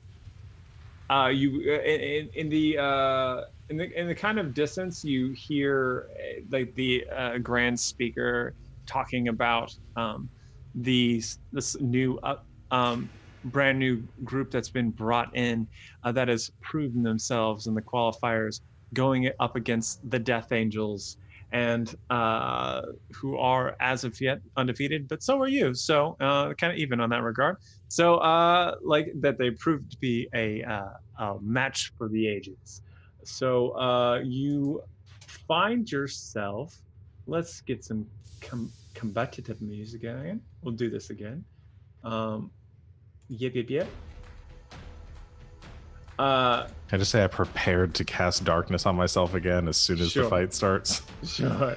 S3: In the kind of distance, you hear like the grand speaker talking about this new brand new group that's been brought in that has proven themselves in the qualifiers, going up against the Death Angels, and who are as of yet undefeated, but so are you. So kind of even on that regard. So like that, they proved to be a match for the ages. So you find yourself. Let's get some combative music again. We'll do this again. Yep.
S1: Can I just say I prepared to cast darkness on myself again as soon as
S3: Sure.
S1: the fight starts?
S3: Sure.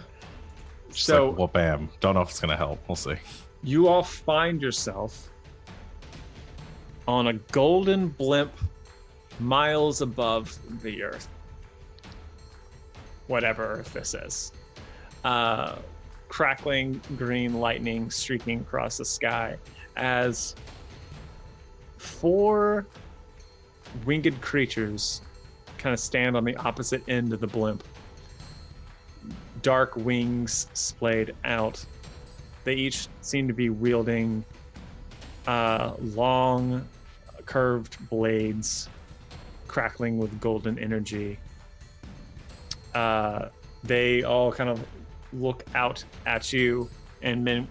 S1: Just
S3: So
S1: like, well, bam. Don't know if it's going to help. We'll see.
S3: you all find yourself on a golden blimp miles above the earth. Whatever earth this is. Crackling green lightning streaking across the sky as 4 winged creatures kind of stand on the opposite end of the blimp. Dark wings splayed out. They each seem to be wielding long, curved blades, crackling with golden energy. They all kind of look out at you and then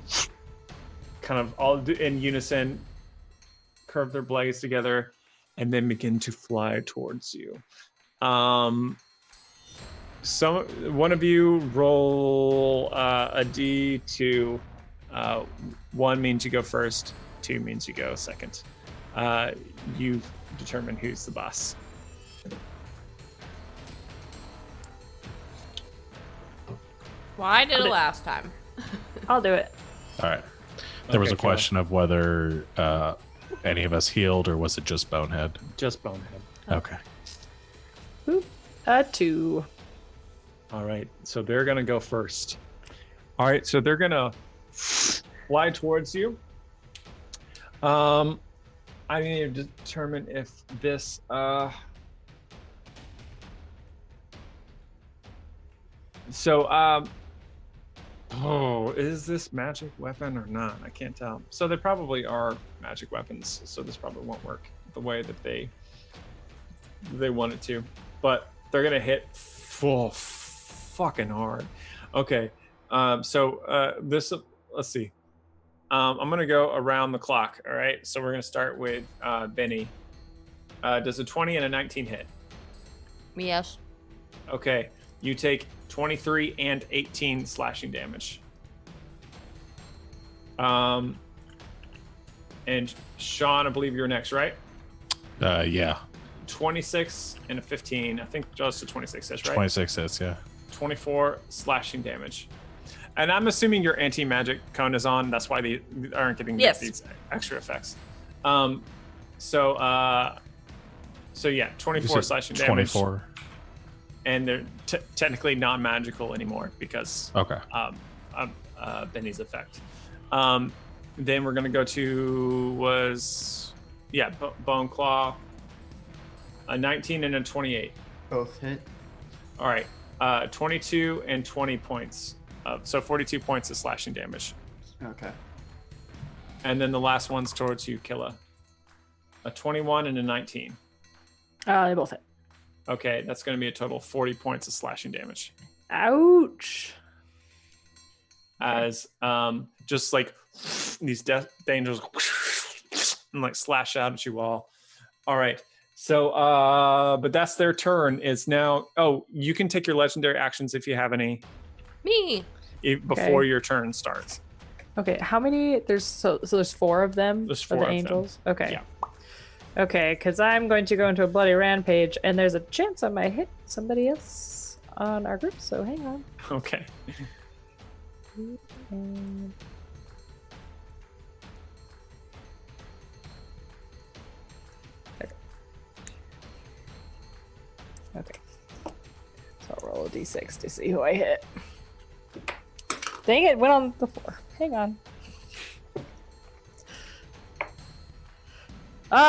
S3: kind of all in unison curve their blades together and then begin to fly towards you. One of you roll a D2. 1 means you go first, 2 means you go second. You determine who's the boss.
S2: Well, I did it last time.
S6: I'll do it.
S1: All right. There was
S3: Okay,
S1: a question of whether any of us healed or was it just Bonehead?
S3: Just Bonehead.
S1: Okay.
S6: 2.
S3: All right, so they're gonna go first. All right, so they're gonna fly towards you. I need to determine if this is this magic weapon or not? I can't tell. So they probably are magic weapons, so this probably won't work the way that they want it to. But they're gonna hit full fucking hard. Okay, this, let's see. I'm gonna go around the clock. All right, so we're gonna start with Benny. Does a 20 and a 19 hit?
S2: Yes.
S3: Okay, you take 23 and 18 slashing damage. And Sean, I believe you're next, right?
S1: Yeah.
S3: 26 and a 15. I think just a 26 is right.
S1: 26 hits, yeah.
S3: 24 slashing damage. And I'm assuming your anti-magic cone is on. That's why they aren't getting these extra effects. So yeah, 24 slashing damage.
S1: 24.
S3: And they're technically non-magical anymore because Benny's effect. Then we're gonna go to Bone Claw. A 19 and a 28.
S5: Both hit.
S3: All right, 22 and 20 points. So 42 points of slashing damage.
S5: Okay.
S3: And then the last one's towards you, Killa. A 21 and a 19.
S6: They both hit.
S3: Okay, that's going to be a total of 40 points of slashing damage.
S6: Ouch.
S3: As just like these death angels and like slash out at you all. All right. So, but that's their turn. Is now. Oh, you can take your legendary actions if you have any.
S2: Me.
S3: Before your turn starts.
S6: Okay. How many? There's there's 4 of them.
S3: There's 4 of the
S6: angels.
S3: Them.
S6: Okay.
S3: Yeah.
S6: Okay, because I'm going to go into a bloody rampage, and there's a chance I might hit somebody else on our group. So hang on.
S3: Okay.
S6: Okay. So I'll roll a d6 to see who I hit. Dang it, went on the 4. Hang on.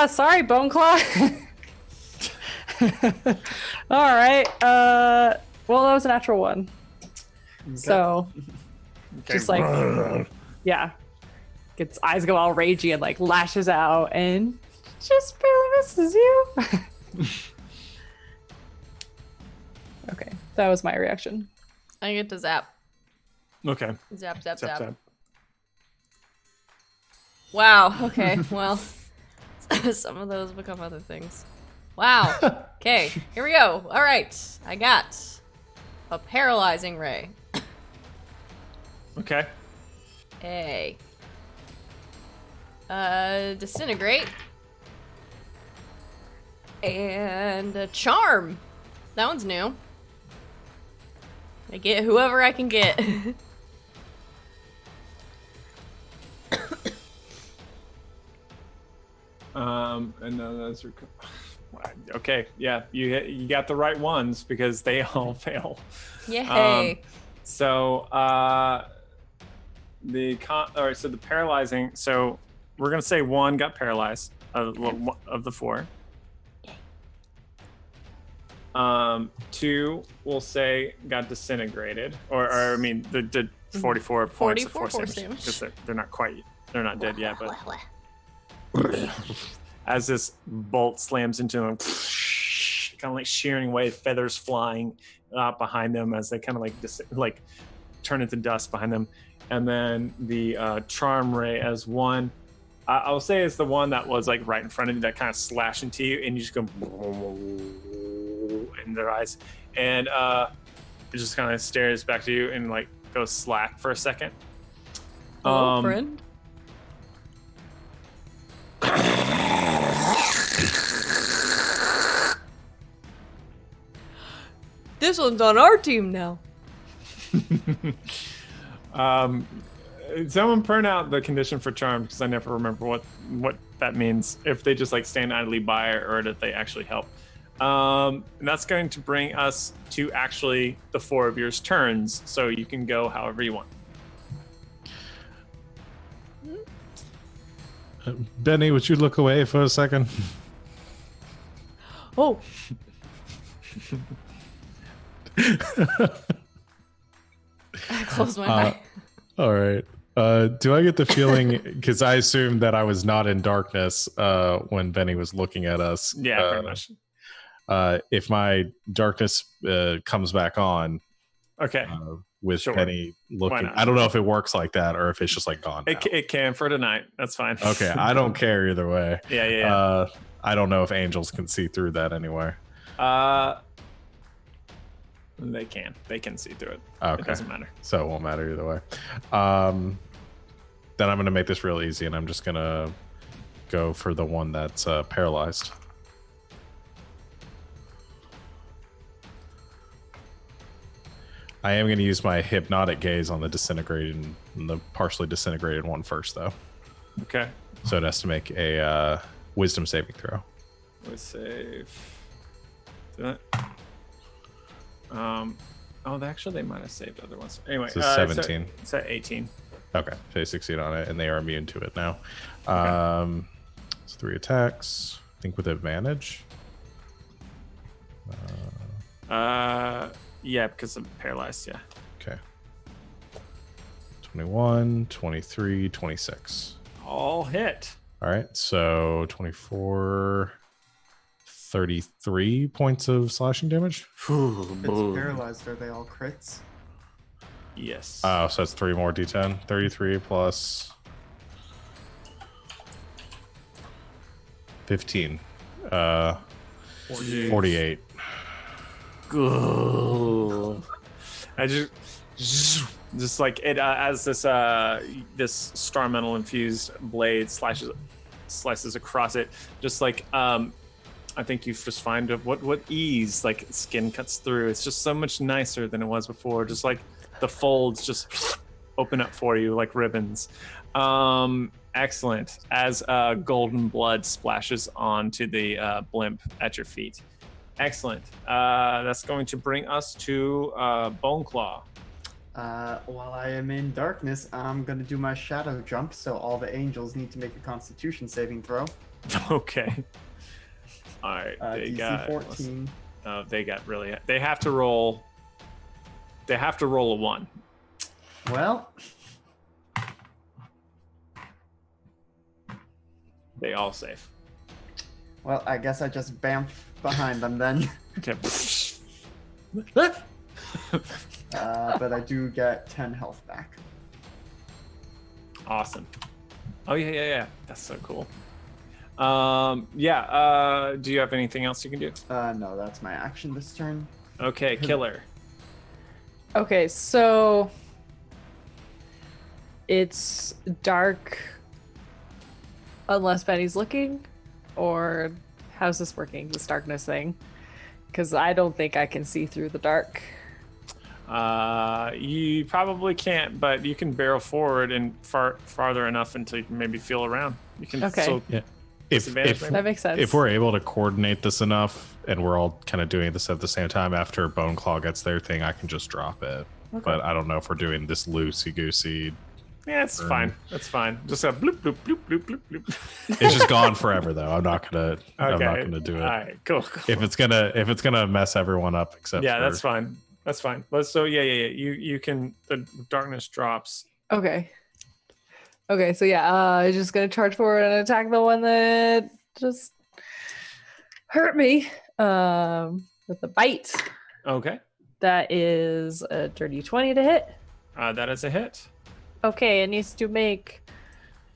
S6: Sorry, Boneclaw. All right. Well, that was a natural 1. Okay. So, just like, yeah. Its eyes go all ragey and like lashes out and just barely misses you. Okay, that was my reaction.
S2: I get to zap.
S3: Okay.
S2: Zap, zap, zap. Wow. Okay. Well, some of those become other things. Wow. Okay. Here we go. All right. I got a paralyzing ray.
S3: Okay.
S2: A. Disintegrate. And a charm. That one's new. I get whoever I can get.
S3: And then those are okay. Yeah, you got the right ones because they all fail.
S2: Yay!
S3: So the paralyzing. So we're gonna say 1 got paralyzed of the 4. 2 we'll say got disintegrated, or I mean the 44 points of force damage because they're not dead yet, but as this bolt slams into them, kind of like shearing away, feathers flying behind them as they kind of like turn into dust behind them, and then the charm ray as 1. I'll say it's the one that was like right in front of you that kind of slash into you, and you just go in their eyes, and it just kind of stares back to you and like goes slack for a second.
S2: Hello, friend. This one's on our team now.
S3: Someone print out the condition for charm because I never remember what that means. If they just like stand idly by or if they actually help. And that's going to bring us to actually the 4 of yours turns. So you can go however you want.
S1: Benny, would you look away for a second?
S2: Oh. I closed my eye.
S1: All right. Do I get the feeling, because I assumed that I was not in darkness when Benny was looking at us.
S3: Yeah, pretty much.
S1: If my darkness comes back on,
S3: okay,
S1: with Benny looking, I don't know if it works like that or if it's just like gone.
S3: It can for tonight. That's fine.
S1: Okay, I don't care either way.
S3: Yeah.
S1: I don't know if angels can see through that anyway.
S3: They can see through it.
S1: Okay.
S3: It doesn't matter.
S1: So it won't matter either way. Then I'm going to make this real easy, and I'm just going to go for the one that's paralyzed. I am going to use my hypnotic gaze on the partially disintegrated one first, though.
S3: Okay.
S1: So it has to make a wisdom saving throw.
S3: Let's save. Actually, they might have saved other ones. Anyway,
S1: so 17.
S3: It's at 18.
S1: Okay, they succeed on it, and they are immune to it now.
S3: Okay.
S1: It's 3 attacks. I think with advantage.
S3: Yeah, because I'm paralyzed. Yeah.
S1: Okay. 21, 23, 26.
S3: All hit.
S1: All right, so 24, 33 points of slashing damage.
S5: If it's paralyzed, are they all crits?
S3: Yes.
S1: Oh, so it's 3 more d10. 33 plus 15. 48.
S3: Good. I just like it as this this star metal infused blade slices across it, just like I think you just find what ease, like skin cuts through. It's just so much nicer than it was before. Just like the folds just open up for you like ribbons. Excellent. As golden blood splashes onto the blimp at your feet. Excellent. That's going to bring us to Bone Claw.
S5: While I am in darkness, I'm gonna do my shadow jump, so all the angels need to make a Constitution saving throw.
S3: Okay. All right. They
S5: DC
S3: got
S5: 14.
S3: they got really. They have to roll. They have to roll a 1.
S5: Well,
S3: They all save.
S5: well, I guess I just bamf behind them then.
S3: Okay.
S5: But I do get 10 health back.
S3: Awesome. Oh yeah. That's so cool. Do you have anything else you can do?
S5: No, that's my action this turn.
S3: Okay, killer.
S6: Okay, so it's dark unless Benny's looking, or how's this working, this darkness thing? Because I don't think I can see through the dark.
S3: You probably can't, but you can barrel forward and farther enough until you can maybe feel around. You can
S6: Okay.
S3: still
S1: Yeah.
S3: disadvantage maybe?
S6: That makes sense.
S1: If we're able to coordinate this enough and we're all kind of doing this at the same time, after Bone Claw gets their thing, I can just drop it.
S6: Okay.
S1: But I don't know if we're doing this loosey-goosey.
S3: Yeah, it's fine. That's fine. Just a bloop bloop bloop bloop bloop bloop.
S1: It's just gone forever though. I'm not gonna do it.
S3: All right, cool.
S1: If it's gonna mess everyone up, except
S3: Yeah,
S1: for,
S3: that's fine. That's fine. So yeah. You can. The darkness drops.
S6: Okay, so yeah, I'm just gonna charge forward and attack the one that just hurt me with a bite.
S3: Okay.
S6: That is a dirty 20 to hit.
S3: That is a hit.
S6: Okay, it needs to make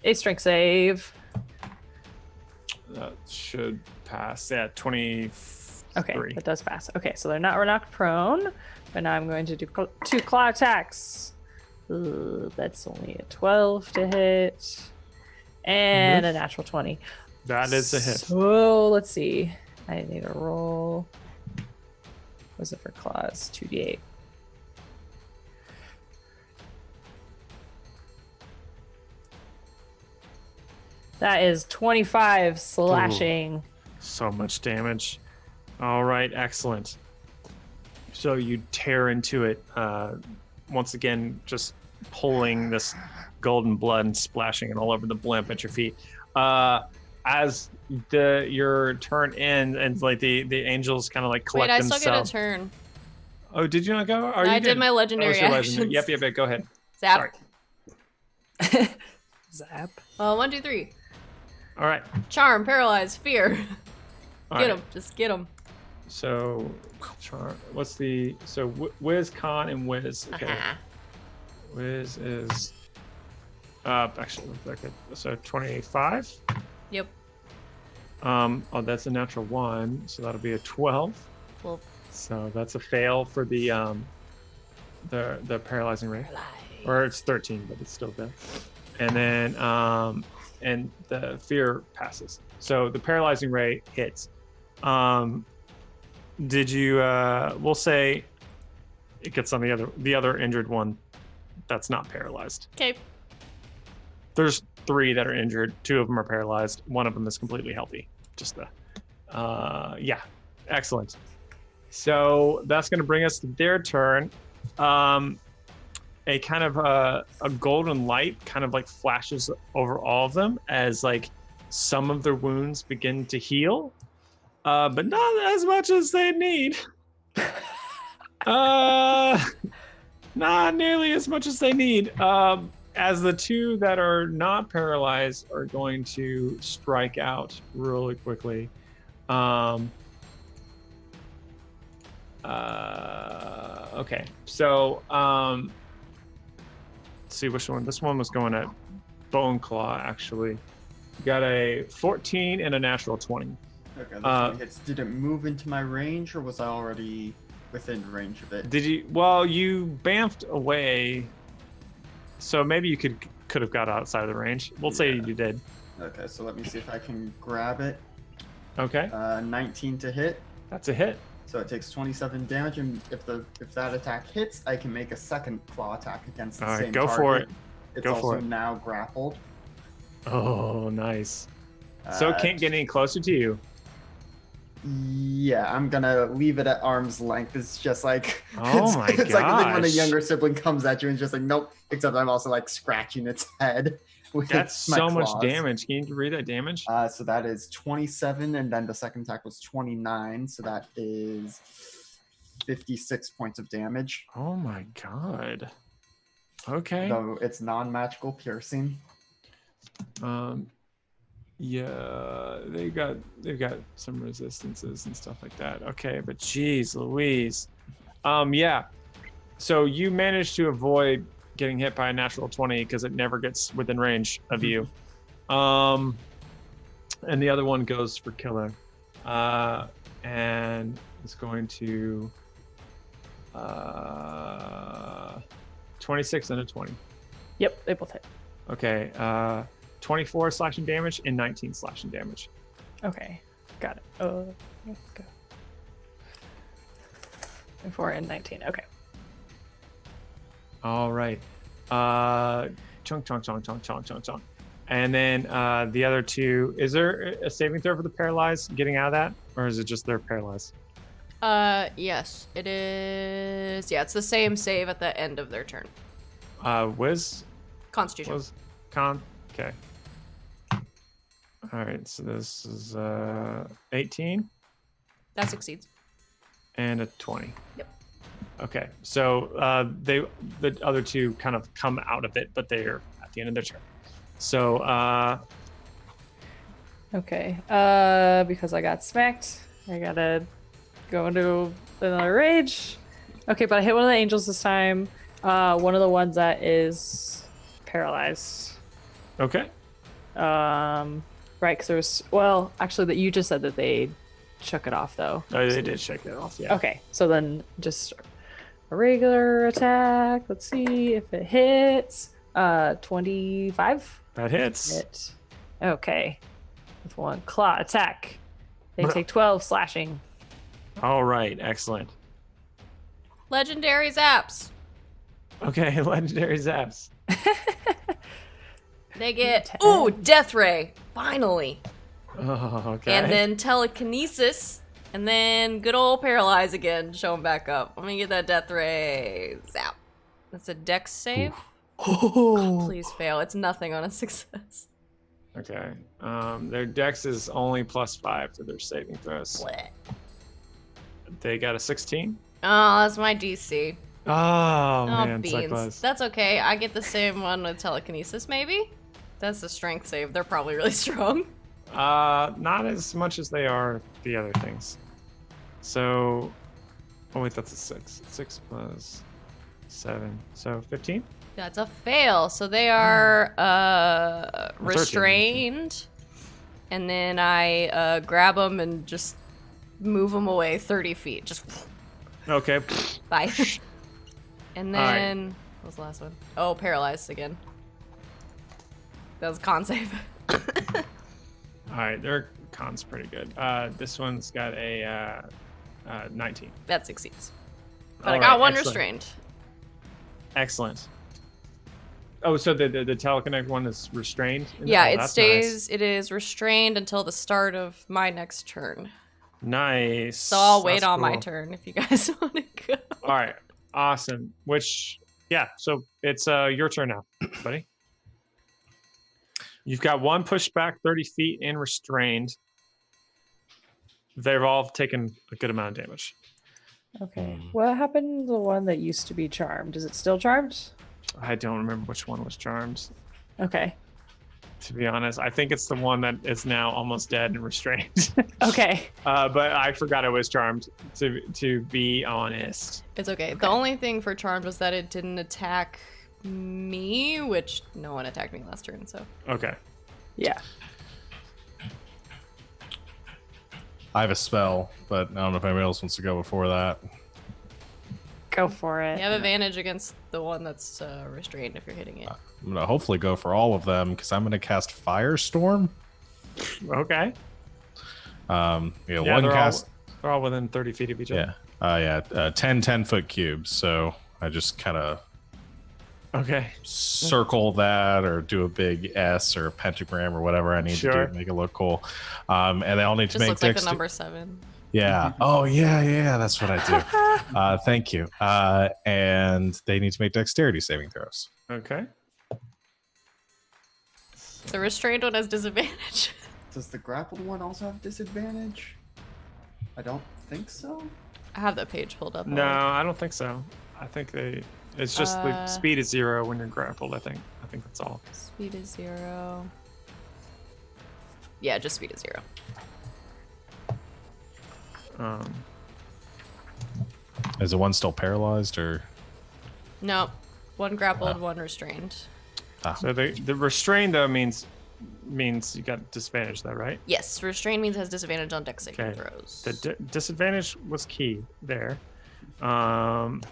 S6: a strength save.
S3: That should pass. Yeah, 20.
S6: Okay, that does pass. Okay, so they're not knocked prone, but now I'm going to do 2 claw attacks. Ooh, that's only a 12 to hit, and a natural 20.
S3: That is a hit.
S6: So let's see. I need a roll. What was it for claws? 2d8. That is 25 slashing.
S3: Ooh, so much damage. All right, excellent. So you tear into it, once again, just pulling this golden blood and splashing it all over the blimp at your feet. As your turn ends, and like the angels kind of like collect
S2: Wait, I
S3: themselves.
S2: still get a turn.
S3: Oh, did you not go? Or
S2: I
S3: you
S2: did my legendary
S3: your
S2: actions.
S3: Yep. Go ahead.
S2: Zap.
S3: Sorry.
S6: Zap.
S2: 1, 2, 3.
S3: All right.
S2: Charm, paralyze, fear.
S3: All
S2: Get
S3: right.
S2: him. Just get him.
S3: So, what's the Wiz, Con, and Wiz? Okay. Wiz is actually okay. So 25.
S2: Yep.
S3: Oh, that's a natural 1, so that'll be a 12.
S2: Well,
S3: so that's a fail for the paralyzing ray, or it's 13, but it's still there. And then and the fear passes. So the paralyzing ray hits. Did you? We'll say it gets on the other injured one. That's not paralyzed.
S2: okay.
S3: There's 3 that are injured. 2 of them are paralyzed. 1 of them is completely healthy. Just yeah, excellent. So that's going to bring us to their turn. A kind of a golden light kind of like flashes over all of them as like some of their wounds begin to heal, but not as much as they need. Not nearly as much as they need. As the 2 that are not paralyzed are going to strike out really quickly. Okay, so let's see which one. This one was going at Bone Claw, actually. You got a 14 and a natural 20.
S5: Okay, the 20 hits. Did it move into my range, or was I already within range of it?
S3: Did you? Well, you bamfed away, so maybe you could have got outside of the range. We'll say you did.
S5: Okay, so let me see if I can grab it.
S3: Okay.
S5: 19 to hit.
S3: That's a hit.
S5: So it takes 27 damage, and if that attack hits, I can make a second claw attack against the same
S3: go
S5: target.
S3: for it.
S5: It's
S3: Go
S5: also
S3: for it.
S5: now grappled.
S3: Oh, nice. So it can't get any closer to you.
S5: Yeah, I'm gonna leave it at arm's length. It's just like
S3: Oh my
S5: it's like the thing when a
S3: gosh.
S5: younger sibling comes at you and just like nope. Except I'm also like scratching its head with
S3: That's
S5: my
S3: so much
S5: claws.
S3: damage. Can you read that damage?
S5: So that is 27, and then the second attack was 29, so that is 56 points of damage.
S3: Oh my god. Okay.
S5: Though it's non-magical piercing.
S3: Yeah, they've got some resistances and stuff like that. Okay, but geez Louise. Yeah. So you managed to avoid getting hit by a natural 20 because it never gets within range of you. And the other one goes for killer. And it's going to 26 and a 20.
S6: Yep, they both hit.
S3: Okay, 24 slashing damage and 19 slashing damage.
S6: Okay, got it. Let's go. 4 and 19. Okay.
S3: All right. Chunk. And then the other two, is there a saving throw for the paralyzed getting out of that? Or is it just they're paralyzed?
S2: Yes, it is. Yeah, it's the same save at the end of their turn.
S3: Wiz?
S2: Constitution.
S3: Con? Okay. All right, so this is 18
S2: That succeeds.
S3: and a 20.
S2: Yep.
S3: Okay, so the other two kind of come out of it, but they're at the end of their turn. So
S6: Okay. Because I got smacked, I gotta go into another rage. Okay, but I hit one of the angels this time. One of the ones that is paralyzed.
S3: okay.
S6: Right, because there was actually that you just said that they shook it off though.
S3: Oh, they did shake that off, yeah.
S6: Okay, so then just a regular attack. Let's see if it hits. 25.
S3: That hits.
S6: Hit. Okay. With one claw attack. They take 12 slashing.
S3: All right, excellent.
S2: Legendary zaps.
S3: Okay, legendary zaps.
S2: They get
S6: 10.
S2: Death Ray. Finally.
S3: Oh, okay.
S2: And then telekinesis. And then good old paralyze again. Show him back up. Let me get that Death Ray. Zap. That's a dex save. God, please fail. It's nothing on a success.
S3: Okay. Their dex is only +5 to their saving throws.
S2: Blech.
S3: They got a 16.
S2: Oh, that's my DC.
S3: Oh, man, so
S2: beans.
S3: close.
S2: That's okay. I get the same one with telekinesis, maybe? That's a strength save. They're probably really strong.
S3: Not as much as they are the other things. So, oh wait, that's a 6. 6 plus 7, so 15.
S2: That's a fail. So they are restrained. And then I grab them and just move them away 30 feet. Just
S3: Okay.
S2: bye. And then, what was the last one? Oh, paralyzed again. That was a con save.
S3: All right, their con's pretty good. This one's got a 19.
S2: That succeeds. But
S3: All
S2: I got
S3: right,
S2: one
S3: excellent.
S2: restrained.
S3: Excellent. Oh, so the teleconnect one is restrained?
S2: Yeah,
S3: Oh,
S2: it
S3: that's
S2: stays. It is restrained until the start of my next turn.
S3: Nice.
S2: So I'll wait
S3: That's
S2: on my
S3: cool.
S2: turn if you guys want to go.
S3: All right, awesome. Yeah, so it's your turn now, buddy. You've got one pushed back 30 feet and restrained. They've all taken a good amount of damage.
S6: Okay. What happened to the one that used to be charmed? Is it still charmed?
S3: I don't remember which one was charmed.
S6: Okay.
S3: to be honest. I think it's the one that is now almost dead and restrained.
S6: Okay.
S3: But I forgot it was charmed, to be honest.
S2: It's okay. The only thing for charmed was that it didn't attack me, which no one attacked me last turn, so.
S3: Okay.
S6: Yeah.
S1: I have a spell, but I don't know if anybody else wants to go before that.
S6: Go for it.
S2: You have advantage against the one that's restrained if you're hitting it.
S1: I'm gonna hopefully go for all of them because I'm gonna cast Firestorm.
S3: Okay.
S1: One
S3: they're
S1: cast.
S3: They're all within 30 feet of each other.
S1: 10 foot cubes. So I just kind of circle that or do a big S or a pentagram or whatever I need to do to make it look cool. And they all need to
S2: Just
S1: make
S2: looks like the number 7.
S1: Yeah. Oh, yeah. That's what I do. Thank you. And they need to make dexterity saving throws.
S3: Okay.
S2: The restrained one has disadvantage.
S5: Does the grappled one also have disadvantage? I don't think so.
S2: I have that page pulled up.
S3: No, I don't think so. I think it's just the speed is 0 when you're grappled, I think. I think that's all.
S2: Speed is 0. Yeah, just speed is 0.
S1: Is the one still paralyzed or?
S2: No, one grappled, one restrained.
S3: So the restrained though means you got disadvantage though, right?
S2: Yes, restrained means it has disadvantage on dex saving throws.
S3: The disadvantage was key there, and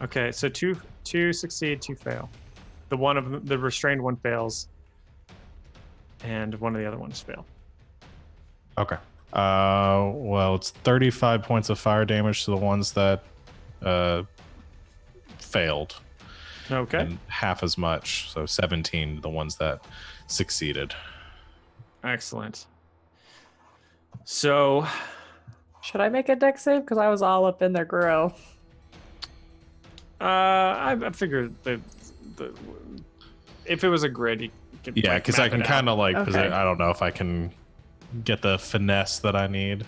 S3: okay, so two succeed, 2 fail. The restrained one fails, and one of the other ones fail.
S1: Okay. Well, it's 35 points of fire damage to the ones that failed.
S3: Okay.
S1: And half as much, so 17 to the ones that succeeded.
S3: Excellent. So,
S6: should I make a dex save? Because I was all up in their grill.
S3: I figured that if it was a grid, you could
S1: because I can kind of
S6: Okay.
S1: I don't know if I can get the finesse that I need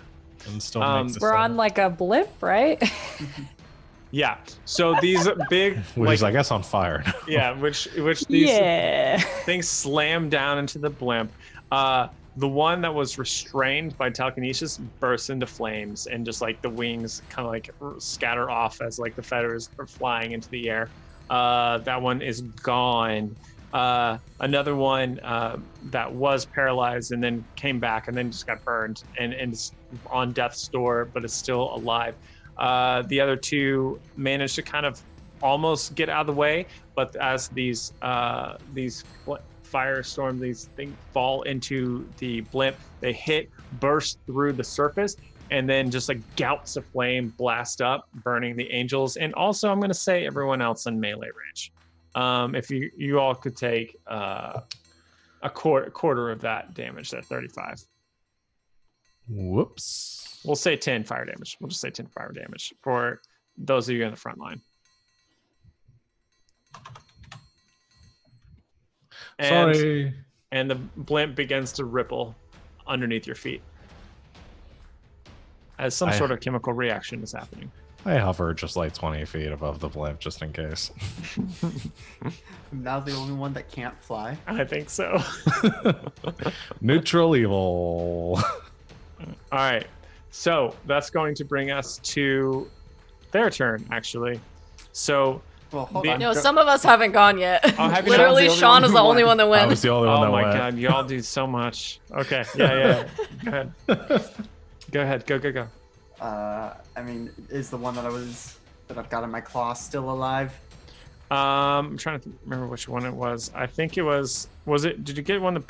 S1: and still make this
S6: We're on like a blimp, right?
S3: Yeah. So these big,
S1: which is I guess on fire.
S3: Yeah, which these things slam down into the blimp. The one that was restrained by telekinesis bursts into flames, and just like the wings kind of like scatter off as like the feathers are flying into the air. That one is gone. Another one that was paralyzed and then came back and then just got burned and is on death's door, but is still alive. The other 2 managed to kind of almost get out of the way, but as these firestorm, these things fall into the blimp, they hit, burst through the surface, and then just like gouts of flame blast up, burning the angels, and also I'm going to say everyone else in melee range. If you all could take a quarter of that damage, that 35.
S1: Whoops.
S3: We'll say 10 fire damage. We'll just say 10 fire damage for those of you in the front line.
S1: Sorry.
S3: And the blimp begins to ripple underneath your feet as some sort of chemical reaction is happening.
S1: I hover just like 20 feet above the blimp just in case.
S5: I'm now the only one that can't fly.
S3: I think so.
S1: Neutral evil.
S3: All right. So that's going to bring us to their turn, actually. So,
S5: well, hold on.
S2: No, some of us haven't gone yet.
S3: have you
S2: Literally, Sean is the only one that went.
S1: I was the only one that went.
S3: Oh my god, y'all do so much. Okay, yeah. Go ahead. Go ahead. Go.
S5: I mean, is the one that I've got in my claw still alive?
S3: I'm trying to remember which one it was. I think it was. Was it? Did you get one?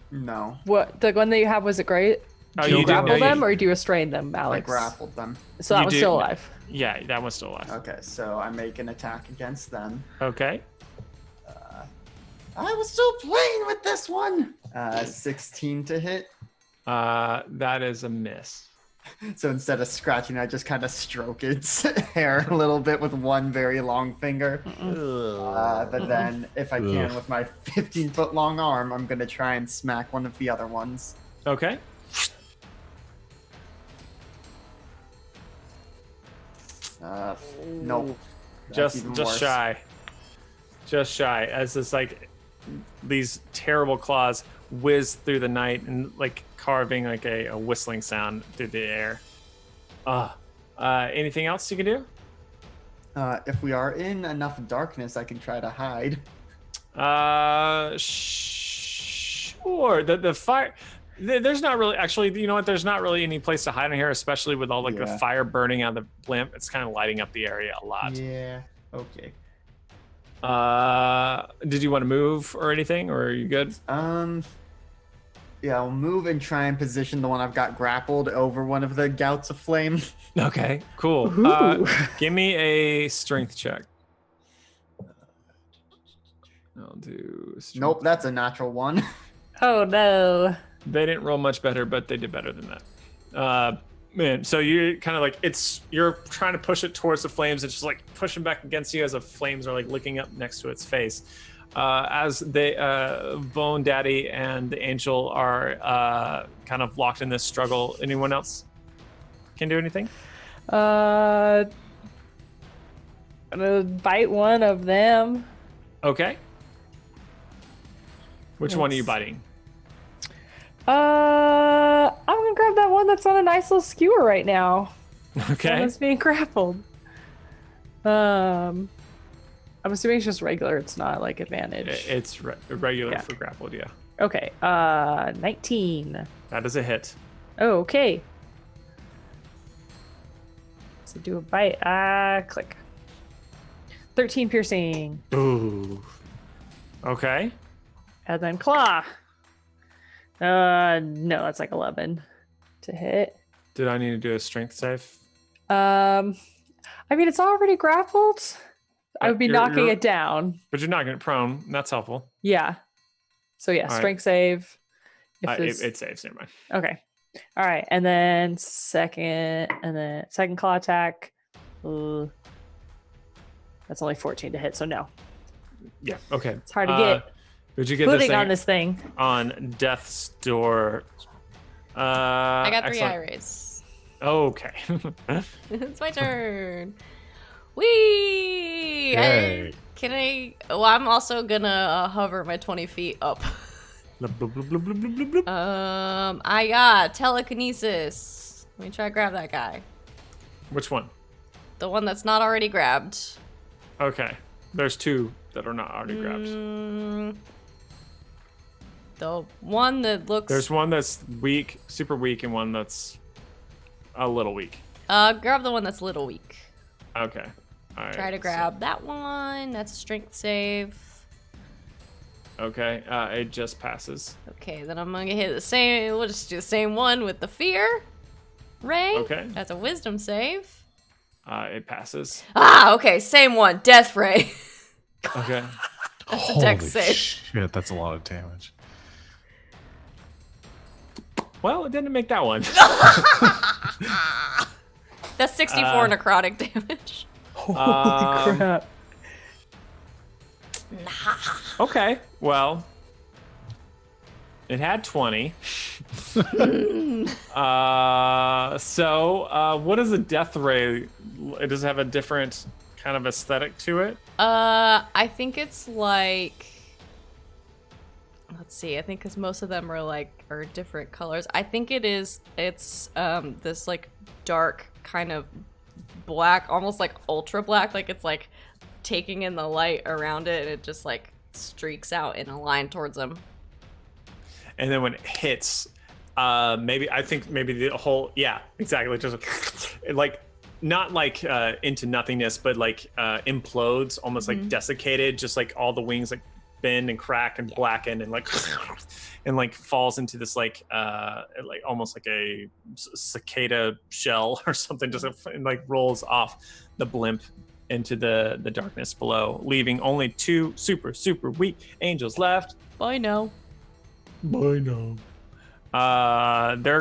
S5: No.
S6: What the one that you have, was it great?
S3: Oh,
S6: Did you grapple
S3: did.
S6: them or do you restrain them, Alex?
S5: I grappled them.
S6: So that was still alive.
S3: Yeah, that one's still alive.
S5: Okay, so I make an attack against them.
S3: Okay.
S5: I was still playing with this one. 16 to hit.
S3: That is a miss.
S5: So instead of scratching, I just kind of stroke its hair a little bit with one very long finger. But then, if I can, with my 15-foot long arm, I'm going to try and smack one of the other ones.
S3: Okay.
S5: Nope.
S3: Just shy. Just shy. As this like these terrible claws whiz through the night and like carving like a whistling sound through the air. Anything else you can do?
S5: If we are in enough darkness, I can try to hide.
S3: Sure. The fire. There's not really, actually, you know what? There's not really any place to hide in here, especially with all like the fire burning out of the blimp. It's kind of lighting up the area a lot.
S5: Yeah. Okay.
S3: Did you want to move or anything, or are you good?
S5: Yeah, I'll move and try and position the one I've got grappled over one of the gouts of flame.
S3: Okay, cool. Give me a strength check. I'll do.
S5: Nope, that's a natural one.
S6: Oh no.
S3: They didn't roll much better, but they did better than that. Man, so you're kind of like you're trying to push it towards the flames. It's just like pushing back against you as the flames are like licking up next to its face. As the Bone Daddy and the Angel are kind of locked in this struggle. Anyone else can do anything?
S6: Gonna bite one of them.
S3: Okay. Which one are you biting?
S6: I'm gonna grab that one that's on a nice little skewer right now.
S3: Okay.
S6: That's being grappled. I'm assuming it's just regular. It's not like advantage.
S3: It's regular for grappled, yeah.
S6: Okay. 19.
S3: That is a hit.
S6: Oh, okay. So do a bite. Click. 13 piercing.
S3: Ooh. Okay.
S6: And then claw. No, that's like 11 to hit.
S3: Did I need to do a strength save?
S6: I mean, it's already grappled. I would be knocking it down.
S3: But you're knocking it prone. That's helpful.
S6: Yeah. So yeah,
S3: All
S6: strength save.
S3: It saves, never mind.
S6: Okay. All right. And then second claw attack. That's only 14 to hit, so no.
S3: Yeah, okay.
S6: It's hard to get.
S3: Did you get
S6: pudding on this thing?
S3: On death's door.
S2: I got 3
S3: excellent.
S2: eye rays.
S3: Okay.
S2: It's my turn. Whee!
S1: Yay.
S2: I'm also gonna hover my 20 feet up. I got telekinesis. Let me try to grab that guy.
S3: Which one?
S2: The one that's not already grabbed.
S3: Okay. There's 2 that are not already grabbed.
S2: The one that looks...
S3: There's one that's weak, super weak, and one that's a little weak.
S2: Grab the one that's little weak.
S3: Okay. All right.
S2: Try to grab that one. That's a strength save.
S3: Okay. It just passes.
S2: Okay, then I'm gonna hit the same... We'll just do the same one with the fear ray.
S3: Okay.
S2: That's a wisdom save.
S3: It passes.
S2: Okay, same one. Death ray.
S3: Okay.
S2: That's a dex
S1: Holy
S2: save.
S1: shit, that's a lot of damage.
S3: Well, it didn't make that one.
S2: That's 64 necrotic damage.
S6: Holy crap.
S3: Okay, well, it had 20. What is a death ray? Does it have a different kind of aesthetic to it?
S2: I think it's like... Let's see, I think because most of them are different colors. I think it's this like dark kind of black, almost like ultra black, like it's like taking in the light around it and it just like streaks out in a line towards them.
S3: And then when it hits, maybe the whole, yeah, exactly, just like not like into nothingness, but like implodes, almost like desiccated, just like all the wings like bend and crack and blacken and like falls into this like almost like a cicada shell or something, just and like rolls off the blimp into the darkness below, leaving only 2 super weak angels left.
S2: Bye now.
S3: They're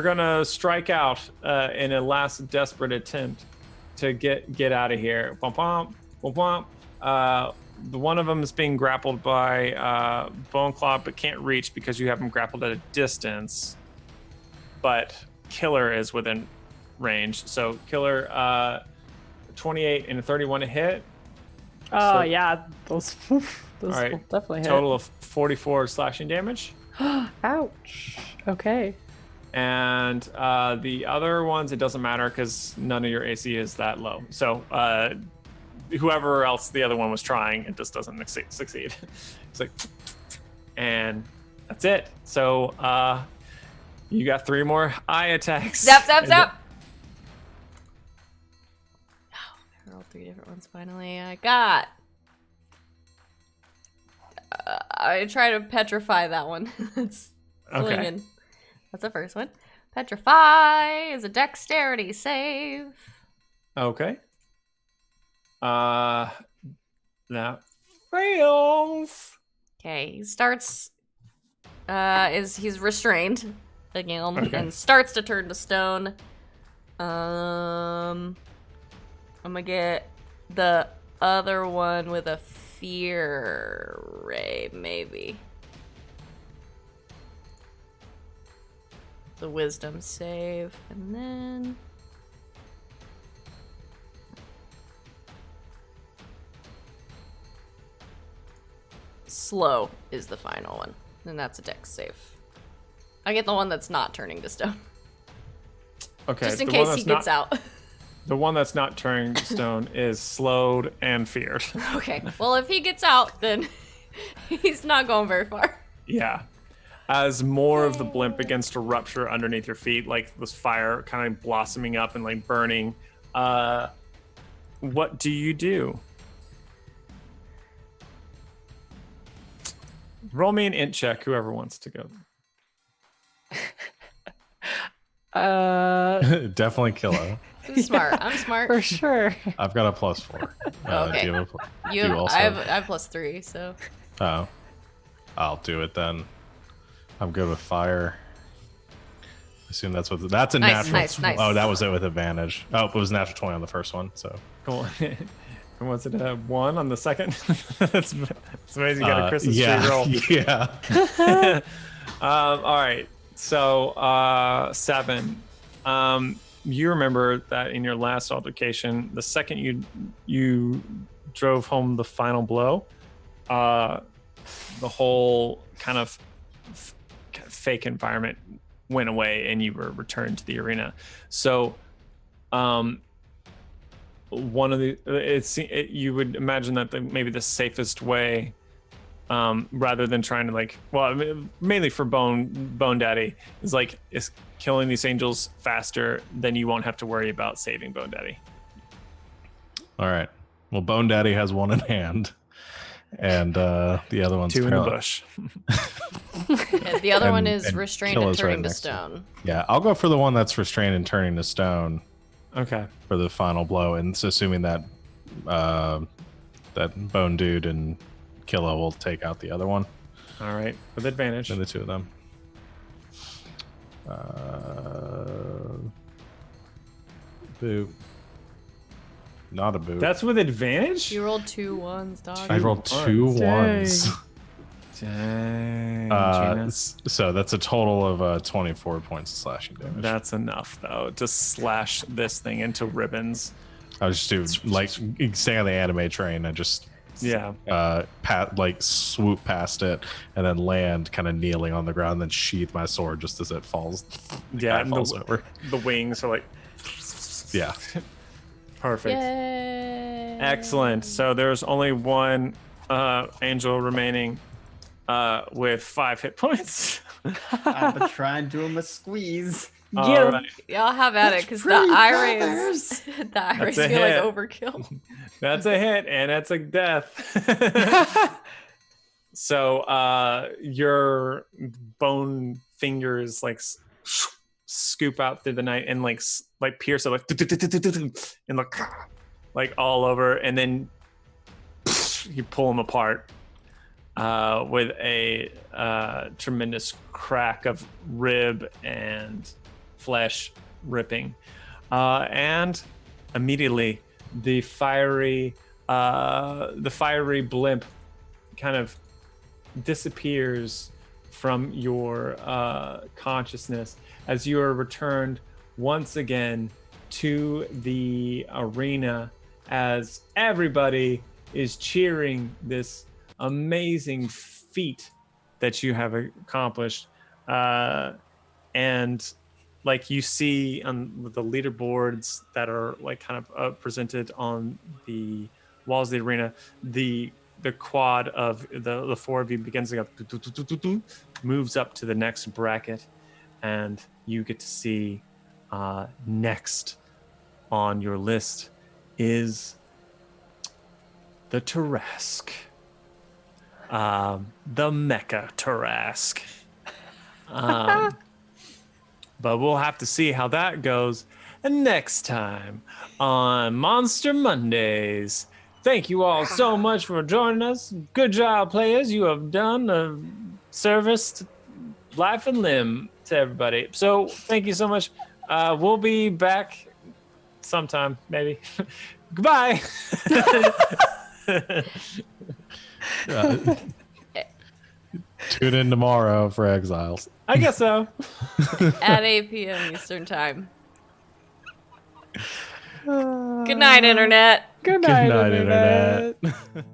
S3: gonna strike out in a last desperate attempt to get out of here. Womp womp. The one of them is being grappled by Bone Claw, but can't reach because you have him grappled at a distance. But Killer is within range. So Killer, 28 and a 31 to hit.
S6: Oh
S3: So-
S6: yeah, those those
S3: All right.
S6: will definitely hit.
S3: Total of 44 slashing damage.
S6: Ouch. Okay.
S3: And the other ones, it doesn't matter because none of your AC is that low. So whoever else the other one was trying, it just doesn't succeed. It's like, and that's it. So you got 3 more eye attacks.
S2: Zap, zap, zap. I rolled 3 different ones finally. I got. I try to petrify that one. It's flinging.
S3: Okay.
S2: That's the first one. Petrify is a dexterity save.
S3: Okay. That fails.
S2: Okay, he starts. He's restrained again
S3: Okay.
S2: and starts to turn to stone. I'm gonna get the other one with a fear ray, maybe. The wisdom save, and then slow is the final one, and that's a dex save. I get the one that's not turning to stone,
S3: Okay.
S2: just in
S3: the
S2: case
S3: one
S2: he
S3: that's
S2: gets out.
S3: The one that's not turning to stone is slowed and feared.
S2: Okay, well if he gets out, then he's not going very far.
S3: Yeah. As more of the blimp begins to rupture underneath your feet, like this fire kind of blossoming up and like burning, what do you do? Roll me an int check, whoever wants to go.
S1: Definitely Killa.
S2: Who's smart? I'm smart.
S6: For sure.
S1: I've got a +4.
S2: Okay.
S1: Do you have a
S2: You
S1: do
S2: have,
S1: also
S2: I have +3, so
S1: Oh. I'll do it then. I'm good with fire. I assume that's what that's a
S2: Nice,
S1: natural.
S2: nice.
S1: Oh, that was it with advantage. Oh, it was natural 20 on the first one, so
S3: Cool. And was it a 1 on the second? That's amazing. You got a Christmas
S1: yeah,
S3: tree roll.
S1: Yeah.
S3: All right. So 7. You remember that in your last altercation, the second you drove home the final blow, the whole kind of fake environment went away and you were returned to the arena. So one of the you would imagine that maybe the safest way, rather than trying to mainly for Bone Daddy, is killing these angels faster. Then you won't have to worry about saving Bone Daddy.
S1: All right. Well, Bone Daddy has one in hand, and the other one's
S3: 2 in the bush.
S2: yeah, the other one is
S1: and
S2: restrained and
S1: Killa's
S2: turning
S1: right
S2: to
S1: next to it.
S2: stone.
S1: Yeah, I'll go for the one that's restrained and turning to stone
S3: Okay.
S1: for the final blow, and it's assuming that that Bone Dude and Killa will take out the other one.
S3: All right. With advantage.
S1: And the 2 of them. Boo. Not a boo.
S3: That's with advantage?
S2: You rolled 2 ones, dog.
S1: I rolled 2
S6: Dang.
S1: ones.
S3: Dang. Gina.
S1: So that's a total of 24 points of slashing damage.
S3: That's enough, though, to slash this thing into ribbons.
S1: I was just staying on the anime train and just
S3: Yeah.
S1: swoop past it and then land kind of kneeling on the ground and then sheath my sword just as it falls.
S3: Yeah.
S1: It
S3: And
S1: falls over.
S3: the wings are like.
S1: Yeah.
S3: Perfect.
S2: Yay.
S3: Excellent. So there's only one angel remaining with 5 hit points.
S5: I've been trying to do him a squeeze.
S3: All right.
S2: Y'all have at it, because the
S5: Pretty
S2: eye
S5: brothers.
S2: rays, the eye rays
S3: That's a
S2: feel like
S3: hit.
S2: overkill.
S3: That's a hit, and that's a death. So your bone fingers scoop out through the night and pierce it and like all over, and then you pull them apart with a tremendous crack of rib and flesh ripping, and immediately the fiery blimp kind of disappears from your consciousness as you are returned once again to the arena, as everybody is cheering this amazing feat that you have accomplished. And like you see on the leaderboards that are like kind of presented on the walls of the arena, the quad of the four of you begins to go, moves up to the next bracket, and you get to see next on your list is the Tarask, the Mecha Tarask. But we'll have to see how that goes next time on Monster Mondays. Thank you all so much for joining us. Good job, players. You have done a service to life and limb to everybody. So thank you so much. We'll be back sometime, maybe. Goodbye.
S1: Tune in tomorrow for Exiles.
S3: I guess so.
S2: At 8 p.m. Eastern Time. Good night, Internet.
S6: Good night,
S1: Good night,
S6: Internet.
S1: Internet.